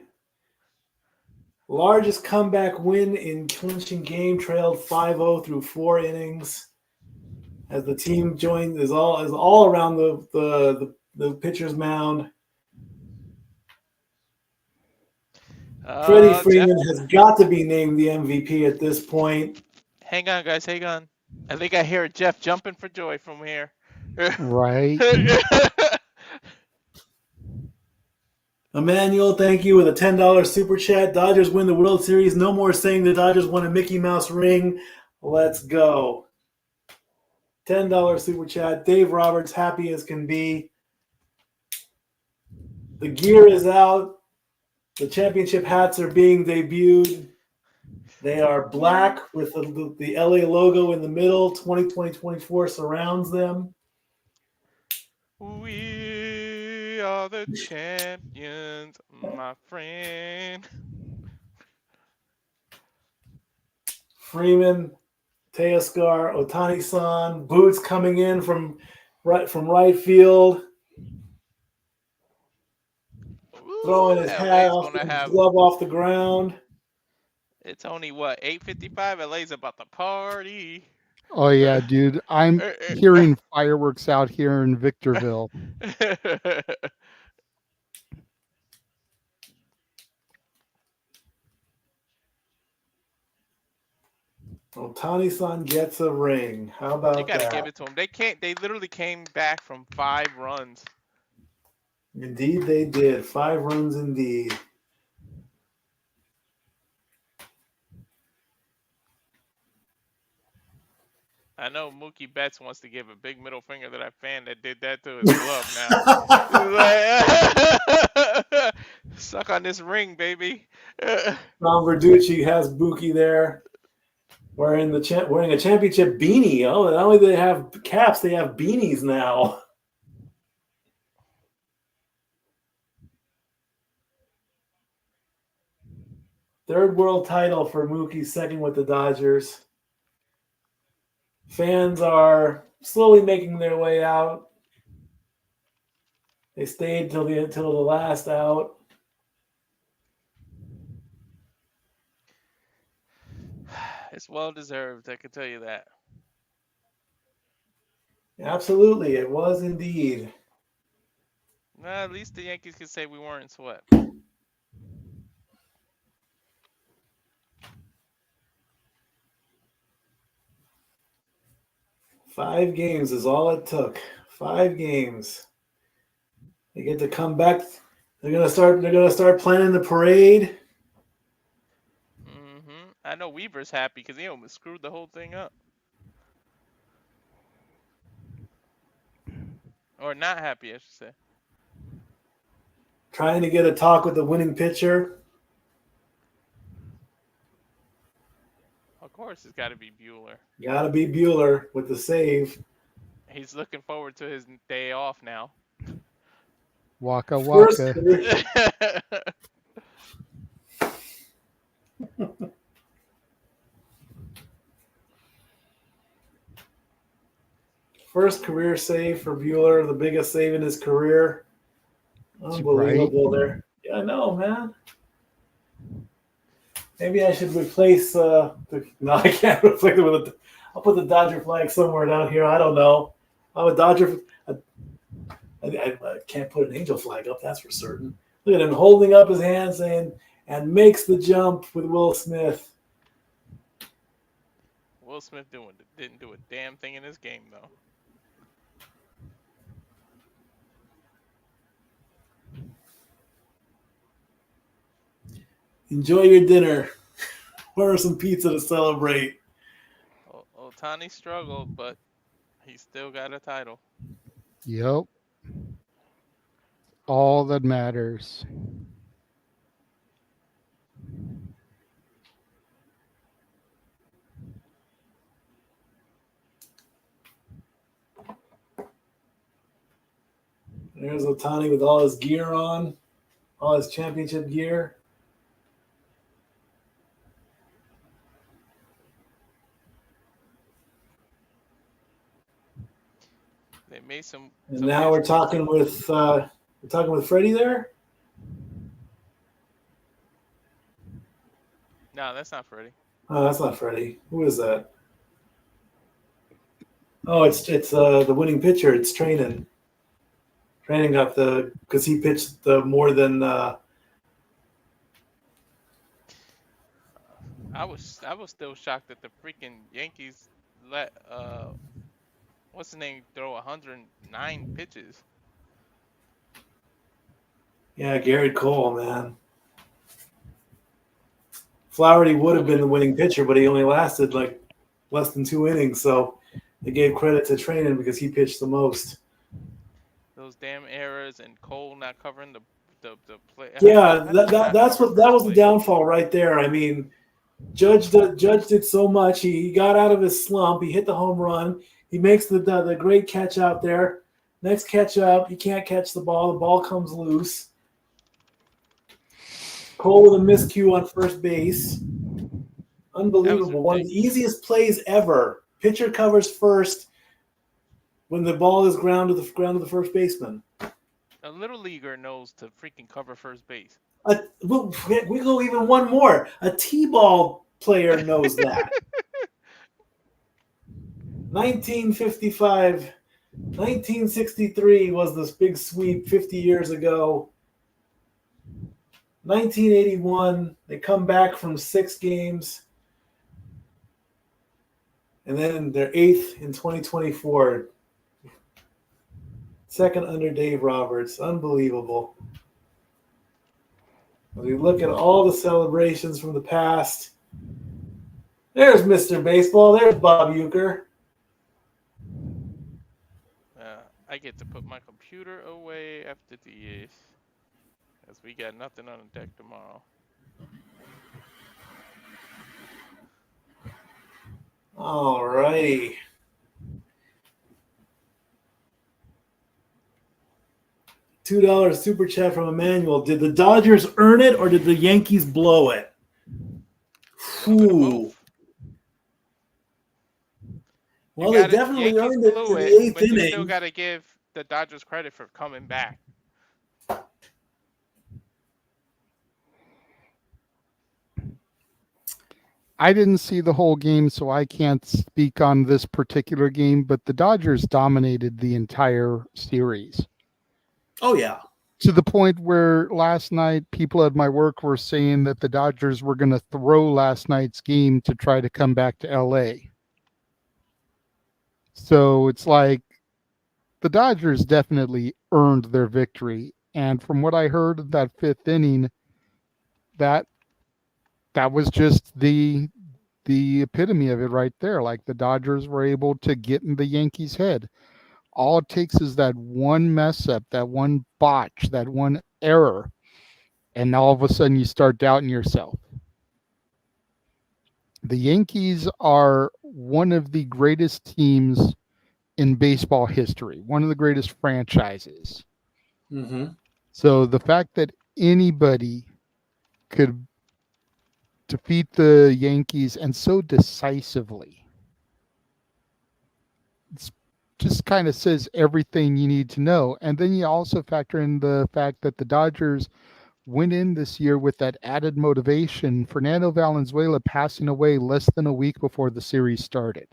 Largest comeback win in clinching game, trailed 5-0 through 4 innings. As the team joined is all around the pitcher's mound. Freddie Freeman has got to be named the MVP at this point. Hang on, guys, hang on. I think I hear Jeff jumping for joy from here. Right. Emmanuel, thank you with a $10 super chat. Dodgers win the World Series. No more saying the Dodgers won a Mickey Mouse ring. Let's go. $10 super chat. Dave Roberts, happy as can be. The gear is out. The championship hats are being debuted. They are black with the LA logo in the middle. 2020-24 surrounds them. We are the champions, my friend. Freeman, Teoscar, Ohtani-san, Boots coming in from right field. Throwing his hat off, his glove off the ground. It's only what, 8:55? LA's about to party. Oh yeah, dude. I'm hearing fireworks out here in Victorville. Ohtani-san gets a ring. How about that? You gotta give it to him. They literally came back from 5 runs. Indeed they did. 5 runs indeed. I know Mookie Betts wants to give a big middle finger to that fan that did that to his glove now. Suck on this ring, baby. Tom Verducci has Buki there wearing a championship beanie. Oh, not only do they have caps, they have beanies now. Third world title for Mookie, second with the Dodgers. Fans are slowly making their way out. They stayed till the last out. It's well deserved, I can tell you that. Absolutely, it was indeed. Well, at least the Yankees could say we weren't swept. Five games is all it took. 5 games. They get to come back. They're gonna start planning the parade. I know Weaver's happy because he almost screwed the whole thing up. Or not happy, I should say. Trying to get a talk with the winning pitcher. Of course, it's got to be Bueller. Got to be Bueller with the save. He's looking forward to his day off now. Waka First waka. career, first career save for Bueller, the biggest save in his career. Unbelievable there. Yeah, I know, man. Maybe I should replace no, I can't replace it with I'll put the Dodger flag somewhere down here. I don't know. I'm a Dodger. I can't put an Angel flag up, that's for certain. Look at him holding up his hand saying, and makes the jump with Will Smith. Will Smith didn't do a damn thing in this game, though. Enjoy your dinner. Order some pizza to celebrate. Ohtani struggled, but he still got a title. Yep. All that matters. There's Ohtani with all his gear on, all his championship gear. They made some. And now we're talking with Freddie there. No, that's not Freddie. Oh, that's not Freddie. Who is that? Oh, it's the winning pitcher. It's Trainin. Trainin got because he pitched the more than. I was still shocked that the freaking Yankees let what's his name throw 109 pitches. Yeah, Garrett Cole, man. Flaherty would have been the winning pitcher, but he only lasted like less than 2 innings. So they gave credit to Trainin because he pitched the most. Those damn errors and Cole not covering the play. Yeah, that was the downfall right there. I mean, Judge did so much. He got out of his slump. He hit the home run. He makes the great catch out there. Next catch up, he can't catch the ball. The ball comes loose. Cole with a miscue on first base. Unbelievable. One of the easiest plays ever. Pitcher covers first when the ball is ground to the first baseman. A little leaguer knows to freaking cover first base. We go even one more. A T-ball player knows that. 1955, 1963 was this big sweep 50 years ago. 1981, they come back from 6 games. And then they're 8th in 2024. Second under Dave Roberts. Unbelievable. As we look at all the celebrations from the past, there's Mr. Baseball. There's Bob Uecker. I get to put my computer away after this, because we got nothing on the deck tomorrow. All righty. $2 super chat from Emmanuel. Did the Dodgers earn it or did the Yankees blow it? Ooh. Well, they definitely earned it in the 8th inning. You still got to give the Dodgers credit for coming back. I didn't see the whole game, so I can't speak on this particular game, but the Dodgers dominated the entire series. Oh, yeah. To the point where last night people at my work were saying that the Dodgers were going to throw last night's game to try to come back to LA. So it's like the Dodgers definitely earned their victory. And from what I heard of that 5th inning, that was just the epitome of it right there. Like the Dodgers were able to get in the Yankees' head. All it takes is that one mess up, that one botch, that one error, and all of a sudden you start doubting yourself. The Yankees are one of the greatest teams in baseball history, one of the greatest franchises. Mm-hmm. So the fact that anybody could defeat the Yankees and so decisively, it's just kind of says everything you need to know. And then you also factor in the fact that the Dodgers went in this year with that added motivation. Fernando Valenzuela passing away less than a week before the series started.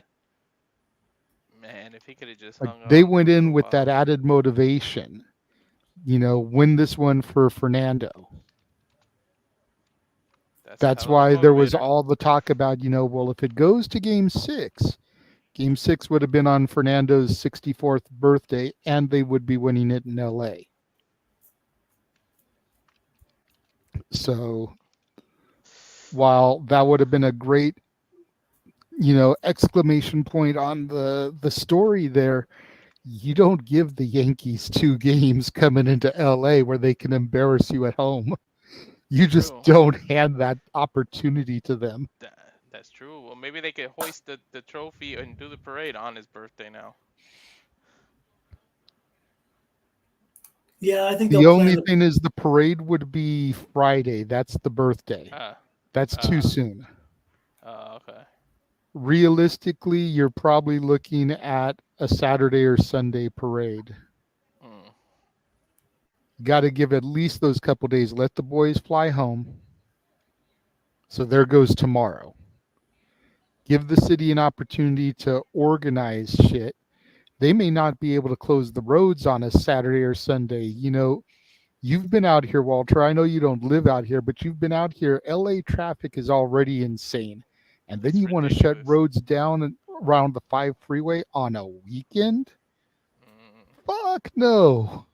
Man, if he could have just Like hung they on went for a in little with that while. added motivation, win this one for Fernando. That's a That's hell of a why there was motivator. all the talk about, well, if it goes to game six would have been on Fernando's 64th birthday and they would be winning it in LA. So while that would have been a great, exclamation point on the story there, you don't give the Yankees 2 games coming into LA where they can embarrass you at home. You just True. don't hand that opportunity to them. That's true. Well, maybe they could hoist the trophy and do the parade on his birthday now. Yeah, I think The they'll only plan. thing is the parade would be Friday. That's the birthday. Uh, That's too uh, soon. okay. Realistically, you're probably looking at a Saturday or Sunday parade. Mm. Got to give at least those couple days. Let the boys fly home. So there goes tomorrow. Give the city an opportunity to organize shit. They may not be able to close the roads on a Saturday or Sunday. You've been out here, Walter. I know you don't live out here, but you've been out here. LA traffic is already insane. And then It's you want to shut ridiculous. roads down around the 5 freeway on a weekend? Mm. Fuck no.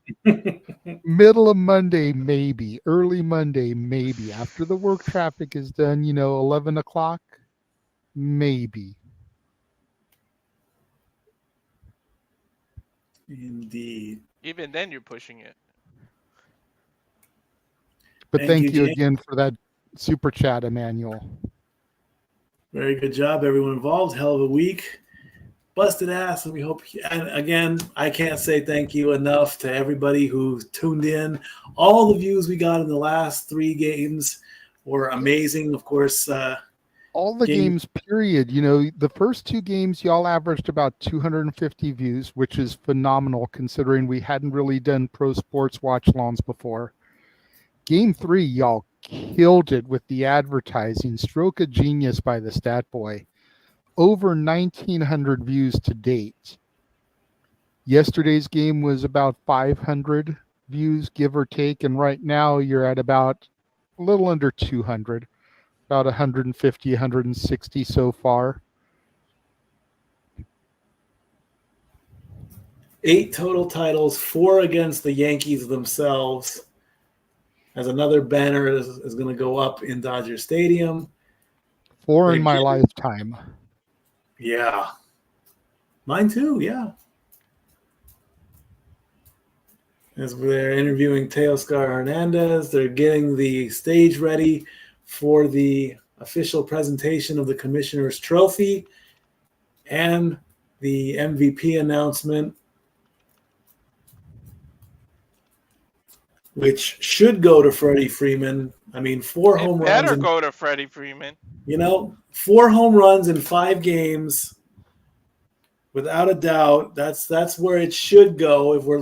Middle of Monday, maybe. Early Monday, maybe. After the work traffic is done, 11 o'clock, maybe. Indeed. Even then, you're pushing it. But Thank you, thank you James. again for that super chat, Emmanuel. Very good job, everyone involved. Hell of a week. Busted ass, and we hope. And again, I can't say thank you enough to everybody who tuned in. All the views we got in the last 3 games were amazing. Of course, All the games, period. The first 2 games, y'all averaged about 250 views, which is phenomenal considering we hadn't really done pro sports watch longs before. Game 3, y'all killed it with the advertising. Stroke of genius by the stat boy. Over 1,900 views to date. Yesterday's game was about 500 views, give or take, and right now you're at about a little under 200, about 150, 160 so far. 8 total titles, 4 against the Yankees themselves. As another banner is going to go up in Dodger Stadium. 4 in my lifetime. Yeah. Mine too, yeah. As they're interviewing Teoscar Hernandez, they're getting the stage ready for the official presentation of the Commissioner's Trophy and the MVP announcement, which should go to Freddie Freeman. I mean, 4 It home runs. better go to Freddie Freeman. 4 home runs in 5 games. Without a doubt, that's where it should go if we're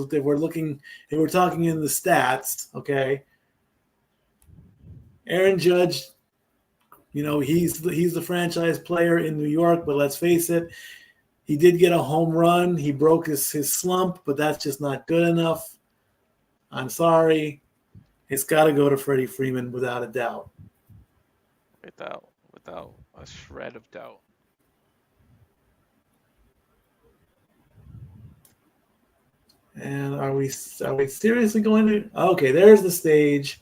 talking in the stats, okay? Aaron Judge, he's the franchise player in New York, but let's face it, he did get a home run. He broke his slump, but that's just not good enough. I'm sorry. It's got to go to Freddie Freeman without a doubt. Without a shred of doubt. And are we seriously going to? Okay, there's the stage.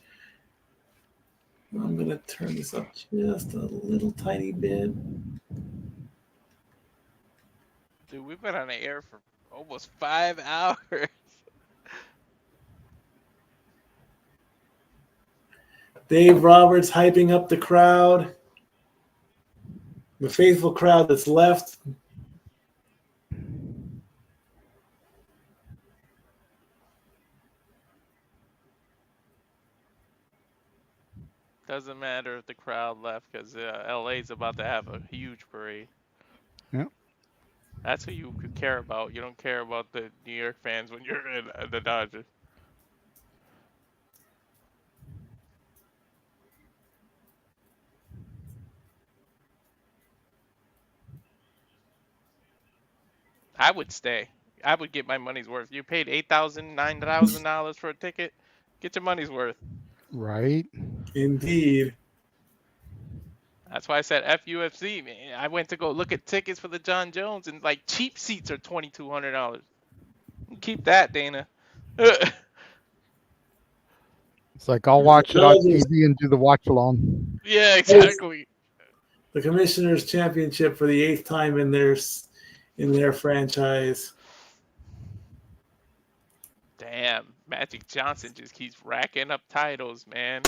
I'm going to turn this up just a little tiny bit. Dude, we've been on the air for Almost 5 hours. Dave Roberts hyping up the crowd. The faithful crowd that's left. Doesn't matter if the crowd left because LA's about to have a huge parade. Yep. That's who you could care about. You don't care about the New York fans when you're in the Dodgers. I would stay. I would get my money's worth. You paid $8,000, $9,000 for a ticket. Get your money's worth. Right. Indeed. That's why I said FUFC, man. I went to go look at tickets for the John Jones, and like cheap seats are $2,200. Keep that, Dana. It's like I'll watch it on TV and do the watch along. Yeah, exactly. The Commissioners Championship for the 8th time in their franchise. Damn, Magic Johnson just keeps racking up titles, man.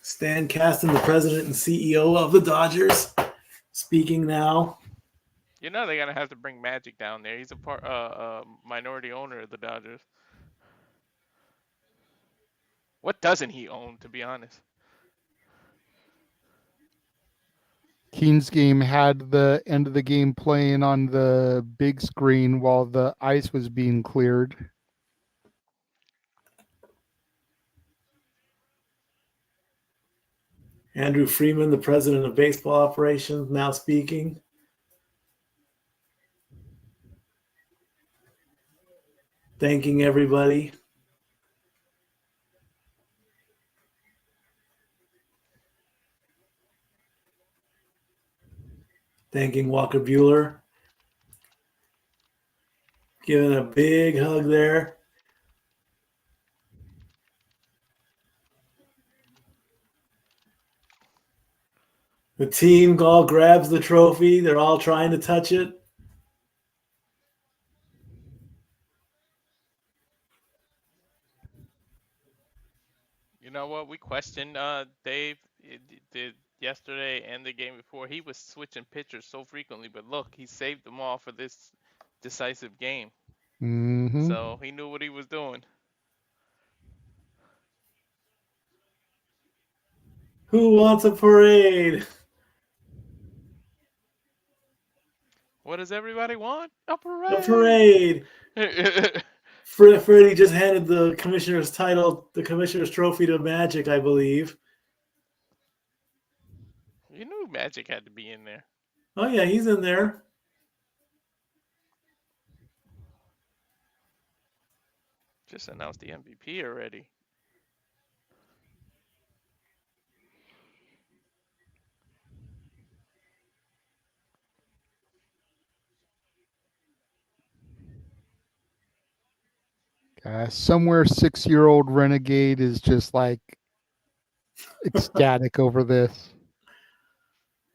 Stan Kasten, the president and CEO of the Dodgers, speaking now. You know they're gonna have to bring Magic down there. He's a minority owner of the Dodgers. What doesn't he own, to be honest? Keen's game had the end of the game playing on the big screen while the ice was being cleared. Andrew Freeman, the president of baseball operations, now speaking. Thanking everybody. Thanking Walker Buehler. Giving a big hug there. The team all grabs the trophy. They're all trying to touch it. You know what? We questioned Dave did yesterday and the game before. He was switching pitchers so frequently, but look, he saved them all for this decisive game. Mm-hmm. So he knew what he was doing. Who wants a parade? What does everybody want? A parade. A parade. Freddie just handed the commissioner's title, the commissioner's trophy to Magic, I believe. You knew Magic had to be in there. Oh, yeah, he's in there. Just announced the MVP already. Somewhere 6-year-old Renegade is just like ecstatic over this.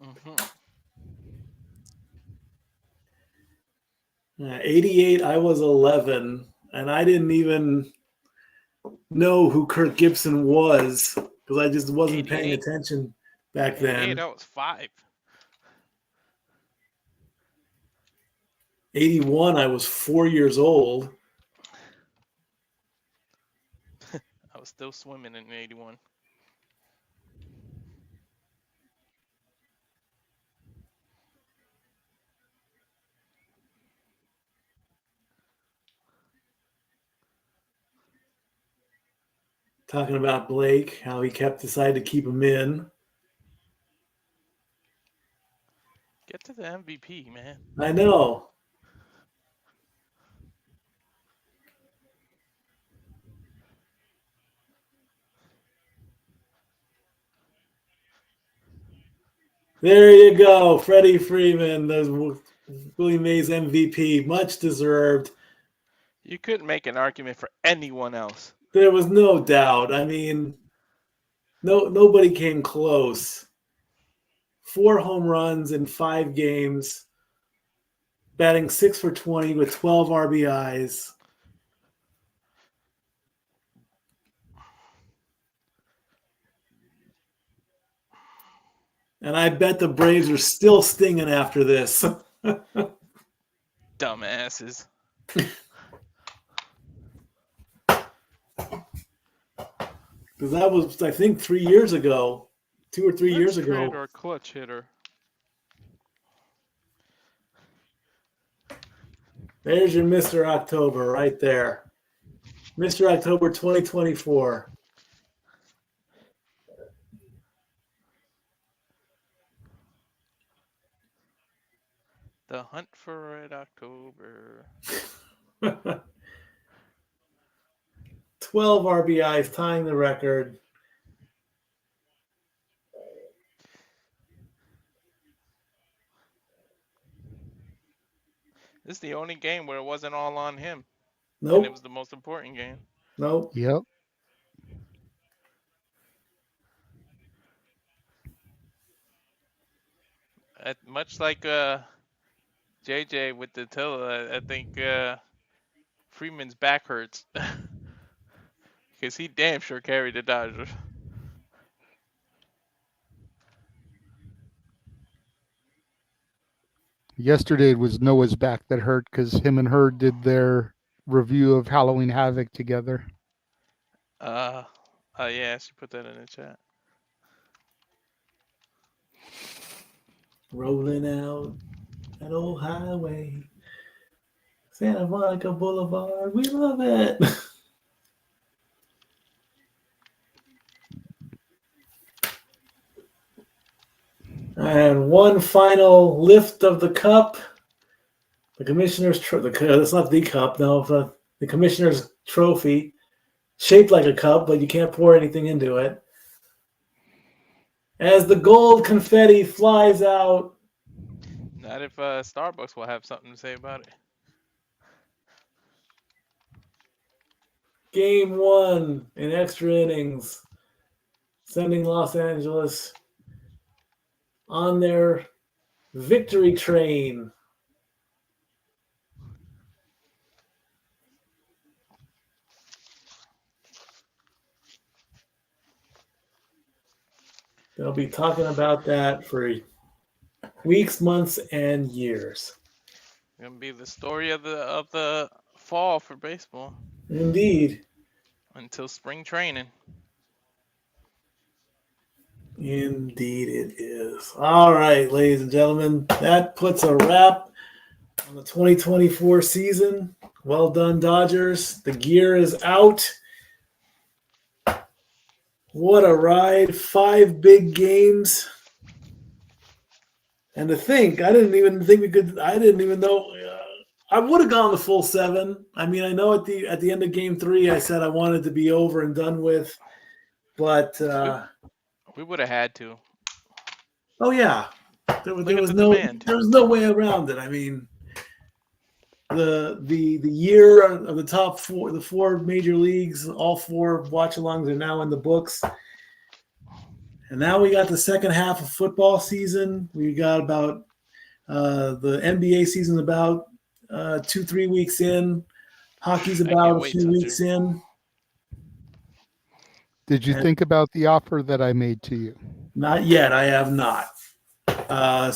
Mm-hmm. 88, I was 11, and I didn't even know who Kirk Gibson was because I just wasn't paying attention back then. I was 5. 81, I was 4 years old. I was still swimming in 81. Talking about Blake, how he decided to keep him in. Get to the MVP, man. I know. There you go, Freddie Freeman, the Willie Mays MVP, much deserved. You couldn't make an argument for anyone else. There was no doubt. I mean, nobody came close. 4 home runs in 5 games. batting 6 for 20 with 12 RBIs. And I bet the Braves are still stinging after this. Dumbasses. Because that was, I think, 3 years ago. 2 or 3 years Let's ago. trade our clutch hitter. There's your Mr. October right there. Mr. October 2024. The hunt for Red October. 12 RBIs, tying the record. This is the only game where it wasn't all on him. And Nope. it was the most important game. Nope. Yep. Much like JJ with the Tilla, I think Freeman's back hurts. Because he damn sure carried the Dodgers. Yesterday it was Noah's back that hurt because him and her did their review of Halloween Havoc together. Yeah, she put that in the chat. Rolling out that old highway. Santa Monica Boulevard. We love it. And one final lift of the cup. The commissioner's that's not the cup, no. The commissioner's trophy, shaped like a cup, but you can't pour anything into it. As the gold confetti flies out. Not if Starbucks will have something to say about it. Game 1 in extra innings, sending Los Angeles on their victory train. They'll be talking about that for weeks, months, and years. Gonna be the story of the fall for baseball. Indeed. Until spring training. Indeed it is. All right, ladies and gentlemen, that puts a wrap on the 2024 season. Well done, Dodgers. The gear is out. What a ride. 5 big games. And to think, I didn't even know I would have gone the full 7. I mean, I know at the end of game 3, I said I wanted to be over and done with, but we would have had to. Oh yeah, there was no way around it. I mean, the year of the top 4, the 4 major leagues, all 4 watch-alongs are now in the books. And now we got the second half of football season. We got about the NBA season about 2-3 weeks in. Hockey's about a few weeks in. Did you think about the offer that I made to you? Not yet. I have not.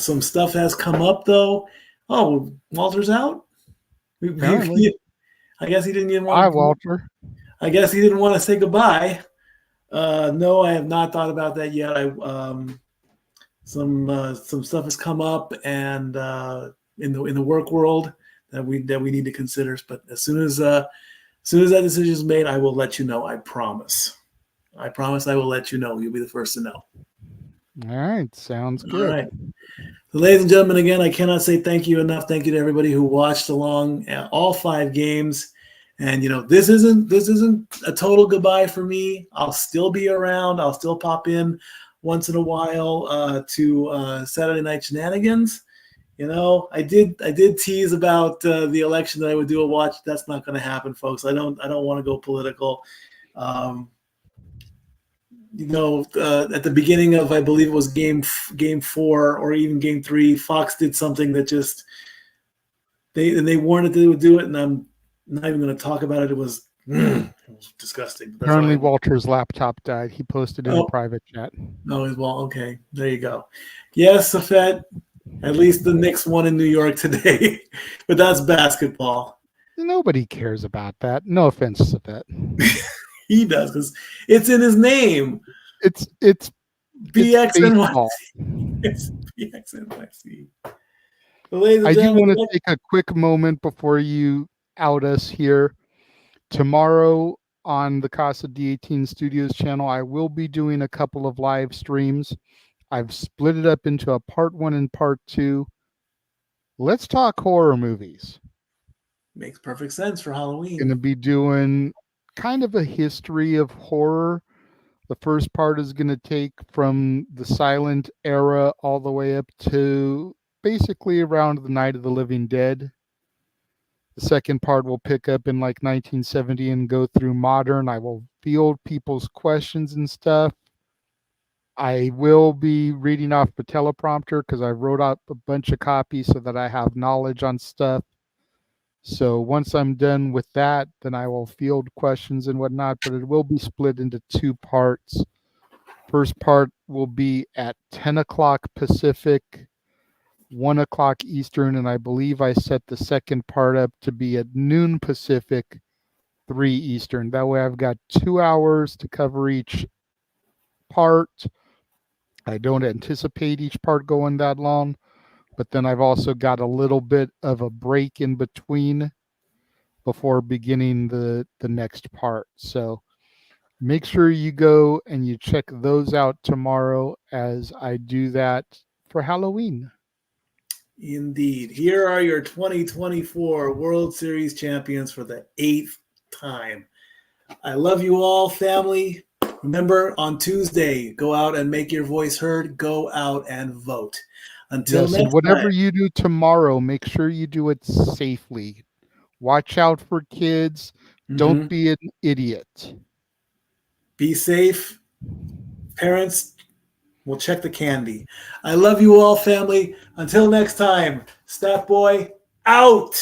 Some stuff has come up though. Oh, Walter's out? I guess he didn't even want. Hi, Walter. I guess he didn't want to say goodbye. No, I have not thought about that yet. Some stuff has come up, and in the work world that we need to consider. But as soon as that decision is made, I will let you know. I promise. I will let you know. You'll be the first to know. All right, sounds good. All right. So, ladies and gentlemen, again, I cannot say thank you enough. Thank you to everybody who watched along all 5 games. And this isn't a total goodbye for me. I'll still be around. I'll still pop in once in a while to Saturday Night Shenanigans. I did tease about the election that I would do a watch. That's not going to happen, folks. I don't want to go political. At the beginning of, I believe it was game 4 or even game 3, Fox did something that just They warned that they would do it, and I'm not even going to talk about it. It was disgusting. That's Apparently, why. Walter's laptop died. He posted in a Oh, private chat. no, well, okay. There you go. Yes, Safet. At least the Knicks won in New York today, but that's basketball. Nobody cares about that. No offense to that. He does because it's in his name. It's BXNYC. baseball. It's BXNYC. Ladies and I do gentlemen, want to take a quick moment before you out us here. Tomorrow on the Casa D18 Studios channel, I will be doing a couple of live streams. I've split it up into a part 1 and part 2. Let's talk horror movies. makes perfect sense for Halloween. Going to be doing kind of a history of horror. The first part is going to take from the silent era all the way up to basically around the Night of the Living Dead. The second part will pick up in like 1970 and go through modern. I will field people's questions and stuff. I will be reading off the teleprompter because I wrote out a bunch of copies so that I have knowledge on stuff. So once I'm done with that, then I will field questions and whatnot, but it will be split into 2 parts. First part will be at 10 o'clock Pacific, 1 o'clock Eastern, and I believe I set the second part up to be at noon Pacific, 3 Eastern. That way I've got 2 hours to cover each part. I don't anticipate each part going that long, but then I've also got a little bit of a break in between before beginning the next part. So make sure you go and you check those out tomorrow as I do that for Halloween. Indeed. Here are your 2024 World Series champions for the 8th time. I love you all, family. Remember, on Tuesday, go out and make your voice heard. Go out and vote. Until Yes, next and whatever time. you do tomorrow, make sure you do it safely. Watch out for kids. Don't be an idiot. Be safe. Parents, we'll check the candy. I love you all, family. Until next time, Stat Boy, out.